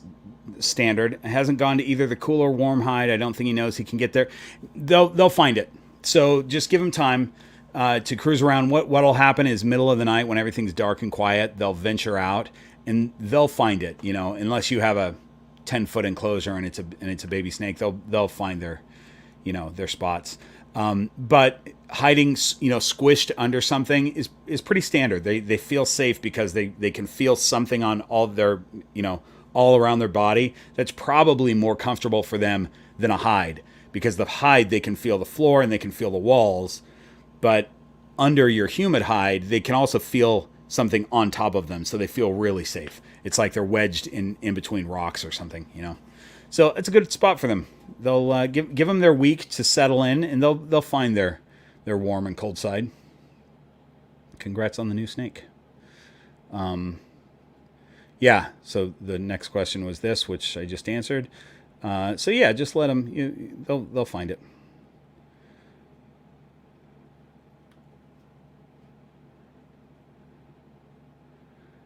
standard. It hasn't gone to either the cool or warm hide. I don't think he knows he can get there. They'll find it. So just give them time to cruise around. What'll happen is middle of the night when everything's dark and quiet, they'll venture out and they'll find it. You know, unless you have a 10-foot enclosure and it's a baby snake, they'll find their spots. But hiding, squished under something is pretty standard. They feel safe because they can feel something on all their, all around their body. That's probably more comfortable for them than a hide, because the hide, they can feel the floor and they can feel the walls, but under your humid hide, they can also feel something on top of them. So they feel really safe. It's like they're wedged in between rocks or something, So it's a good spot for them. They'll give them their week to settle in, and they'll find their warm and cold side. Congrats on the new snake. Yeah. So the next question was this, which I just answered. So yeah, just let them. They'll find it.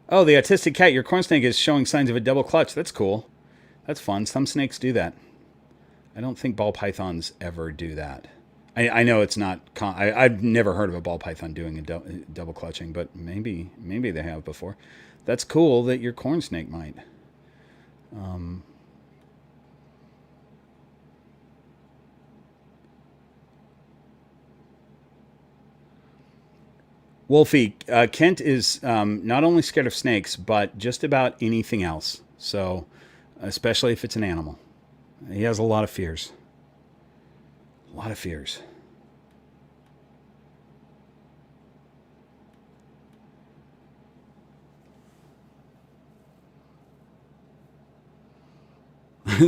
Oh, the autistic cat. Your corn snake is showing signs of a double clutch. That's cool. That's fun. Some snakes do that. I don't think ball pythons ever do that. I know it's not. I've never heard of a ball python doing a double clutching, but maybe they have before. That's cool that your corn snake might. Wolfie, Kent is not only scared of snakes, but just about anything else. So, especially if it's an animal. He has a lot of fears. A lot of fears.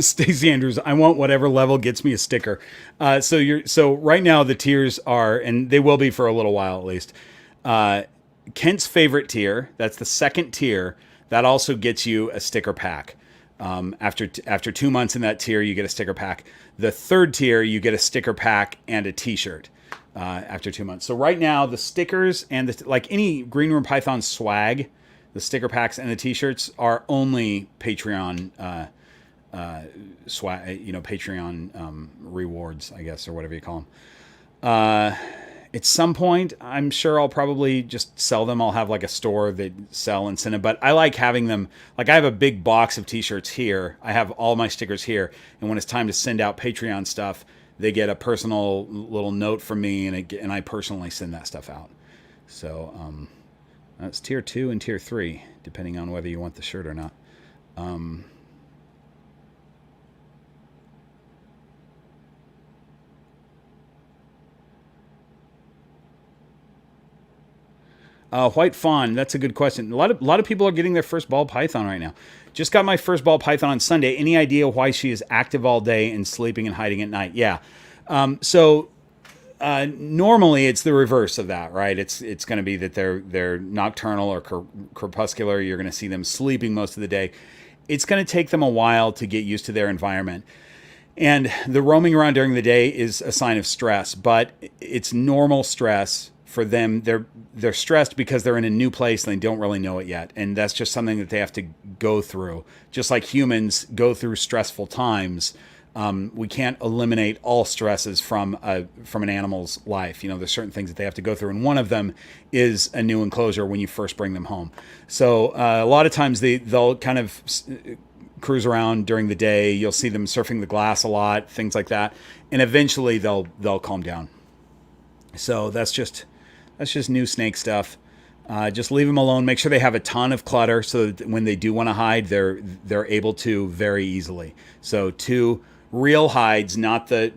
Stacey Andrews, I want whatever level gets me a sticker. So right now the tiers are, and they will be for a little while at least. Kent's favorite tier, that's the second tier, that also gets you a sticker pack. After 2 months in that tier, you get a sticker pack. The third tier, you get a sticker pack and a T-shirt after 2 months. So right now, the stickers and like any Green Room Python swag, the sticker packs and the T-shirts are only Patreon swag. Patreon rewards, I guess, or whatever you call them. At some point, I'm sure I'll probably just sell them. I'll have like a store that sell and send them. But I like having them. Like I have a big box of T-shirts here. I have all my stickers here. And when it's time to send out Patreon stuff, they get a personal little note from me, and I personally send that stuff out. So that's tier 2 and tier 3, depending on whether you want the shirt or not. White fawn, that's a good question. A lot of people are getting their first ball python right now. Just got my first ball python on Sunday. Any idea why she is active all day and sleeping and hiding at night? Yeah. Normally it's the reverse of that, right? It's going to be that they're nocturnal or crepuscular. You're going to see them sleeping most of the day. It's going to take them a while to get used to their environment. And the roaming around during the day is a sign of stress, but it's normal stress for them. They're stressed because they're in a new place and they don't really know it yet. And that's just something that they have to go through. Just like humans go through stressful times, we can't eliminate all stresses from an animal's life. There's certain things that they have to go through. And one of them is a new enclosure when you first bring them home. So a lot of times they'll kind of cruise around during the day. You'll see them surfing the glass a lot, things like that. And eventually they'll calm down. So that's just new snake stuff. Just leave them alone. Make sure they have a ton of clutter so that when they do want to hide, they're able to very easily. So 2 real hides, not the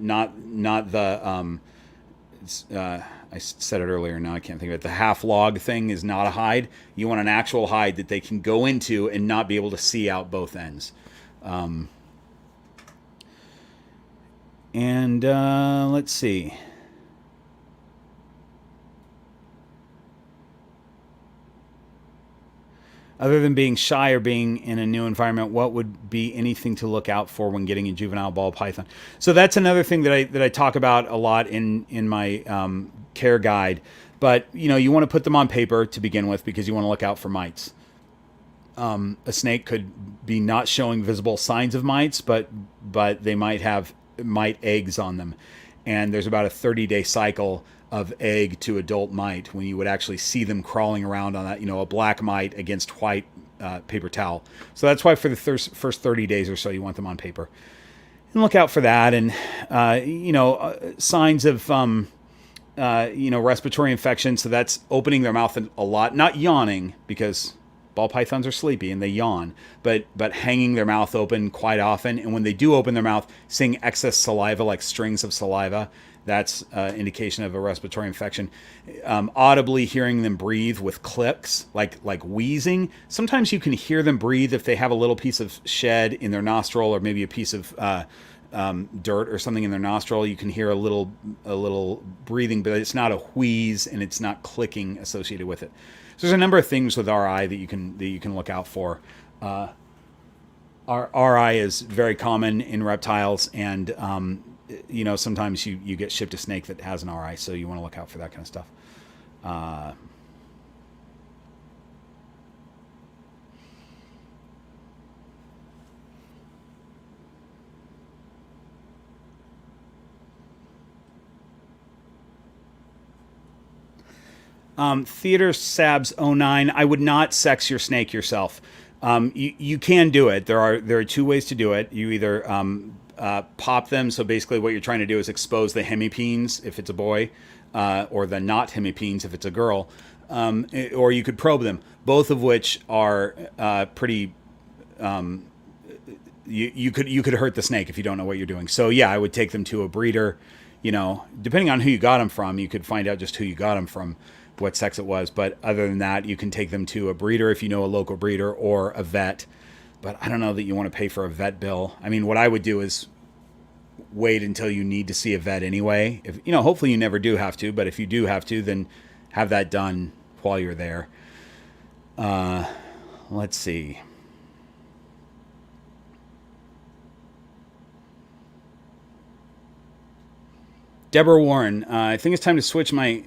I said it earlier. Now I can't think of it. The half log thing is not a hide. You want an actual hide that they can go into and not be able to see out both ends. Let's see. Other than being shy or being in a new environment, what would be anything to look out for when getting a juvenile ball python? So that's another thing that I talk about a lot in my care guide. But you want to put them on paper to begin with because you want to look out for mites. A snake could be not showing visible signs of mites, but they might have mite eggs on them, and there's about a 30-day cycle of egg to adult mite when you would actually see them crawling around on that, a black mite against white paper towel. So that's why for the first 30 days or so, you want them on paper. And look out for that. And, signs of, respiratory infection. So that's opening their mouth a lot, not yawning because ball pythons are sleepy and they yawn, but hanging their mouth open quite often. And when they do open their mouth, seeing excess saliva, like strings of saliva, that's indication of a respiratory infection. Audibly hearing them breathe with clicks, like wheezing. Sometimes you can hear them breathe if they have a little piece of shed in their nostril or maybe a piece of dirt or something in their nostril. You can hear a little breathing, but it's not a wheeze and it's not clicking associated with it. So there's a number of things with RI that you can look out for. RI is very common in reptiles, and sometimes you get shipped a snake that has an RI, so you want to look out for that kind of stuff. Theater Sabs 09. I would not sex your snake yourself. You can do it. There are two ways to do it. You either pop them. So basically what you're trying to do is expose the hemipenes if it's a boy, or the not hemipenes if it's a girl. Or you could probe them, both of which are pretty... you could hurt the snake if you don't know what you're doing. So yeah, I would take them to a breeder. Depending on who you got them from, you could find out just who you got them from, what sex it was. But other than that, you can take them to a breeder if you know a local breeder, or a vet. But I don't know that you want to pay for a vet bill. I mean, what I would do is wait until you need to see a vet anyway. If hopefully you never do have to, but if you do have to, then have that done while you're there. Let's see. Deborah Warren, I think it's time to switch my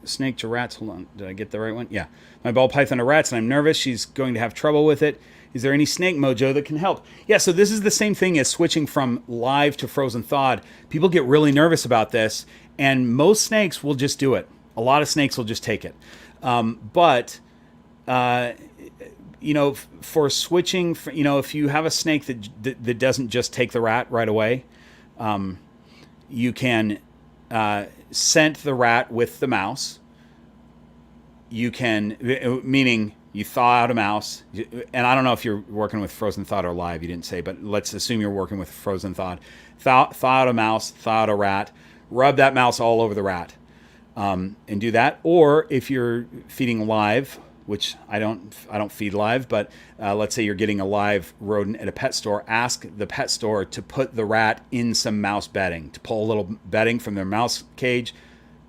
snake to rats. Hold on, did I get the right one? Yeah. My ball python to rats, and I'm nervous she's going to have trouble with it. Is there any snake mojo that can help? Yeah, so this is the same thing as switching from live to frozen thawed. People get really nervous about this, and most snakes will just do it. A lot of snakes will just take it. But for switching, if you have a snake that doesn't just take the rat right away, you can scent the rat with the mouse. You can, meaning you thaw out a mouse, and I don't know if you're working with frozen thawed or live, you didn't say, but let's assume you're working with frozen thawed. Thaw out a mouse, thaw out a rat, rub that mouse all over the rat, and do that. Or if you're feeding live, which I don't feed live, but let's say you're getting a live rodent at a pet store, ask the pet store to put the rat in some mouse bedding, to pull a little bedding from their mouse cage,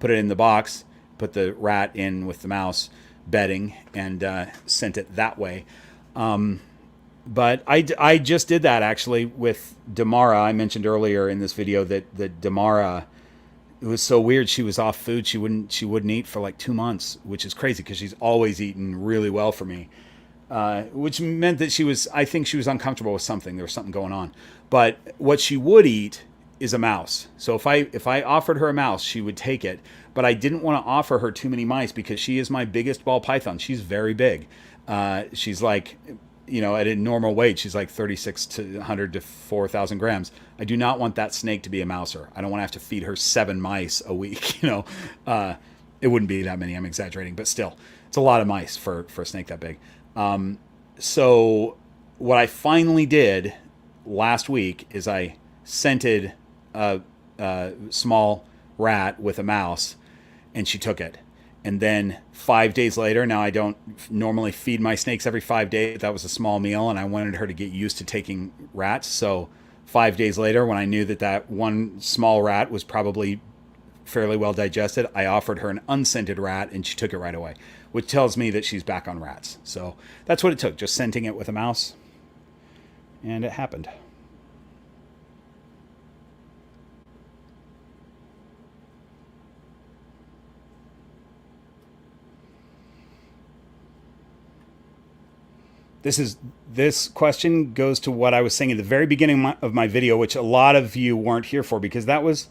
put it in the box, put the rat in with the mouse bedding, and scent it that way. But I just did that actually with Damara. I mentioned earlier in this video that Damara, it was so weird. She was off food. She wouldn't eat for like 2 months, which is crazy because she's always eaten really well for me. Which meant that I think she was uncomfortable with something. There was something going on. But what she would eat is a mouse. So if I offered her a mouse, she would take it. But I didn't want to offer her too many mice because she is my biggest ball python. She's very big. She's like, at a normal weight, she's like 3,600 to 4,000 grams. I do not want that snake to be a mouser. I don't want to have to feed her 7 mice a week. It wouldn't be that many. I'm exaggerating, but still, it's a lot of mice for a snake that big. So what I finally did last week is I scented a small rat with a mouse, and she took it. And then 5 days later, now I don't normally feed my snakes every 5 days. That was a small meal, and I wanted her to get used to taking rats. So 5 days later, when I knew that one small rat was probably fairly well digested. I offered her an unscented rat, and she took it right away, which tells me that she's back on rats. So that's what it took, just scenting it with a mouse, and it happened. This question goes to what I was saying at the very beginning of my video, which a lot of you weren't here for because that was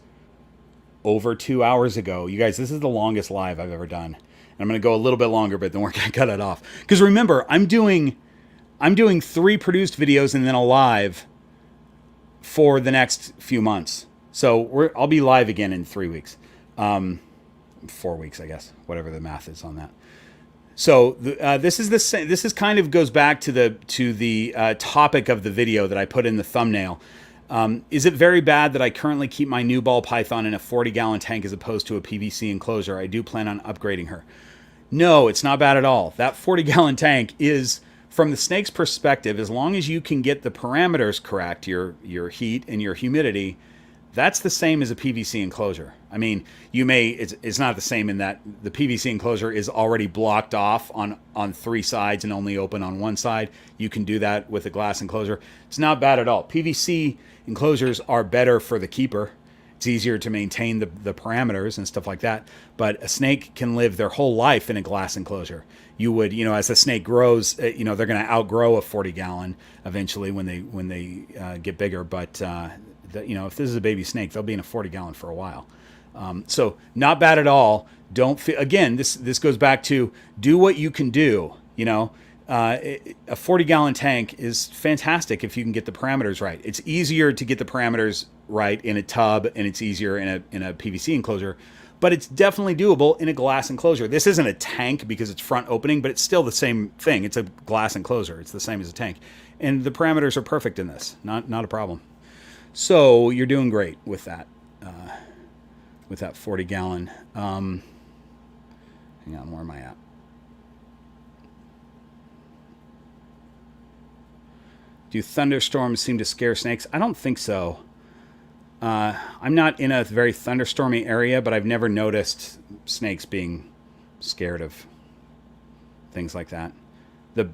over 2 hours ago. You guys, this is the longest live I've ever done. And I'm going to go a little bit longer, but then we're going to cut it off. Because remember, I'm doing 3 produced videos and then a live for the next few months. So I'll be live again in 3 weeks. 4 weeks, I guess, whatever the math is on that. So this is the same. This is kind of goes back to the topic of the video that I put in the thumbnail. Is it very bad that I currently keep my new ball python in a 40-gallon tank as opposed to a PVC enclosure? I do plan on upgrading her. No, it's not bad at all. That 40-gallon tank is, from the snake's perspective, as long as you can get the parameters correct, your heat and your humidity, that's the same as a PVC enclosure. I mean, it's not the same in that the PVC enclosure is already blocked off on 3 sides and only open on 1 side. You can do that with a glass enclosure. It's not bad at all. PVC enclosures are better for the keeper. It's easier to maintain the parameters and stuff like that. But a snake can live their whole life in a glass enclosure. You would, as the snake grows, they're going to outgrow a 40-gallon eventually when they get bigger. But if this is a baby snake, they'll be in a 40-gallon for a while. So not bad at all. Don't feel, again, this goes back to do what you can do. A 40-gallon tank is fantastic if you can get the parameters right. It's easier to get the parameters right in a tub, and it's easier in a PVC enclosure, but it's definitely doable in a glass enclosure. This isn't a tank because it's front opening, but it's still the same thing. It's a glass enclosure. It's the same as a tank, and the parameters are perfect in this. Not a problem. So you're doing great with that 40-gallon. Hang on, where am I at? Do thunderstorms seem to scare snakes? I don't think so. I'm not in a very thunderstormy area, but I've never noticed snakes being scared of things like that. The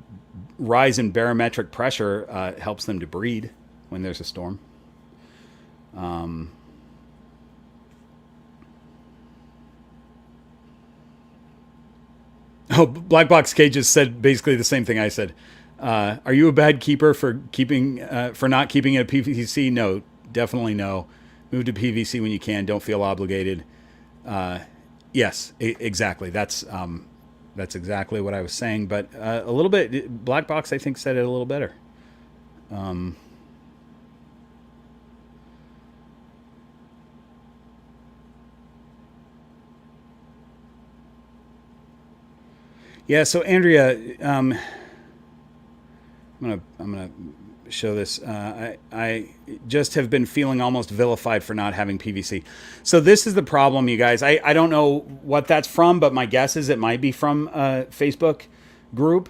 rise in barometric pressure helps them to breed when there's a storm. Black Box Cages said basically the same thing I said. Are you a bad keeper for not keeping it a PVC? No, definitely no. Move to PVC when you can. Don't feel obligated. Yes, exactly. That's exactly what I was saying. But a little bit, Black Box I think said it a little better. Yeah. So Andrea, I'm gonna show this. I just have been feeling almost vilified for not having PVC. So this is the problem, you guys. I don't know what that's from, but my guess is it might be from a Facebook group.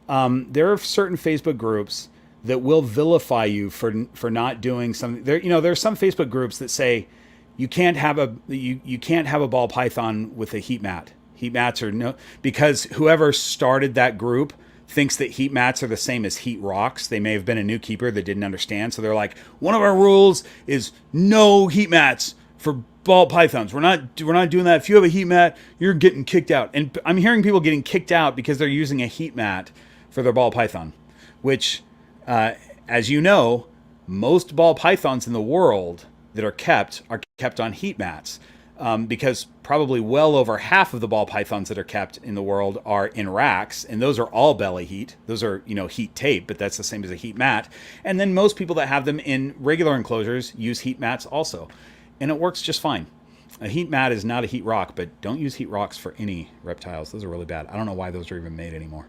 There are certain Facebook groups that will vilify you for not doing something. There's some Facebook groups that say you can't have a ball python with a heat mat. Heat mats are no, because whoever started that group thinks that heat mats are the same as heat rocks. They may have been a new keeper that didn't understand. So they're like, one of our rules is no heat mats for ball pythons. We're not doing that. If you have a heat mat, you're getting kicked out. And I'm hearing people getting kicked out because they're using a heat mat for their ball python, which, as you know, most ball pythons in the world that are kept on heat mats. Because probably well over half of the ball pythons that are kept in the world are in racks, and those are all belly heat. Those are, heat tape, but that's the same as a heat mat. And then most people that have them in regular enclosures use heat mats also, and it works just fine. A heat mat is not a heat rock, but don't use heat rocks for any reptiles. Those are really bad. I don't know why those are even made anymore.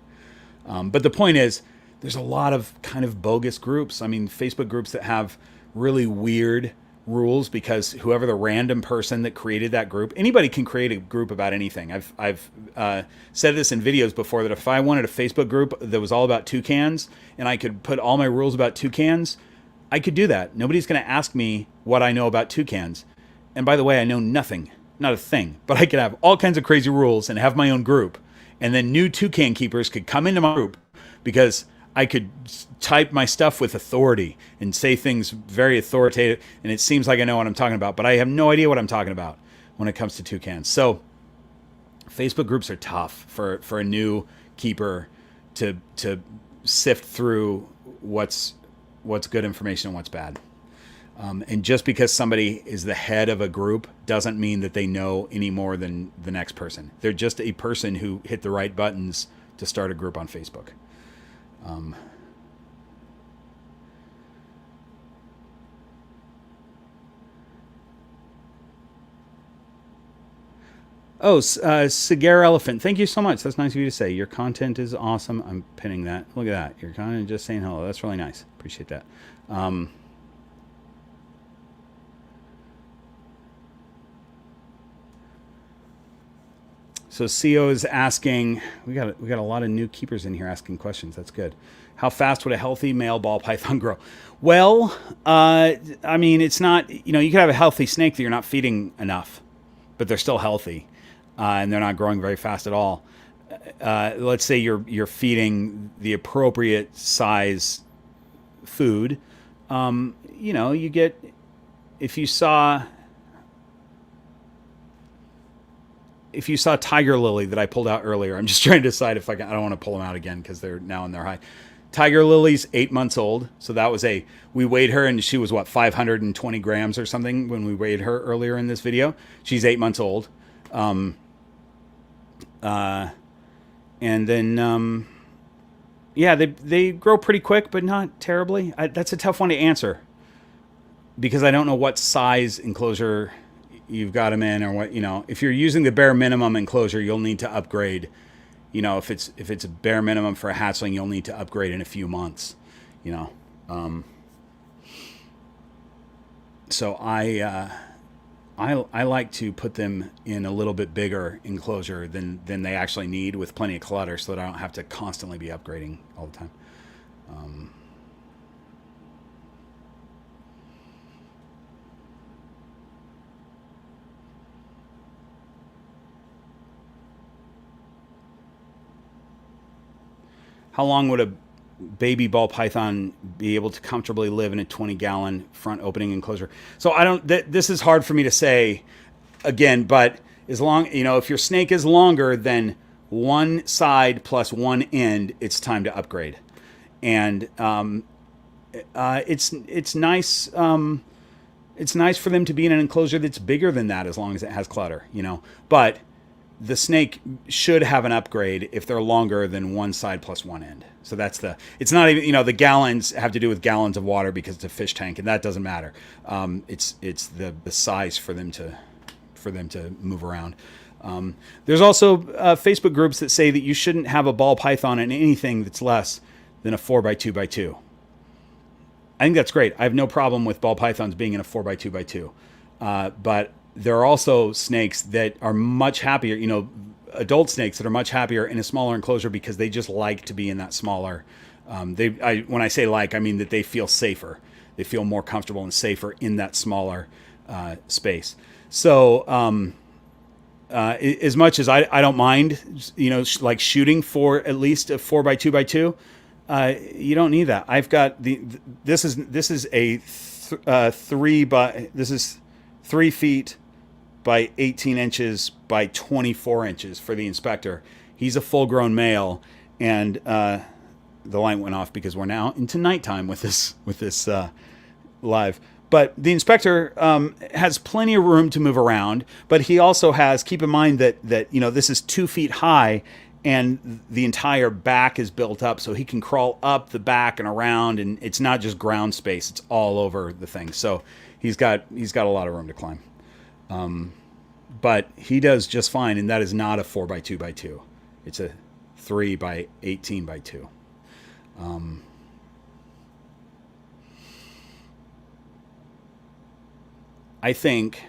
But the point is, there's a lot of kind of bogus groups. I mean, Facebook groups that have really weird rules because whoever the random person that created that group, anybody can create a group about anything. I've said this in videos before that if I wanted a Facebook group that was all about toucans and I could put all my rules about toucans, I could do that. Nobody's going to ask me what I know about toucans. And by the way, I know nothing not a thing, but I could have all kinds of crazy rules and have my own group. And then new toucan keepers could come into my group because I could type my stuff with authority and say things very authoritative. And it seems like I know what I'm talking about, but I have no idea what I'm talking about when it comes to toucans. So Facebook groups are tough for a new keeper to sift through what's good information and what's bad. And just because somebody is the head of a group doesn't mean that they know any more than the next person. They're just a person who hit the right buttons to start a group on Facebook. Cigar Elephant, thank you so much. That's nice of you to say. Your content is awesome. I'm pinning that. Look at that. You're kind of just saying hello. That's really nice. Appreciate that. So CO is asking, we got a lot of new keepers in here asking questions. That's good. How fast would a healthy male ball python grow? Well, I mean, it's not, you could have a healthy snake that you're not feeding enough, but they're still healthy, and they're not growing very fast at all. Let's say you're feeding the appropriate size food. You get, if you saw tiger lily that I pulled out earlier, I'm just trying to decide if I don't want to pull them out again because they're now in their high. Tiger lily's 8 months old. So that was we weighed her and she was 520 grams or something when we weighed her earlier in this video. She's 8 months old. And then, they grow pretty quick, but not terribly. That's a tough one to answer because I don't know what size enclosure you've got them in, or what, if you're using the bare minimum enclosure, you'll need to upgrade. If it's a bare minimum for a hatchling, you'll need to upgrade in a few months, so I like to put them in a little bit bigger enclosure than they actually need, with plenty of clutter, so that I don't have to constantly be upgrading all the time. How long would a baby ball python be able to comfortably live in a 20-gallon front opening enclosure? So this is hard for me to say again, but as long, if your snake is longer than one side plus one end, it's time to upgrade. And it's nice. It's nice for them to be in an enclosure that's bigger than that, as long as it has clutter, but the snake should have an upgrade if they're longer than one side plus one end. So it's not even, the gallons have to do with gallons of water because it's a fish tank, and that doesn't matter. It's the size for them to move around. There's also Facebook groups that say that you shouldn't have a ball python in anything that's less than a 4x2x2. I think that's great. I have no problem with ball pythons being in a 4x2x2. But there are also snakes that are much happier, adult snakes that are much happier in a smaller enclosure because they just like to be in that smaller. When I say I mean that they feel safer. They feel more comfortable and safer in that smaller space. So as much as I don't mind, shooting for at least a 4x2x2, you don't need that. I've got this is a 3 feet by 18 inches by 24 inches for the inspector. He's a full-grown male, and the light went off because we're now into nighttime with this live. But the inspector has plenty of room to move around, but he also has, keep in mind that this is 2 feet high, and the entire back is built up, so he can crawl up the back and around, and it's not just ground space; it's all over the thing. So he's got a lot of room to climb. But he does just fine, and that is not a 4x2x2. It's a 3x18x2. I think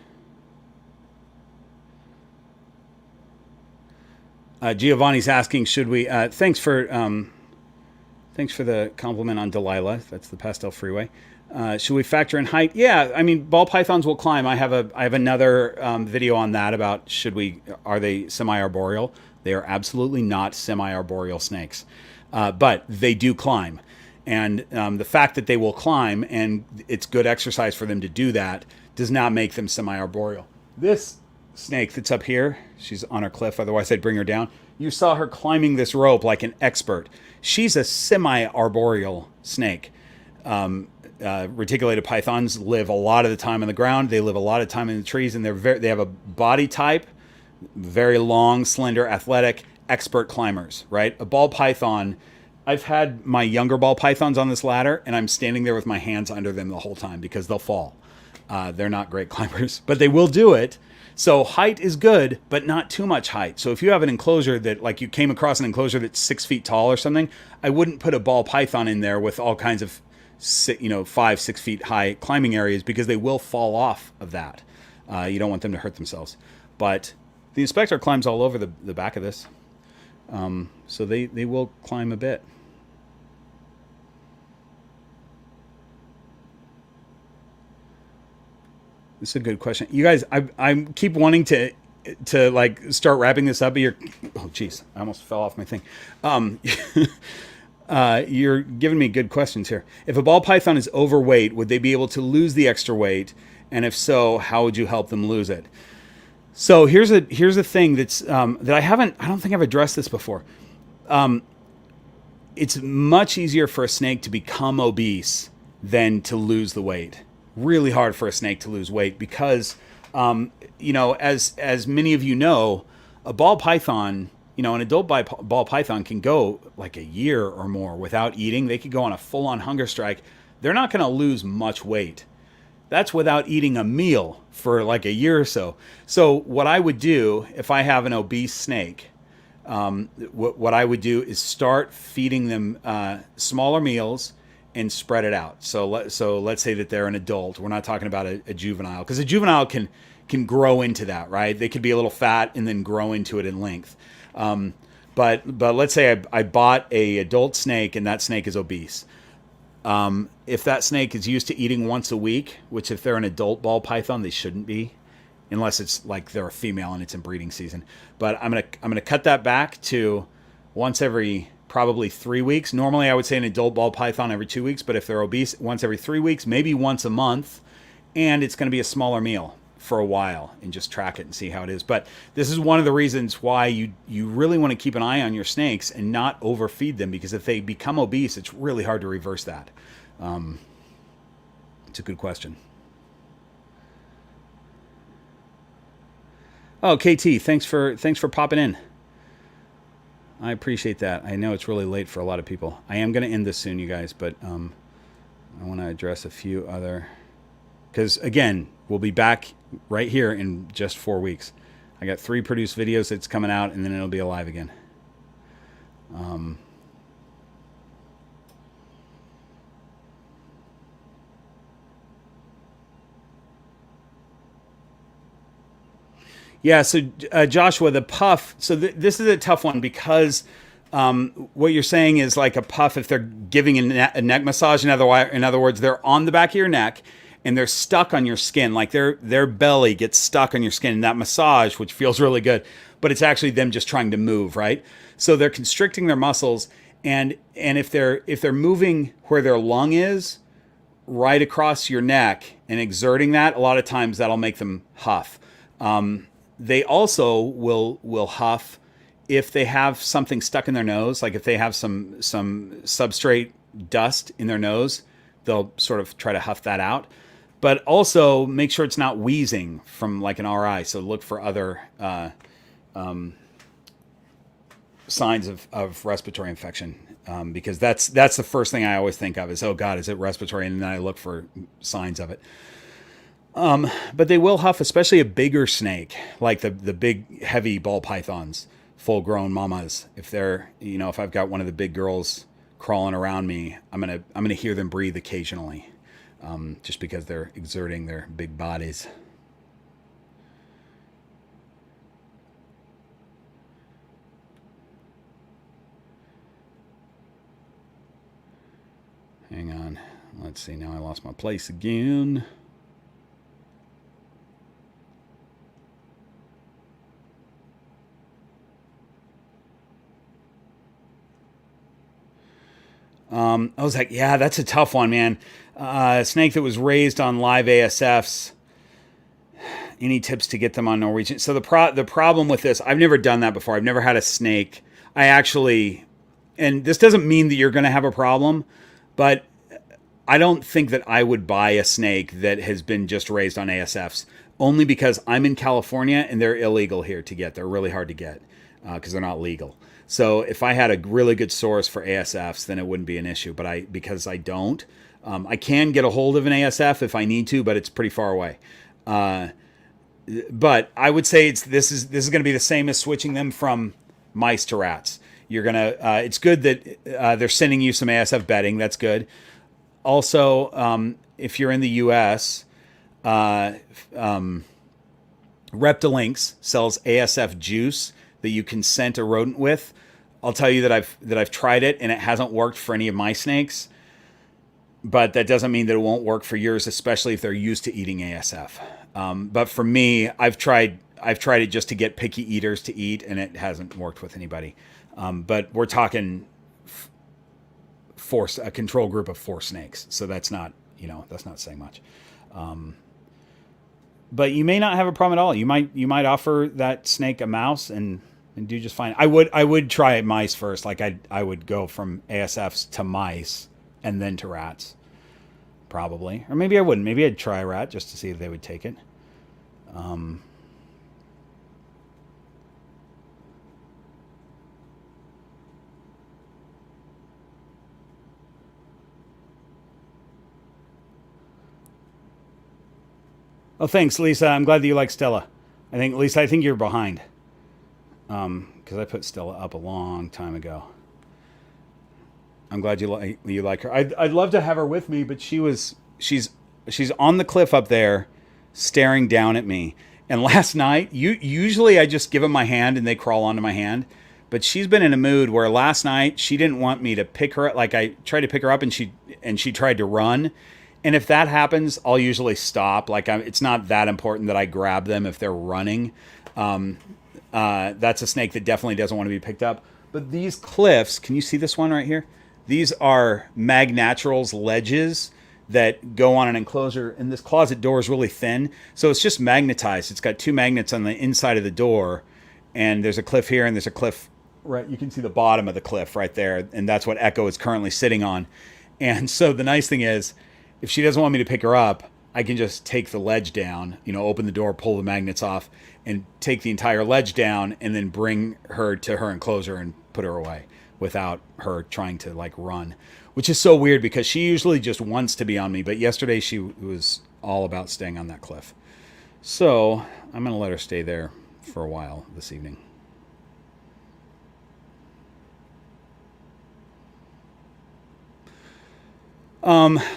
Giovanni's asking, should we? Thanks for Thanks for the compliment on Delilah. That's the Pastel Freeway. Should we factor in height? Yeah, I mean, ball pythons will climb. I have another video on that about are they semi-arboreal? They are absolutely not semi-arboreal snakes, but they do climb. And the fact that they will climb and it's good exercise for them to do that does not make them semi-arboreal. This snake that's up here, she's on her cliff, otherwise I'd bring her down. You saw her climbing this rope like an expert. She's a semi-arboreal snake. Reticulated pythons live a lot of the time on the ground. They live a lot of time in the trees, and they have a body type, very long, slender, athletic, expert climbers, right? A ball python, I've had my younger ball pythons on this ladder, and I'm standing there with my hands under them the whole time because they'll fall. They're not great climbers, but they will do it. So height is good, but not too much height. So if you have an enclosure that, like, you came across an enclosure that's 6 feet tall or something, I wouldn't put a ball python in there with all kinds of 5, 6 feet high climbing areas because they will fall off of that. You don't want them to hurt themselves. But the inspector climbs all over the back of this. So they will climb a bit. This is a good question. You guys, I keep wanting to like start wrapping this up. But oh geez, I almost fell off my thing. You're giving me good questions here. If a ball python is overweight, would they be able to lose the extra weight? And if so, how would you help them lose it? So here's a thing that's that I don't think I've addressed this before. It's much easier for a snake to become obese than to lose the weight. Really hard for a snake to lose weight because, as many of you know, a ball python, an adult ball python can go like a year or more without eating. They could go on a full-on hunger strike. They're not going to lose much weight. That's without eating a meal for like a year or so. So what I would do if I have an obese snake, what I would do is start feeding them smaller meals and spread it out. So let's say that they're an adult. We're not talking about a juvenile, because a juvenile can grow into that, right? They could be a little fat and then grow into it in length. But let's say I bought a adult snake and that snake is obese. If that snake is used to eating once a week, which if they're an adult ball python, they shouldn't be, unless it's like they're a female and it's in breeding season. But I'm gonna cut that back to once every probably 3 weeks. Normally I would say an adult ball python every 2 weeks, but if they're obese, once every 3 weeks, maybe once a month, and it's going to be a smaller meal for a while and just track it and see how it is. But this is one of the reasons why you really want to keep an eye on your snakes and not overfeed them, because if they become obese, it's really hard to reverse that. It's a good question. Oh, KT, thanks for popping in. I appreciate that. I know it's really late for a lot of people. I am going to end this soon, you guys, but I want to address a few other... Because, again, we'll be back right here in just 4 weeks. I got 3 produced videos that's coming out, and then it'll be alive again. Yeah, so Joshua, the puff, so this is a tough one because what you're saying is like a puff if they're giving a neck massage. In other words, they're on the back of your neck and they're stuck on your skin, like their belly gets stuck on your skin in that massage, which feels really good, but it's actually them just trying to move, right? So they're constricting their muscles, and if they're moving where their lung is, right across your neck and exerting that, a lot of times that'll make them huff. They also will huff if they have something stuck in their nose, like if they have some substrate dust in their nose, they'll sort of try to huff that out. But also make sure it's not wheezing from like an RI. So look for other signs of respiratory infection, because that's the first thing I always think of is, oh God, is it respiratory? And then I look for signs of it. But they will huff, especially a bigger snake, like the big heavy ball pythons, full grown mamas. If they're, if I've got one of the big girls crawling around me, I'm gonna hear them breathe occasionally, just because they're exerting their big bodies. Hang on. Let's see. Now I lost my place again. I was like, yeah, that's a tough one, man. A snake that was raised on live ASFs. Any tips to get them on Norwegian? So the problem with this, I've never done that before. I've never had a snake. And this doesn't mean that you're going to have a problem, but I don't think that I would buy a snake that has been just raised on ASFs, only because I'm in California and they're illegal here to get. They're really hard to get because they're not legal. So if I had a really good source for ASFs, then it wouldn't be an issue. But because I don't, I can get a hold of an ASF if I need to, but it's pretty far away. But I would say this is going to be the same as switching them from mice to rats. You're gonna. It's good that they're sending you some ASF bedding. That's good. Also, if you're in the U.S., Reptilinks sells ASF juice that you can scent a rodent with. I'll tell you that I've tried it and it hasn't worked for any of my snakes. But that doesn't mean that it won't work for yours, especially if they're used to eating ASF. But for me, I've tried it just to get picky eaters to eat, and it hasn't worked with anybody. But we're talking a control group of 4 snakes, so that's not saying much. But you may not have a problem at all. You might offer that snake a mouse and do just fine. I would try mice first. Like I would go from ASFs to mice and then to rats, probably. Or maybe I wouldn't. Maybe I'd try a rat just to see if they would take it. Oh, thanks, Lisa. I'm glad that you like Stella. Lisa, I think you're behind. Because I put Stella up a long time ago. I'm glad you like her. I'd love to have her with me, but she's on the cliff up there, staring down at me. And last night, usually I just give them my hand and they crawl onto my hand, but she's been in a mood where last night she didn't want me to pick her up. Like I tried to pick her up and she tried to run. And if that happens, I'll usually stop. It's not that important that I grab them if they're running. That's a snake that definitely doesn't want to be picked up. But these cliffs, can you see this one right here? These are Mag Naturals ledges that go on an enclosure, and this closet door is really thin, so it's just magnetized. It's got 2 magnets on the inside of the door, and there's a cliff here, and there's a cliff right. You can see the bottom of the cliff right there, and that's what Echo is currently sitting on. And so the nice thing is, if she doesn't want me to pick her up, I can just take the ledge down, open the door, pull the magnets off, and take the entire ledge down, and then bring her to her enclosure and put her away without her trying to run, which is so weird because she usually just wants to be on me. But yesterday she was all about staying on that cliff. So I'm going to let her stay there for a while this evening.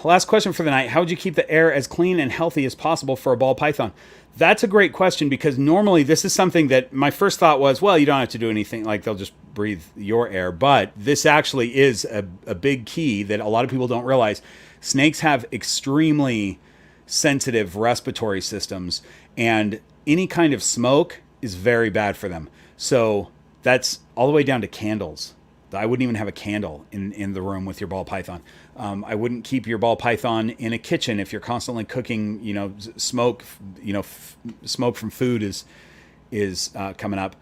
Last question for the night. How would you keep the air as clean and healthy as possible for a ball python? That's a great question because normally this is something that my first thought was, well, you don't have to do anything. They'll just breathe your air. But this actually is a big key that a lot of people don't realize. Snakes have extremely sensitive respiratory systems, and any kind of smoke is very bad for them. So that's all the way down to candles. I wouldn't even have a candle in the room with your ball python. I wouldn't keep your ball python in a kitchen if you're constantly cooking. Smoke. Smoke from food is coming up.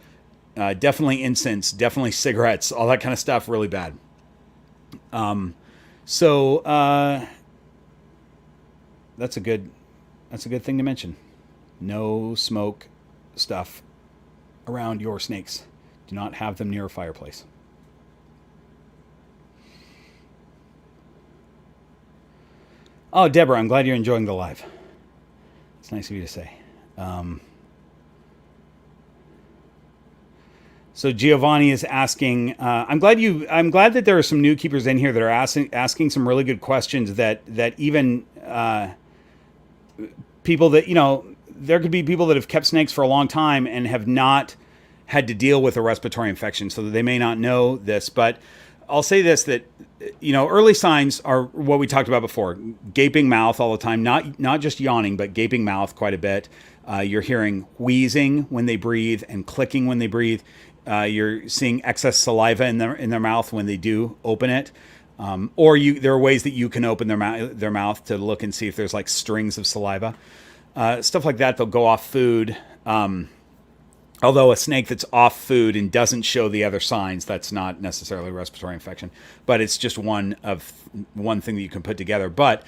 Definitely incense. Definitely cigarettes. All that kind of stuff. Really bad. So that's a good thing to mention. No smoke stuff around your snakes. Do not have them near a fireplace. Oh, Deborah, I'm glad you're enjoying the live. It's nice of you to say. So Giovanni is asking. I'm glad that there are some new keepers in here that are asking some really good questions. That even people that there could be people that have kept snakes for a long time and have not had to deal with a respiratory infection, so that they may not know this. But I'll say this, that early signs are what we talked about before: gaping mouth all the time, not just yawning, but gaping mouth quite a bit. You're hearing wheezing when they breathe and clicking when they breathe. You're seeing excess saliva in their mouth when they do open it. There are ways that you can open their mouth to look and see if there's like strings of saliva, stuff like that. They'll go off food. Although a snake that's off food and doesn't show the other signs, that's not necessarily a respiratory infection, but it's just one thing that you can put together. But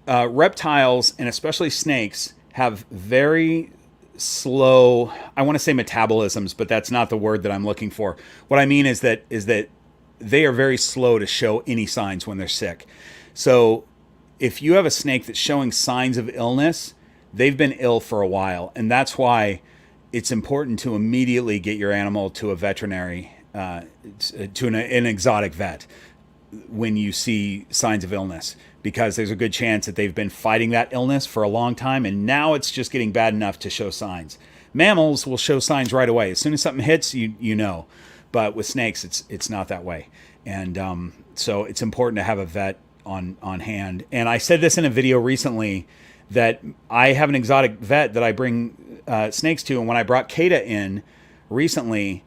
reptiles, and especially snakes, have very slow, I want to say metabolisms, but that's not the word that I'm looking for. What I mean is that they are very slow to show any signs when they're sick. So if you have a snake that's showing signs of illness, they've been ill for a while, and that's why it's important to immediately get your animal to a veterinary, to an exotic vet when you see signs of illness, because there's a good chance that they've been fighting that illness for a long time, and now it's just getting bad enough to show signs. Mammals will show signs right away. As soon as something hits, you know. But with snakes, it's not that way. And so it's important to have a vet on hand. And I said this in a video recently, that I have an exotic vet that I bring snakes to, and when I brought Kata in recently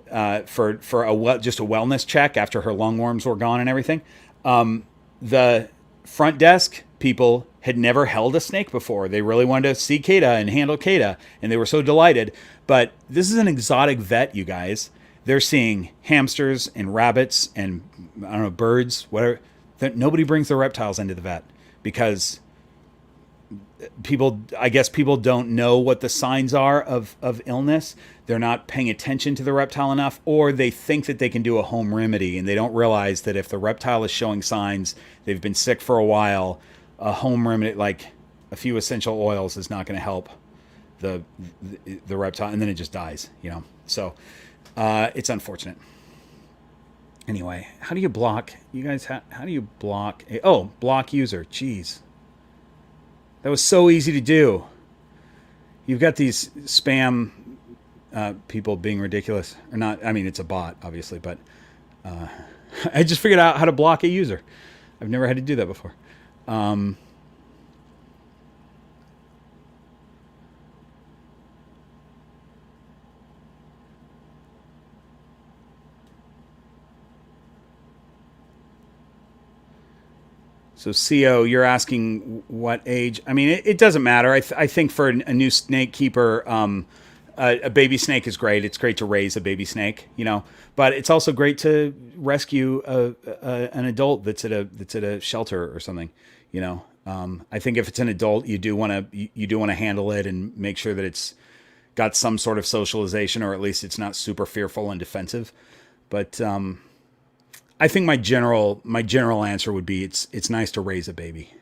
for just a wellness check after her lungworms were gone and everything, the front desk people had never held a snake before. They really wanted to see Kata and handle Kata, and they were so delighted. But this is an exotic vet, you guys. They're seeing hamsters and rabbits and, I don't know, birds, whatever. Nobody brings their reptiles into the vet because I guess people don't know what the signs are of illness. They're not paying attention to the reptile enough, or they think that they can do a home remedy, and they don't realize that if the reptile is showing signs, they've been sick for a while, a home remedy like a few essential oils is not going to help the reptile, and then it just dies, So it's unfortunate. Anyway, how do you block? You guys, how do you block? Block user. Jeez. That was so easy to do. You've got these spam people being ridiculous. Or not, I mean, it's a bot, obviously, but I just figured out how to block a user. I've never had to do that before. So CO, you're asking what age? I mean, it doesn't matter. I think for a new snake keeper, a baby snake is great. It's great to raise a baby snake, but it's also great to rescue an adult that's at a shelter or something, I think if it's an adult, you do want to handle it and make sure that it's got some sort of socialization, or at least it's not super fearful and defensive. But I think my general answer would be it's nice to raise a baby.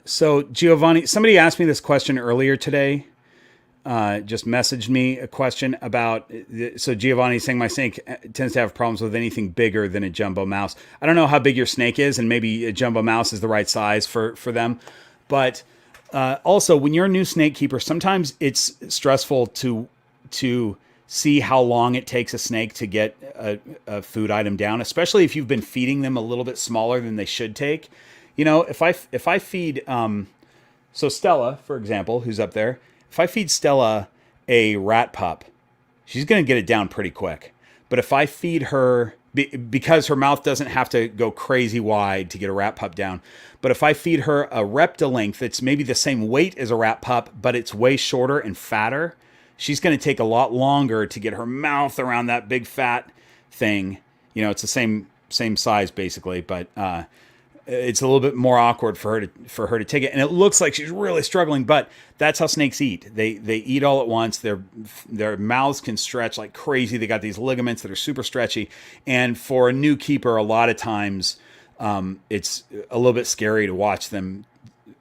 So Giovanni, somebody asked me this question earlier today. Just messaged me a question about, so Giovanni's saying my snake tends to have problems with anything bigger than a jumbo mouse. I don't know how big your snake is, and maybe a jumbo mouse is the right size for them. But also, when you're a new snake keeper, sometimes it's stressful to see how long it takes a snake to get a food item down, especially if you've been feeding them a little bit smaller than they should take. If I feed, so Stella, for example, who's up there, if I feed Stella a rat pup, she's going to get it down pretty quick. But if I feed her, because her mouth doesn't have to go crazy wide to get a rat pup down, but if I feed her a reptilink that's maybe the same weight as a rat pup, but it's way shorter and fatter, she's going to take a lot longer to get her mouth around that big fat thing. It's the same size basically, but it's a little bit more awkward for her to take it, and it looks like she's really struggling. But that's how snakes eat. They eat all at once. Their mouths can stretch like crazy. They got these ligaments that are super stretchy, and for a new keeper, a lot of times it's a little bit scary to watch them,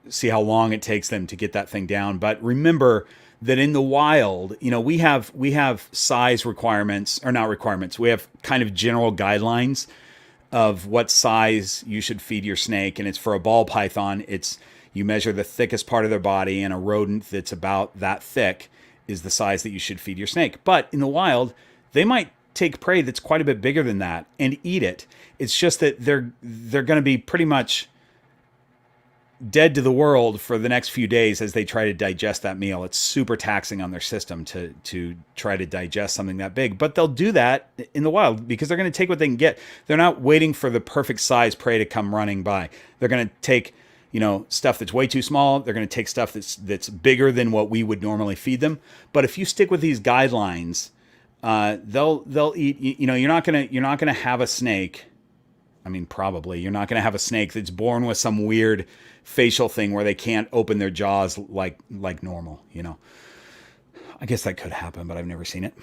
see how long it takes them to get that thing down. But remember that in the wild, we have size requirements, or not requirements. We have kind of general guidelines of what size you should feed your snake, and it's for a ball python. You measure the thickest part of their body, and a rodent that's about that thick is the size that you should feed your snake. But in the wild, they might take prey that's quite a bit bigger than that and eat it. It's just that they're going to be pretty much dead to the world for the next few days as they try to digest that meal. It's super taxing on their system to try to digest something that big, but they'll do that in the wild because they're going to take what they can get. They're not waiting for the perfect size prey to come running by. They're going to take, stuff that's way too small. They're going to take stuff that's bigger than what we would normally feed them. But if you stick with these guidelines, they'll eat. You're not gonna have a snake. I mean, probably you're not gonna have a snake that's born with some weird facial thing where they can't open their jaws like normal. I guess that could happen, but I've never seen it.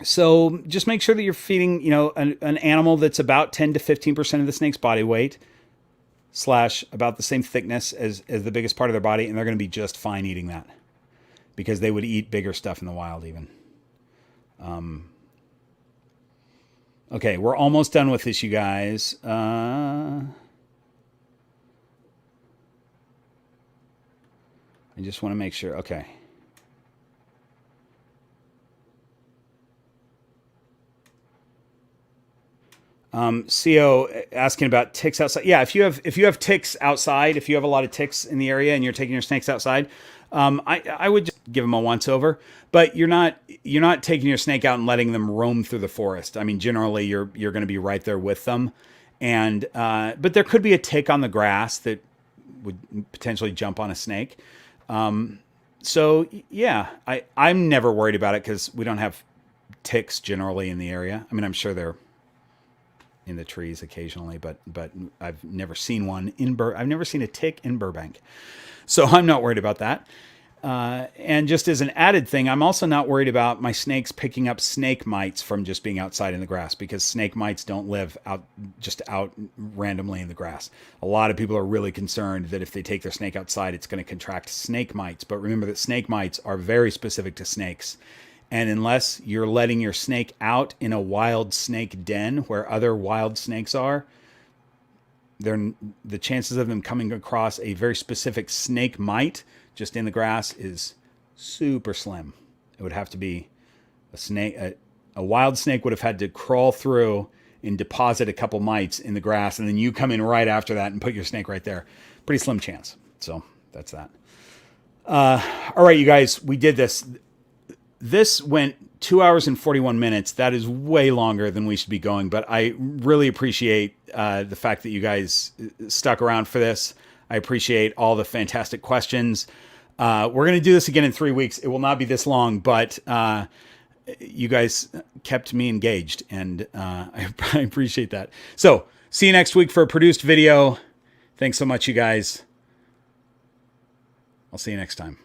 So just make sure that you're feeding, an animal that's about 10 to 15% of the snake's body weight / about the same thickness as the biggest part of their body, and they're going to be just fine eating that because they would eat bigger stuff in the wild even. Okay, we're almost done with this, you guys. I just want to make sure. Okay. CO asking about ticks outside. Yeah, if you have ticks outside, if you have a lot of ticks in the area and you're taking your snakes outside, I would just give them a once over. But you're not taking your snake out and letting them roam through the forest. I mean, generally you're going to be right there with them, and but there could be a tick on the grass that would potentially jump on a snake. So yeah, I'm never worried about it because we don't have ticks generally in the area. I mean, I'm sure they're in the trees occasionally, but I've never seen one I've never seen a tick in Burbank. So I'm not worried about that. And just as an added thing, I'm also not worried about my snakes picking up snake mites from just being outside in the grass, because snake mites don't live out randomly in the grass. A lot of people are really concerned that if they take their snake outside, it's going to contract snake mites. But remember that snake mites are very specific to snakes. And unless you're letting your snake out in a wild snake den where other wild snakes are, the chances of them coming across a very specific snake mite just in the grass is super slim. It would have to be a snake. A wild snake would have had to crawl through and deposit a couple mites in the grass, and then you come in right after that and put your snake right there. Pretty slim chance. So that's that. All right, you guys, we did this. This went 2 hours and 41 minutes. That is way longer than we should be going, but I really appreciate the fact that you guys stuck around for this. I appreciate all the fantastic questions. We're going to do this again in 3 weeks. It will not be this long, but you guys kept me engaged, and I appreciate that. So see you next week for a produced video. Thanks so much, you guys. I'll see you next time.